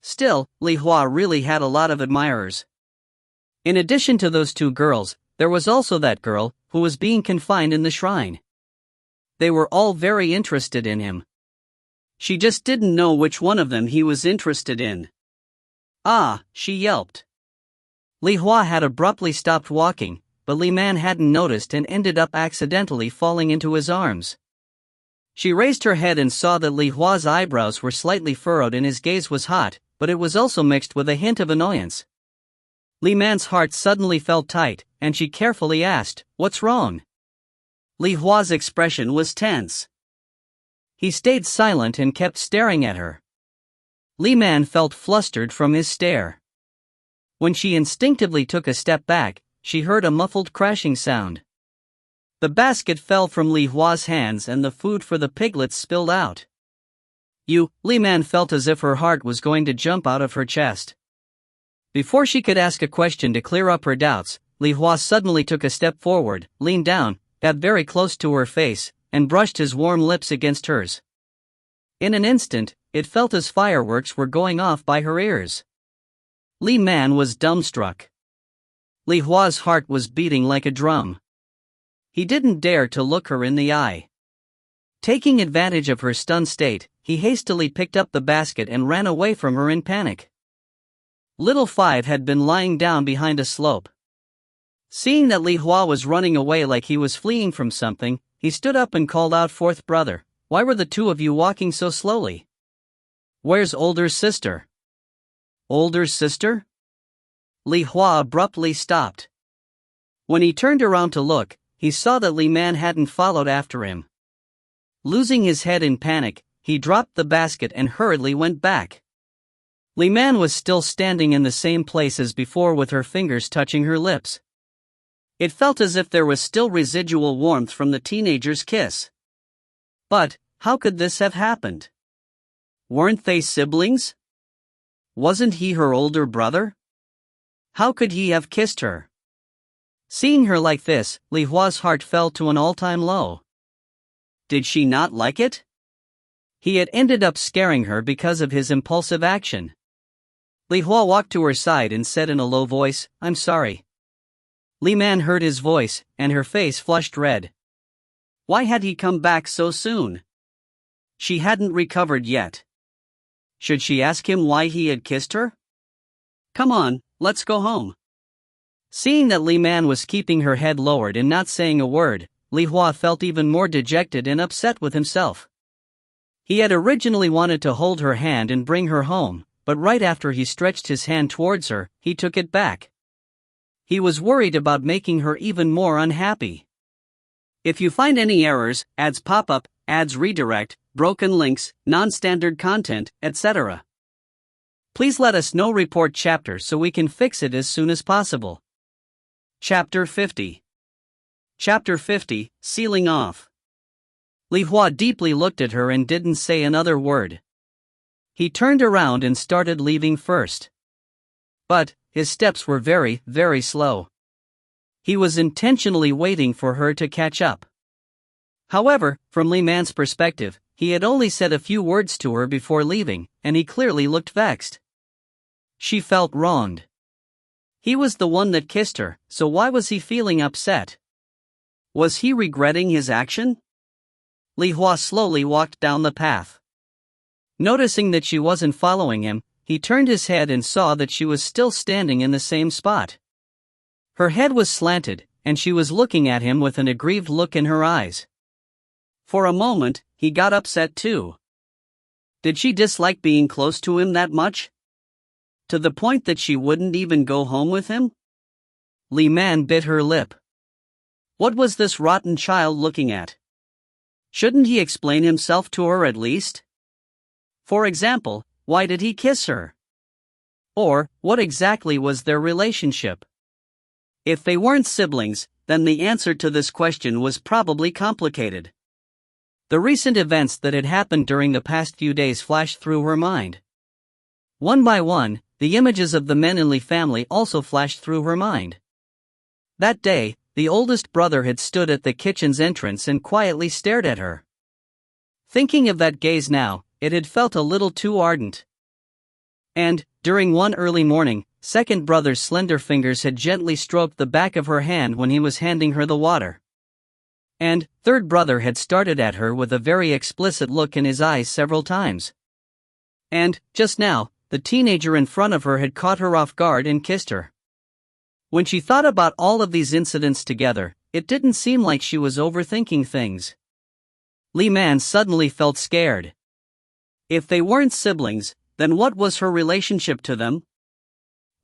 Still, Li Hua really had a lot of admirers. In addition to those two girls, there was also that girl, who was being confined in the shrine. They were all very interested in him. She just didn't know which one of them he was interested in. "Ah," she yelped. Li Hua had abruptly stopped walking, but Li Man hadn't noticed and ended up accidentally falling into his arms. She raised her head and saw that Li Hua's eyebrows were slightly furrowed and his gaze was hot, but it was also mixed with a hint of annoyance. Li Man's heart suddenly felt tight, and she carefully asked, "What's wrong?" Li Hua's expression was tense. He stayed silent and kept staring at her. Li Man felt flustered from his stare. When she instinctively took a step back, she heard a muffled crashing sound. The basket fell from Li Hua's hands and the food for the piglets spilled out. Li Man felt as if her heart was going to jump out of her chest. Before she could ask a question to clear up her doubts, Li Hua suddenly took a step forward, leaned down, got very close to her face, and brushed his warm lips against hers. In an instant, it felt as fireworks were going off by her ears. Li Man was dumbstruck. Li Hua's heart was beating like a drum. He didn't dare to look her in the eye. Taking advantage of her stunned state, he hastily picked up the basket and ran away from her in panic. Little Five had been lying down behind a slope. Seeing that Li Hua was running away like he was fleeing from something, he stood up and called out, "Fourth brother, why were the two of you walking so slowly? Where's older sister?" "Older sister?" Li Hua abruptly stopped. When he turned around to look, he saw that Li Man hadn't followed after him. Losing his head in panic, he dropped the basket and hurriedly went back. Li Man was still standing in the same place as before with her fingers touching her lips. It felt as if there was still residual warmth from the teenager's kiss. But, how could this have happened? Weren't they siblings? Wasn't he her older brother? How could he have kissed her? Seeing her like this, Li Hua's heart fell to an all-time low. Did she not like it? He had ended up scaring her because of his impulsive action. Li Hua walked to her side and said in a low voice, "I'm sorry." Li Man heard his voice, and her face flushed red. Why had he come back so soon? She hadn't recovered yet. Should she ask him why he had kissed her? "Come on, let's go home." Seeing that Li Man was keeping her head lowered and not saying a word, Li Hua felt even more dejected and upset with himself. He had originally wanted to hold her hand and bring her home, but right after he stretched his hand towards her, he took it back. He was worried about making her even more unhappy. If you find any errors, ads pop up, ads redirect, broken links, non-standard content, etc., Please let us know report chapter so we can fix it as soon as possible. Chapter 50. Chapter 50, Sealing Off. Li Hua deeply looked at her and didn't say another word. He turned around and started leaving first. But his steps were very, very slow. He was intentionally waiting for her to catch up. However, from Li Man's perspective, he had only said a few words to her before leaving, and he clearly looked vexed. She felt wronged. He was the one that kissed her, so why was he feeling upset? Was he regretting his action? Li Hua slowly walked down the path. Noticing that she wasn't following him, he turned his head and saw that she was still standing in the same spot. Her head was slanted, and she was looking at him with an aggrieved look in her eyes. For a moment, he got upset too. Did she dislike being close to him that much? To the point that she wouldn't even go home with him? Li Man bit her lip. What was this rotten child looking at? Shouldn't he explain himself to her at least? For example, why did he kiss her? Or, what exactly was their relationship? If they weren't siblings, then the answer to this question was probably complicated. The recent events that had happened during the past few days flashed through her mind. One by one, the images of the men in Li family also flashed through her mind. That day, the oldest brother had stood at the kitchen's entrance and quietly stared at her. Thinking of that gaze now, it had felt a little too ardent. And, during one early morning, second brother's slender fingers had gently stroked the back of her hand when he was handing her the water. And, third brother had started at her with a very explicit look in his eyes several times. And, just now, the teenager in front of her had caught her off guard and kissed her. When she thought about all of these incidents together, it didn't seem like she was overthinking things. Li Man suddenly felt scared. If they weren't siblings, then what was her relationship to them?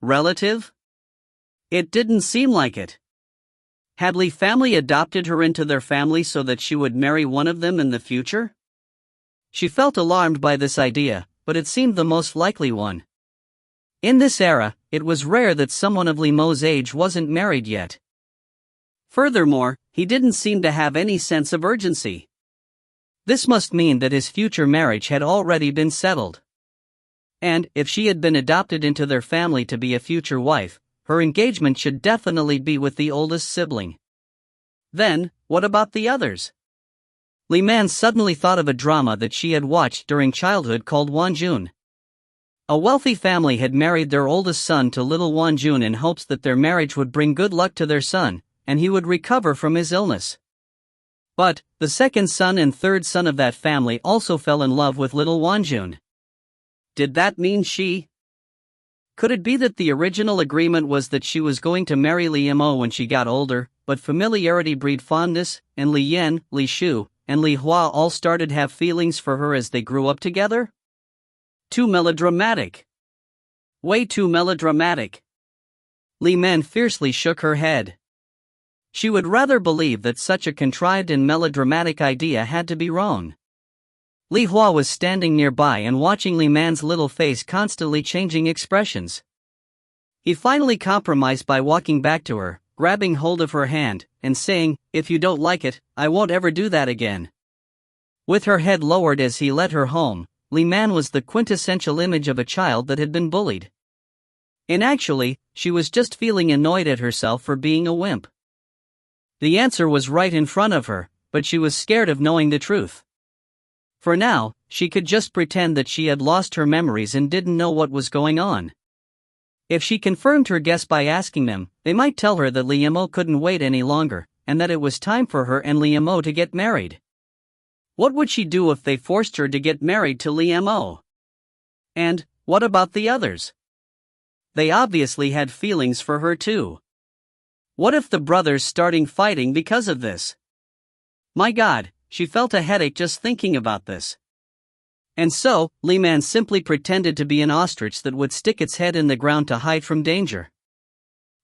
Relative? It didn't seem like it. Had Li family adopted her into their family so that she would marry one of them in the future? She felt alarmed by this idea, but it seemed the most likely one. In this era, it was rare that someone of Li Mo's age wasn't married yet. Furthermore, he didn't seem to have any sense of urgency. This must mean that his future marriage had already been settled. And, if she had been adopted into their family to be a future wife, her engagement should definitely be with the oldest sibling. Then, what about the others? Li Man suddenly thought of a drama that she had watched during childhood called Wanjun. A wealthy family had married their oldest son to little Wanjun in hopes that their marriage would bring good luck to their son, and he would recover from his illness. But, the second son and third son of that family also fell in love with little Wanjun. Did that mean she? Could it be that the original agreement was that she was going to marry Li Mo when she got older, but familiarity breed fondness, and Li Yan, Li Shu, and Li Hua all started to have feelings for her as they grew up together? Too melodramatic. Way too melodramatic. Li Man fiercely shook her head. She would rather believe that such a contrived and melodramatic idea had to be wrong. Li Hua was standing nearby and watching Li Man's little face constantly changing expressions. He finally compromised by walking back to her, grabbing hold of her hand, and saying, "If you don't like it, I won't ever do that again." With her head lowered as he led her home, Li Man was the quintessential image of a child that had been bullied. And actually, she was just feeling annoyed at herself for being a wimp. The answer was right in front of her, but she was scared of knowing the truth. For now, she could just pretend that she had lost her memories and didn't know what was going on. If she confirmed her guess by asking them, they might tell her that Li Mo couldn't wait any longer, and that it was time for her and Li Mo to get married. What would she do if they forced her to get married to Li Mo? And, what about the others? They obviously had feelings for her too. What if the brothers started fighting because of this? My God, she felt a headache just thinking about this. And so, Li Man simply pretended to be an ostrich that would stick its head in the ground to hide from danger.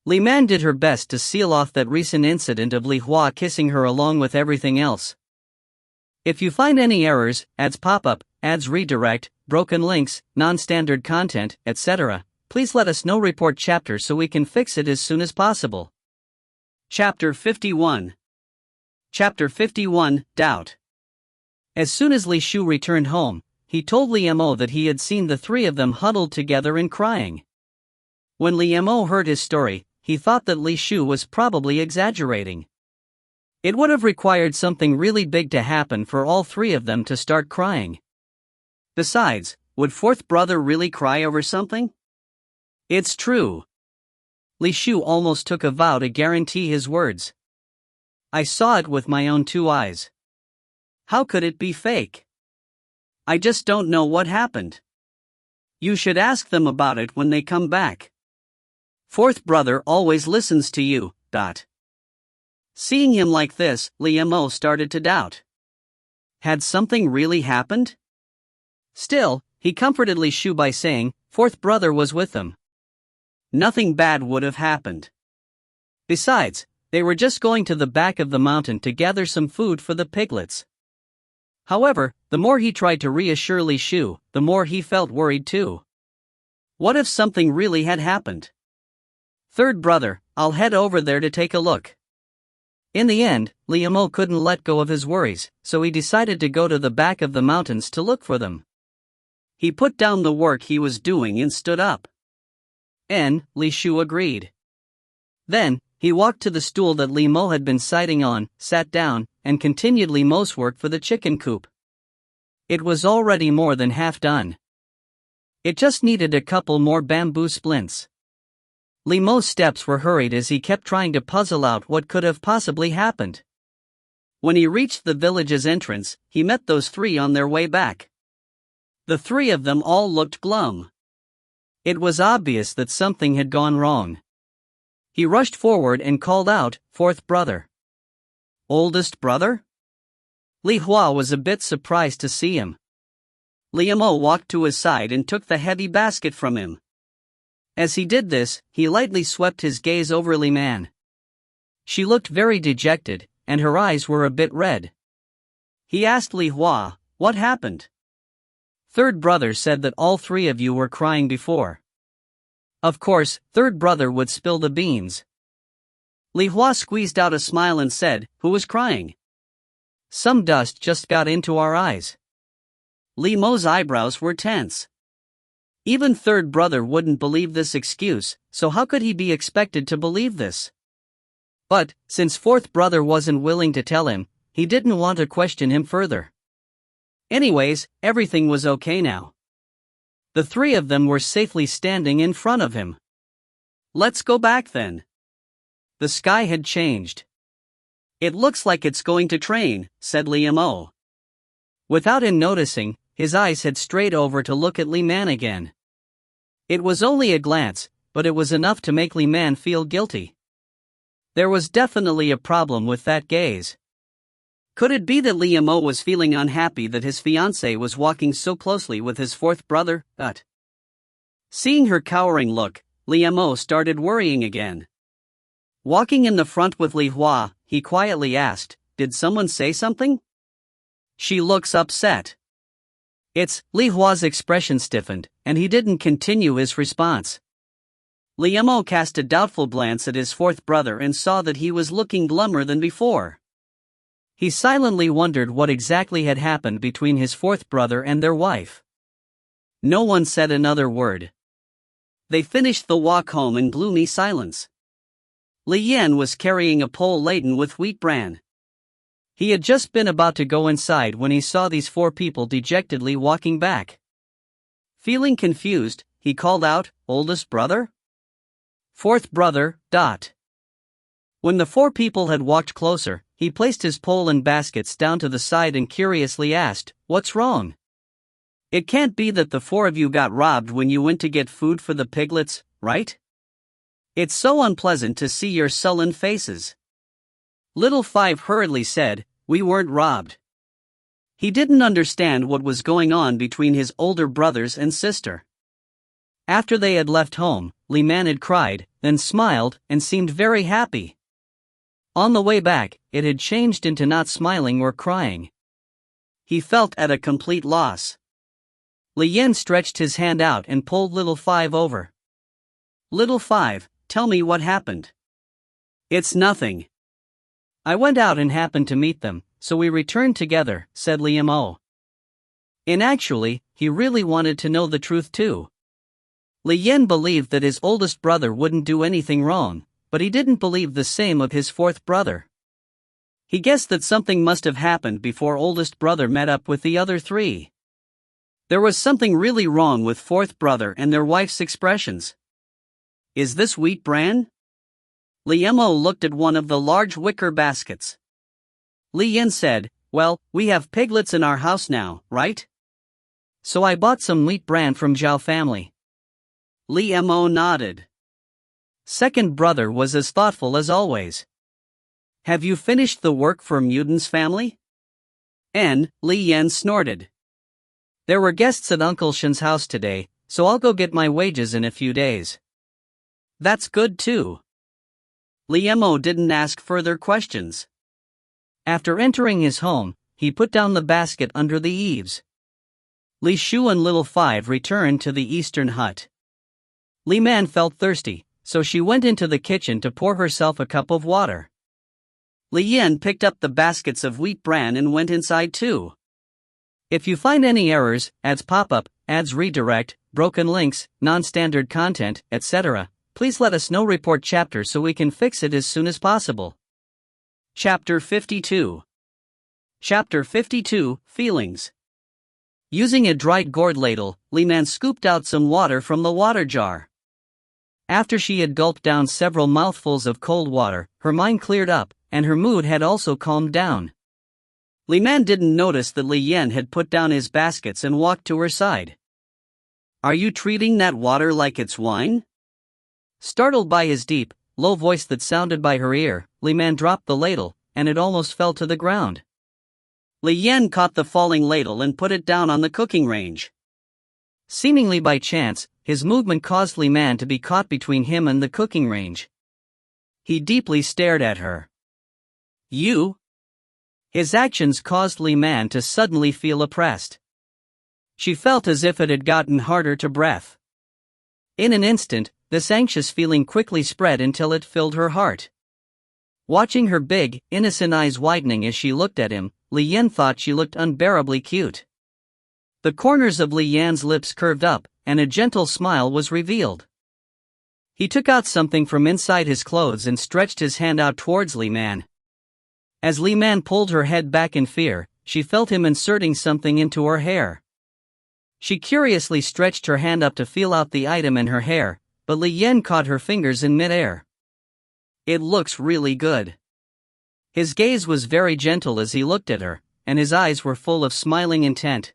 Li Man did her best to seal off that recent incident of Li Hua kissing her along with everything else. If you find any errors, ads pop up, ads redirect, broken links, non-standard content, etc., please let us know. Report chapter so we can fix it as soon as possible. Chapter 51. Chapter 51, Doubt. As soon as Li Shu returned home, he told Li Mo that he had seen the three of them huddled together and crying. When Li Mo heard his story, he thought that Li Shu was probably exaggerating. It would have required something really big to happen for all three of them to start crying. Besides, would fourth brother really cry over something? It's true. Li Shu almost took a vow to guarantee his words. I saw it with my own two eyes. How could it be fake? I just don't know what happened. You should ask them about it when they come back. Fourth brother always listens to you. Seeing him like this, Li Mo started to doubt. Had something really happened? Still, he comforted Li Shu by saying, fourth brother was with them. Nothing bad would have happened. Besides, they were just going to the back of the mountain to gather some food for the piglets. However, the more he tried to reassure Li Shu, the more he felt worried too. What if something really had happened? Third brother, I'll head over there to take a look. In the end, Li Mo couldn't let go of his worries, so he decided to go to the back of the mountains to look for them. He put down the work he was doing and stood up. Li Shu agreed. Then, he walked to the stool that Li Mo had been sitting on, sat down, and continued Li Mo's work for the chicken coop. It was already more than half done. It just needed a couple more bamboo splints. Li Mo's steps were hurried as he kept trying to puzzle out what could have possibly happened. When he reached the village's entrance, he met those three on their way back. The three of them all looked glum. It was obvious that something had gone wrong. He rushed forward and called out, fourth brother. Oldest brother? Li Hua was a bit surprised to see him. Li Mo walked to his side and took the heavy basket from him. As he did this, he lightly swept his gaze over Li Man. She looked very dejected, and her eyes were a bit red. He asked Li Hua, what happened? Third brother said that all three of you were crying before. Of course, third brother would spill the beans. Li Hua squeezed out a smile and said, who was crying? Some dust just got into our eyes. Li Mo's eyebrows were tense. Even third brother wouldn't believe this excuse, so how could he be expected to believe this? But, since fourth brother wasn't willing to tell him, he didn't want to question him further. Anyways, everything was okay now. The three of them were safely standing in front of him. Let's go back then. The sky had changed. It looks like it's going to train, said Li Mo. Without him noticing, his eyes had strayed over to look at Li Man again. It was only a glance, but it was enough to make Li Man feel guilty. There was definitely a problem with that gaze. Could it be that Li Mo was feeling unhappy that his fiancée was walking so closely with his fourth brother? Seeing her cowering look, Li Mo started worrying again. Walking in the front with Li Hua, he quietly asked, did someone say something? She looks upset. Li Hua's expression stiffened, and he didn't continue his response. Li Mo cast a doubtful glance at his fourth brother and saw that he was looking glummer than before. He silently wondered what exactly had happened between his fourth brother and their wife. No one said another word. They finished the walk home in gloomy silence. Li Yan was carrying a pole laden with wheat bran. He had just been about to go inside when he saw these four people dejectedly walking back. Feeling confused, he called out, oldest brother? Fourth brother. When the four people had walked closer, he placed his pole and baskets down to the side and curiously asked, what's wrong? It can't be that the four of you got robbed when you went to get food for the piglets, right? It's so unpleasant to see your sullen faces. Little Five hurriedly said, we weren't robbed. He didn't understand what was going on between his older brothers and sister. After they had left home, Li Man had cried, then smiled, and seemed very happy. On the way back, it had changed into not smiling or crying. He felt at a complete loss. Li Yan stretched his hand out and pulled little Five over. Little Five, tell me what happened. It's nothing. I went out and happened to meet them, so we returned together, said Li Mo. And actually, he really wanted to know the truth too. Li Yan believed that his oldest brother wouldn't do anything wrong, but he didn't believe the same of his fourth brother. He guessed that something must have happened before oldest brother met up with the other three. There was something really wrong with fourth brother and their wife's expressions. Is this wheat bran? Li Mo looked at one of the large wicker baskets. Li Yan said, well, we have piglets in our house now, right? So I bought some wheat bran from Zhao family. Li Mo nodded. Second brother was as thoughtful as always. Have you finished the work for Mutin's family? Li Yan snorted. There were guests at Uncle Shen's house today, so I'll go get my wages in a few days. That's good too. Li Mo didn't ask further questions. After entering his home, he put down the basket under the eaves. Li Shu and little Five returned to the eastern hut. Li Man felt thirsty, so she went into the kitchen to pour herself a cup of water. Li Yan picked up the baskets of wheat bran and went inside too. If you find any errors, ads pop up, ads redirect, broken links, non-standard content, etc., please let us know. Report chapter so we can fix it as soon as possible. Chapter 52. Chapter 52, Feelings. Using a dried gourd ladle, Li Man scooped out some water from the water jar. After she had gulped down several mouthfuls of cold water, her mind cleared up, and her mood had also calmed down. Li Man didn't notice that Li Yan had put down his baskets and walked to her side. Are you treating that water like it's wine? Startled by his deep, low voice that sounded by her ear, Li Man dropped the ladle, and it almost fell to the ground. Li Yan caught the falling ladle and put it down on the cooking range. Seemingly by chance, his movement caused Li Man to be caught between him and the cooking range. He deeply stared at her. You? His actions caused Li Man to suddenly feel oppressed. She felt as if it had gotten harder to breathe. In an instant, this anxious feeling quickly spread until it filled her heart. Watching her big, innocent eyes widening as she looked at him, Li Yan thought she looked unbearably cute. The corners of Li Yan's lips curved up, and a gentle smile was revealed. He took out something from inside his clothes and stretched his hand out towards Li Man. As Li Man pulled her head back in fear, she felt him inserting something into her hair. She curiously stretched her hand up to feel out the item in her hair, but Li Yan caught her fingers in midair. It looks really good. His gaze was very gentle as he looked at her, and his eyes were full of smiling intent.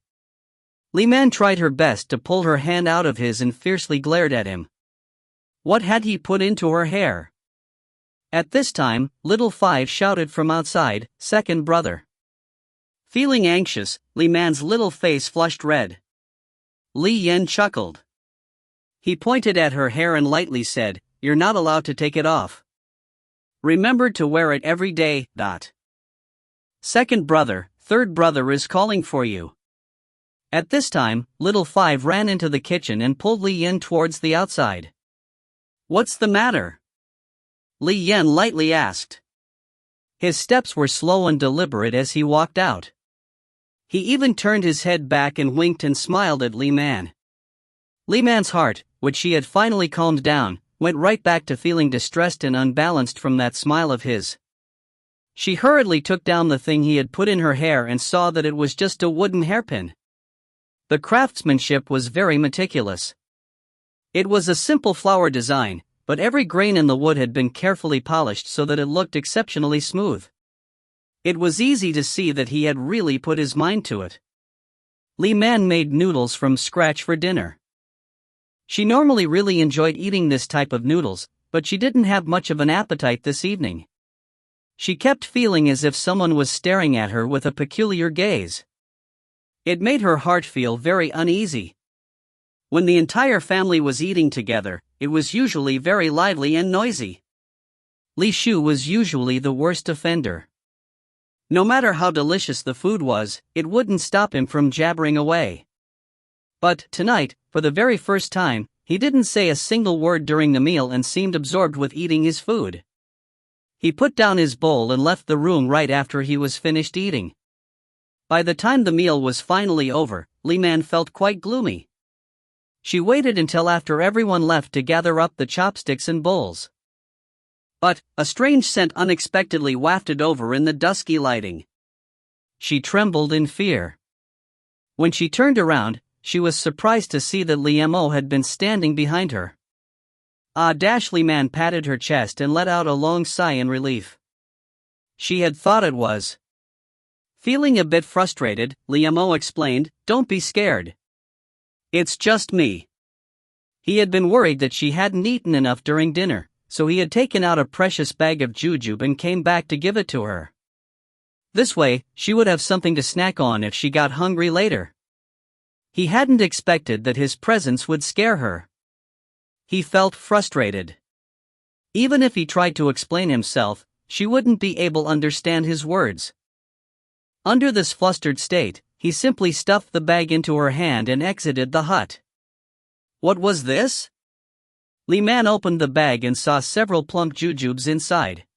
Li Man tried her best to pull her hand out of his and fiercely glared at him. What had he put into her hair? At this time, little Five shouted from outside, "Second brother." Feeling anxious, Li Man's little face flushed red. Li Yan chuckled. He pointed at her hair and lightly said, "You're not allowed to take it off. Remember to wear it every day. Second brother, third brother is calling for you." At this time, little Five ran into the kitchen and pulled Li Yan towards the outside. What's the matter? Li Yan lightly asked. His steps were slow and deliberate as he walked out. He even turned his head back and winked and smiled at Li Man. Li Man's heart, which she had finally calmed down, went right back to feeling distressed and unbalanced from that smile of his. She hurriedly took down the thing he had put in her hair and saw that it was just a wooden hairpin. The craftsmanship was very meticulous. It was a simple flower design, but every grain in the wood had been carefully polished so that it looked exceptionally smooth. It was easy to see that he had really put his mind to it. Li Man made noodles from scratch for dinner. She normally really enjoyed eating this type of noodles, but she didn't have much of an appetite this evening. She kept feeling as if someone was staring at her with a peculiar gaze. It made her heart feel very uneasy. When the entire family was eating together, it was usually very lively and noisy. Li Shu was usually the worst offender. No matter how delicious the food was, it wouldn't stop him from jabbering away. But tonight, for the very first time, he didn't say a single word during the meal and seemed absorbed with eating his food. He put down his bowl and left the room right after he was finished eating. By the time the meal was finally over, Li Man felt quite gloomy. She waited until after everyone left to gather up the chopsticks and bowls. But a strange scent unexpectedly wafted over in the dusky lighting. She trembled in fear. When she turned around, she was surprised to see that Li Mo had been standing behind her. Li Man patted her chest and let out a long sigh in relief. She had thought it was. Feeling a bit frustrated, Li Mo explained, "Don't be scared. It's just me." He had been worried that she hadn't eaten enough during dinner, so he had taken out a precious bag of jujube and came back to give it to her. This way, she would have something to snack on if she got hungry later. He hadn't expected that his presence would scare her. He felt frustrated. Even if he tried to explain himself, she wouldn't be able to understand his words. Under this flustered state, he simply stuffed the bag into her hand and exited the hut. What was this? Li Man opened the bag and saw several plump jujubes inside.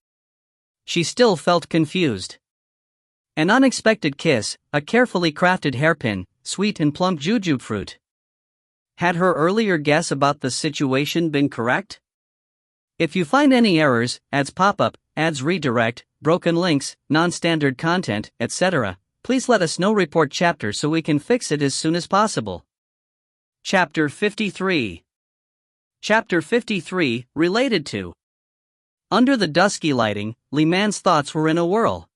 She still felt confused. An unexpected kiss, a carefully crafted hairpin, sweet and plump jujube fruit. Had her earlier guess about the situation been correct? If you find any errors, ads pop up, ads redirect, broken links, non-standard content, etc., please let us know. Report chapter so we can fix it as soon as possible. Chapter 53. Chapter 53, related to. Under the dusky lighting, Li Man's thoughts were in a whirl.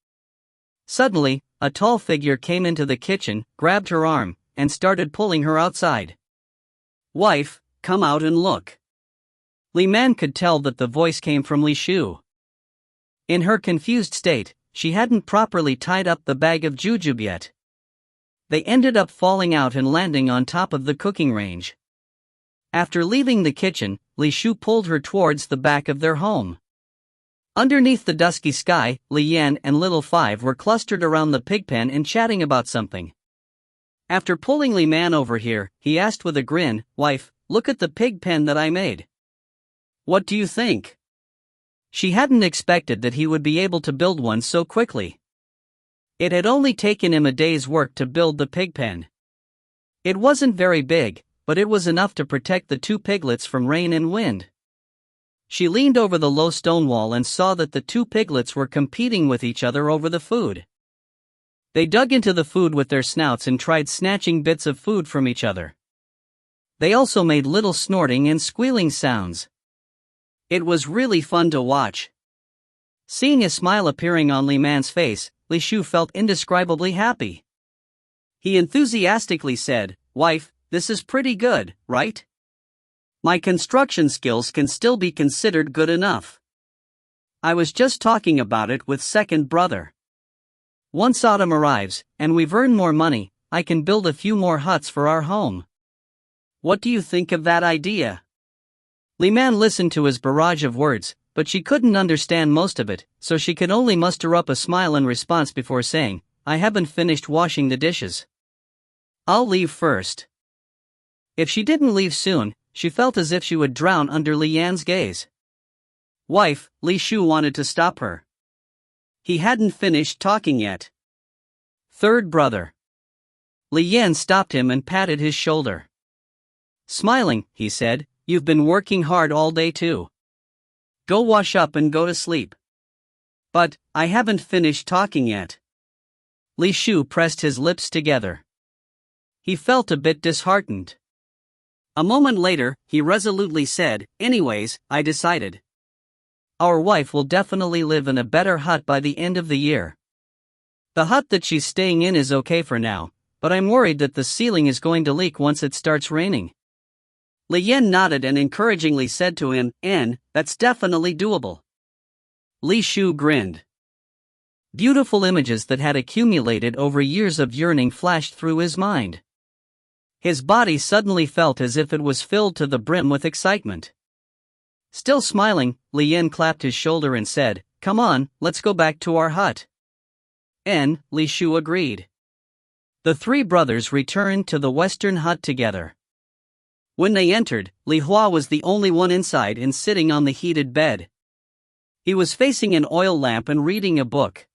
Suddenly, a tall figure came into the kitchen, grabbed her arm, and started pulling her outside. "Wife, come out and look." Li Man could tell that the voice came from Li Shu. In her confused state, she hadn't properly tied up the bag of jujube yet. They ended up falling out and landing on top of the cooking range. After leaving the kitchen, Li Shu pulled her towards the back of their home. Underneath the dusky sky, Li Yan and Little Five were clustered around the pig pen and chatting about something. After pulling Li Man over here, he asked with a grin, "Wife, look at the pig pen that I made. What do you think?" She hadn't expected that he would be able to build one so quickly. It had only taken him a day's work to build the pig pen. It wasn't very big, but it was enough to protect the two piglets from rain and wind. She leaned over the low stone wall and saw that the two piglets were competing with each other over the food. They dug into the food with their snouts and tried snatching bits of food from each other. They also made little snorting and squealing sounds. It was really fun to watch. Seeing a smile appearing on Li Man's face, Li Shu felt indescribably happy. He enthusiastically said, "Wife, this is pretty good, right? My construction skills can still be considered good enough. I was just talking about it with second brother. Once autumn arrives, and we've earned more money, I can build a few more huts for our home. What do you think of that idea?" Li Man listened to his barrage of words, but she couldn't understand most of it, so she could only muster up a smile in response before saying, "I haven't finished washing the dishes. I'll leave first." If she didn't leave soon, she felt as if she would drown under Li Yan's gaze. "Wife," Li Shu wanted to stop her. He hadn't finished talking yet. "Third brother." Li Yan stopped him and patted his shoulder. Smiling, he said, "You've been working hard all day too. Go wash up and go to sleep." "But, I haven't finished talking yet." Li Shu pressed his lips together. He felt a bit disheartened. A moment later, he resolutely said, "Anyways, I decided. Our wife will definitely live in a better hut by the end of the year. The hut that she's staying in is okay for now, but I'm worried that the ceiling is going to leak once it starts raining." Li Yan nodded and encouragingly said to him, "That's definitely doable." Li Shu grinned. Beautiful images that had accumulated over years of yearning flashed through his mind. His body suddenly felt as if it was filled to the brim with excitement. Still smiling, Li Yan clapped his shoulder and said, "Come on, let's go back to our hut." Li Shu agreed. The three brothers returned to the western hut together. When they entered, Li Hua was the only one inside and sitting on the heated bed. He was facing an oil lamp and reading a book.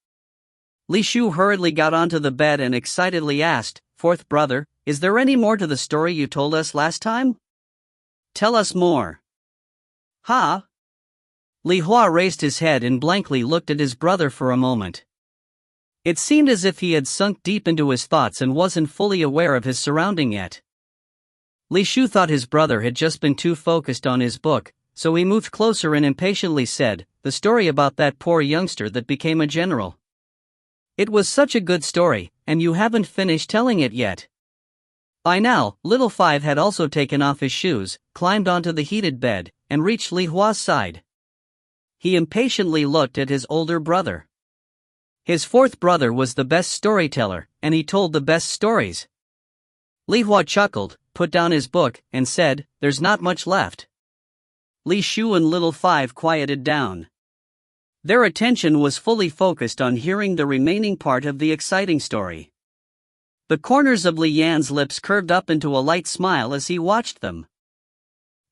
Li Shu hurriedly got onto the bed and excitedly asked, "Fourth brother, is there any more to the story you told us last time? Tell us more." "Huh?" Li Hua raised his head and blankly looked at his brother for a moment. It seemed as if he had sunk deep into his thoughts and wasn't fully aware of his surrounding yet. Li Shu thought his brother had just been too focused on his book, so he moved closer and impatiently said, "The story about that poor youngster that became a general. It was such a good story, and you haven't finished telling it yet." By now, Little Five had also taken off his shoes, climbed onto the heated bed, and reached Li Hua's side. He impatiently looked at his older brother. His fourth brother was the best storyteller, and he told the best stories. Li Hua chuckled, put down his book, and said, "There's not much left." Li Shu and Little Five quieted down. Their attention was fully focused on hearing the remaining part of the exciting story. The corners of Li Yan's lips curved up into a light smile as he watched them.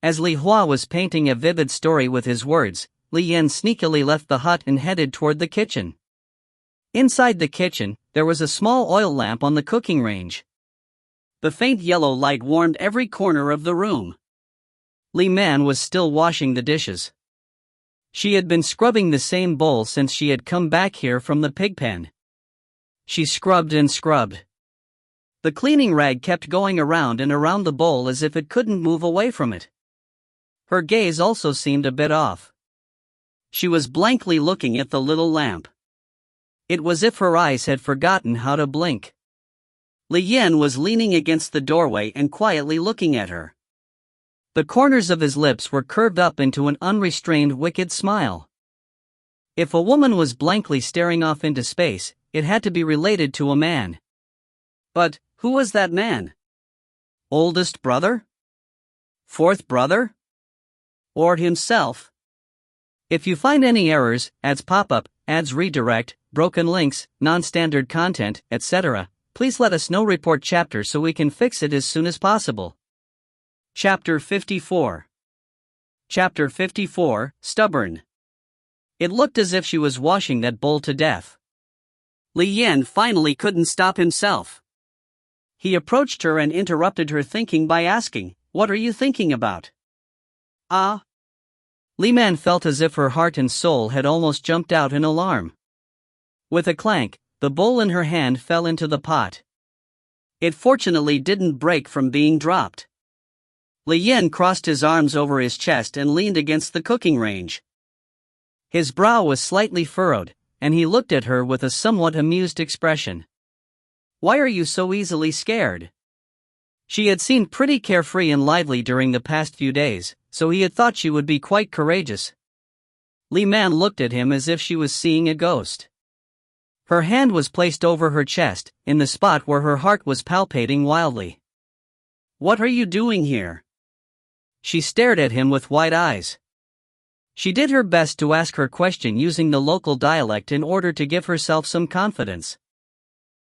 As Li Hua was painting a vivid story with his words, Li Yan sneakily left the hut and headed toward the kitchen. Inside the kitchen, there was a small oil lamp on the cooking range. The faint yellow light warmed every corner of the room. Li Man was still washing the dishes. She had been scrubbing the same bowl since she had come back here from the pig pen. She scrubbed and scrubbed. The cleaning rag kept going around and around the bowl as if it couldn't move away from it. Her gaze also seemed a bit off. She was blankly looking at the little lamp. It was as if her eyes had forgotten how to blink. Li Yan was leaning against the doorway and quietly looking at her. The corners of his lips were curved up into an unrestrained wicked smile. If a woman was blankly staring off into space, it had to be related to a man. But, who was that man? Oldest brother? Fourth brother? Or himself? If you find any errors, ads pop-up, ads redirect, broken links, non-standard content, etc., please let us know. Report chapter so we can fix it as soon as possible. Chapter 54. Chapter 54, Stubborn. It looked as if she was washing that bowl to death. Li Yan finally couldn't stop himself. He approached her and interrupted her thinking by asking, "What are you thinking about?" "Ah." Li Man felt as if her heart and soul had almost jumped out in alarm. With a clank, the bowl in her hand fell into the pot. It fortunately didn't break from being dropped. Li Yan crossed his arms over his chest and leaned against the cooking range. His brow was slightly furrowed, and he looked at her with a somewhat amused expression. "Why are you so easily scared?" She had seemed pretty carefree and lively during the past few days, so he had thought she would be quite courageous. Li Man looked at him as if she was seeing a ghost. Her hand was placed over her chest, in the spot where her heart was palpitating wildly. "What are you doing here?" She stared at him with wide eyes. She did her best to ask her question using the local dialect in order to give herself some confidence.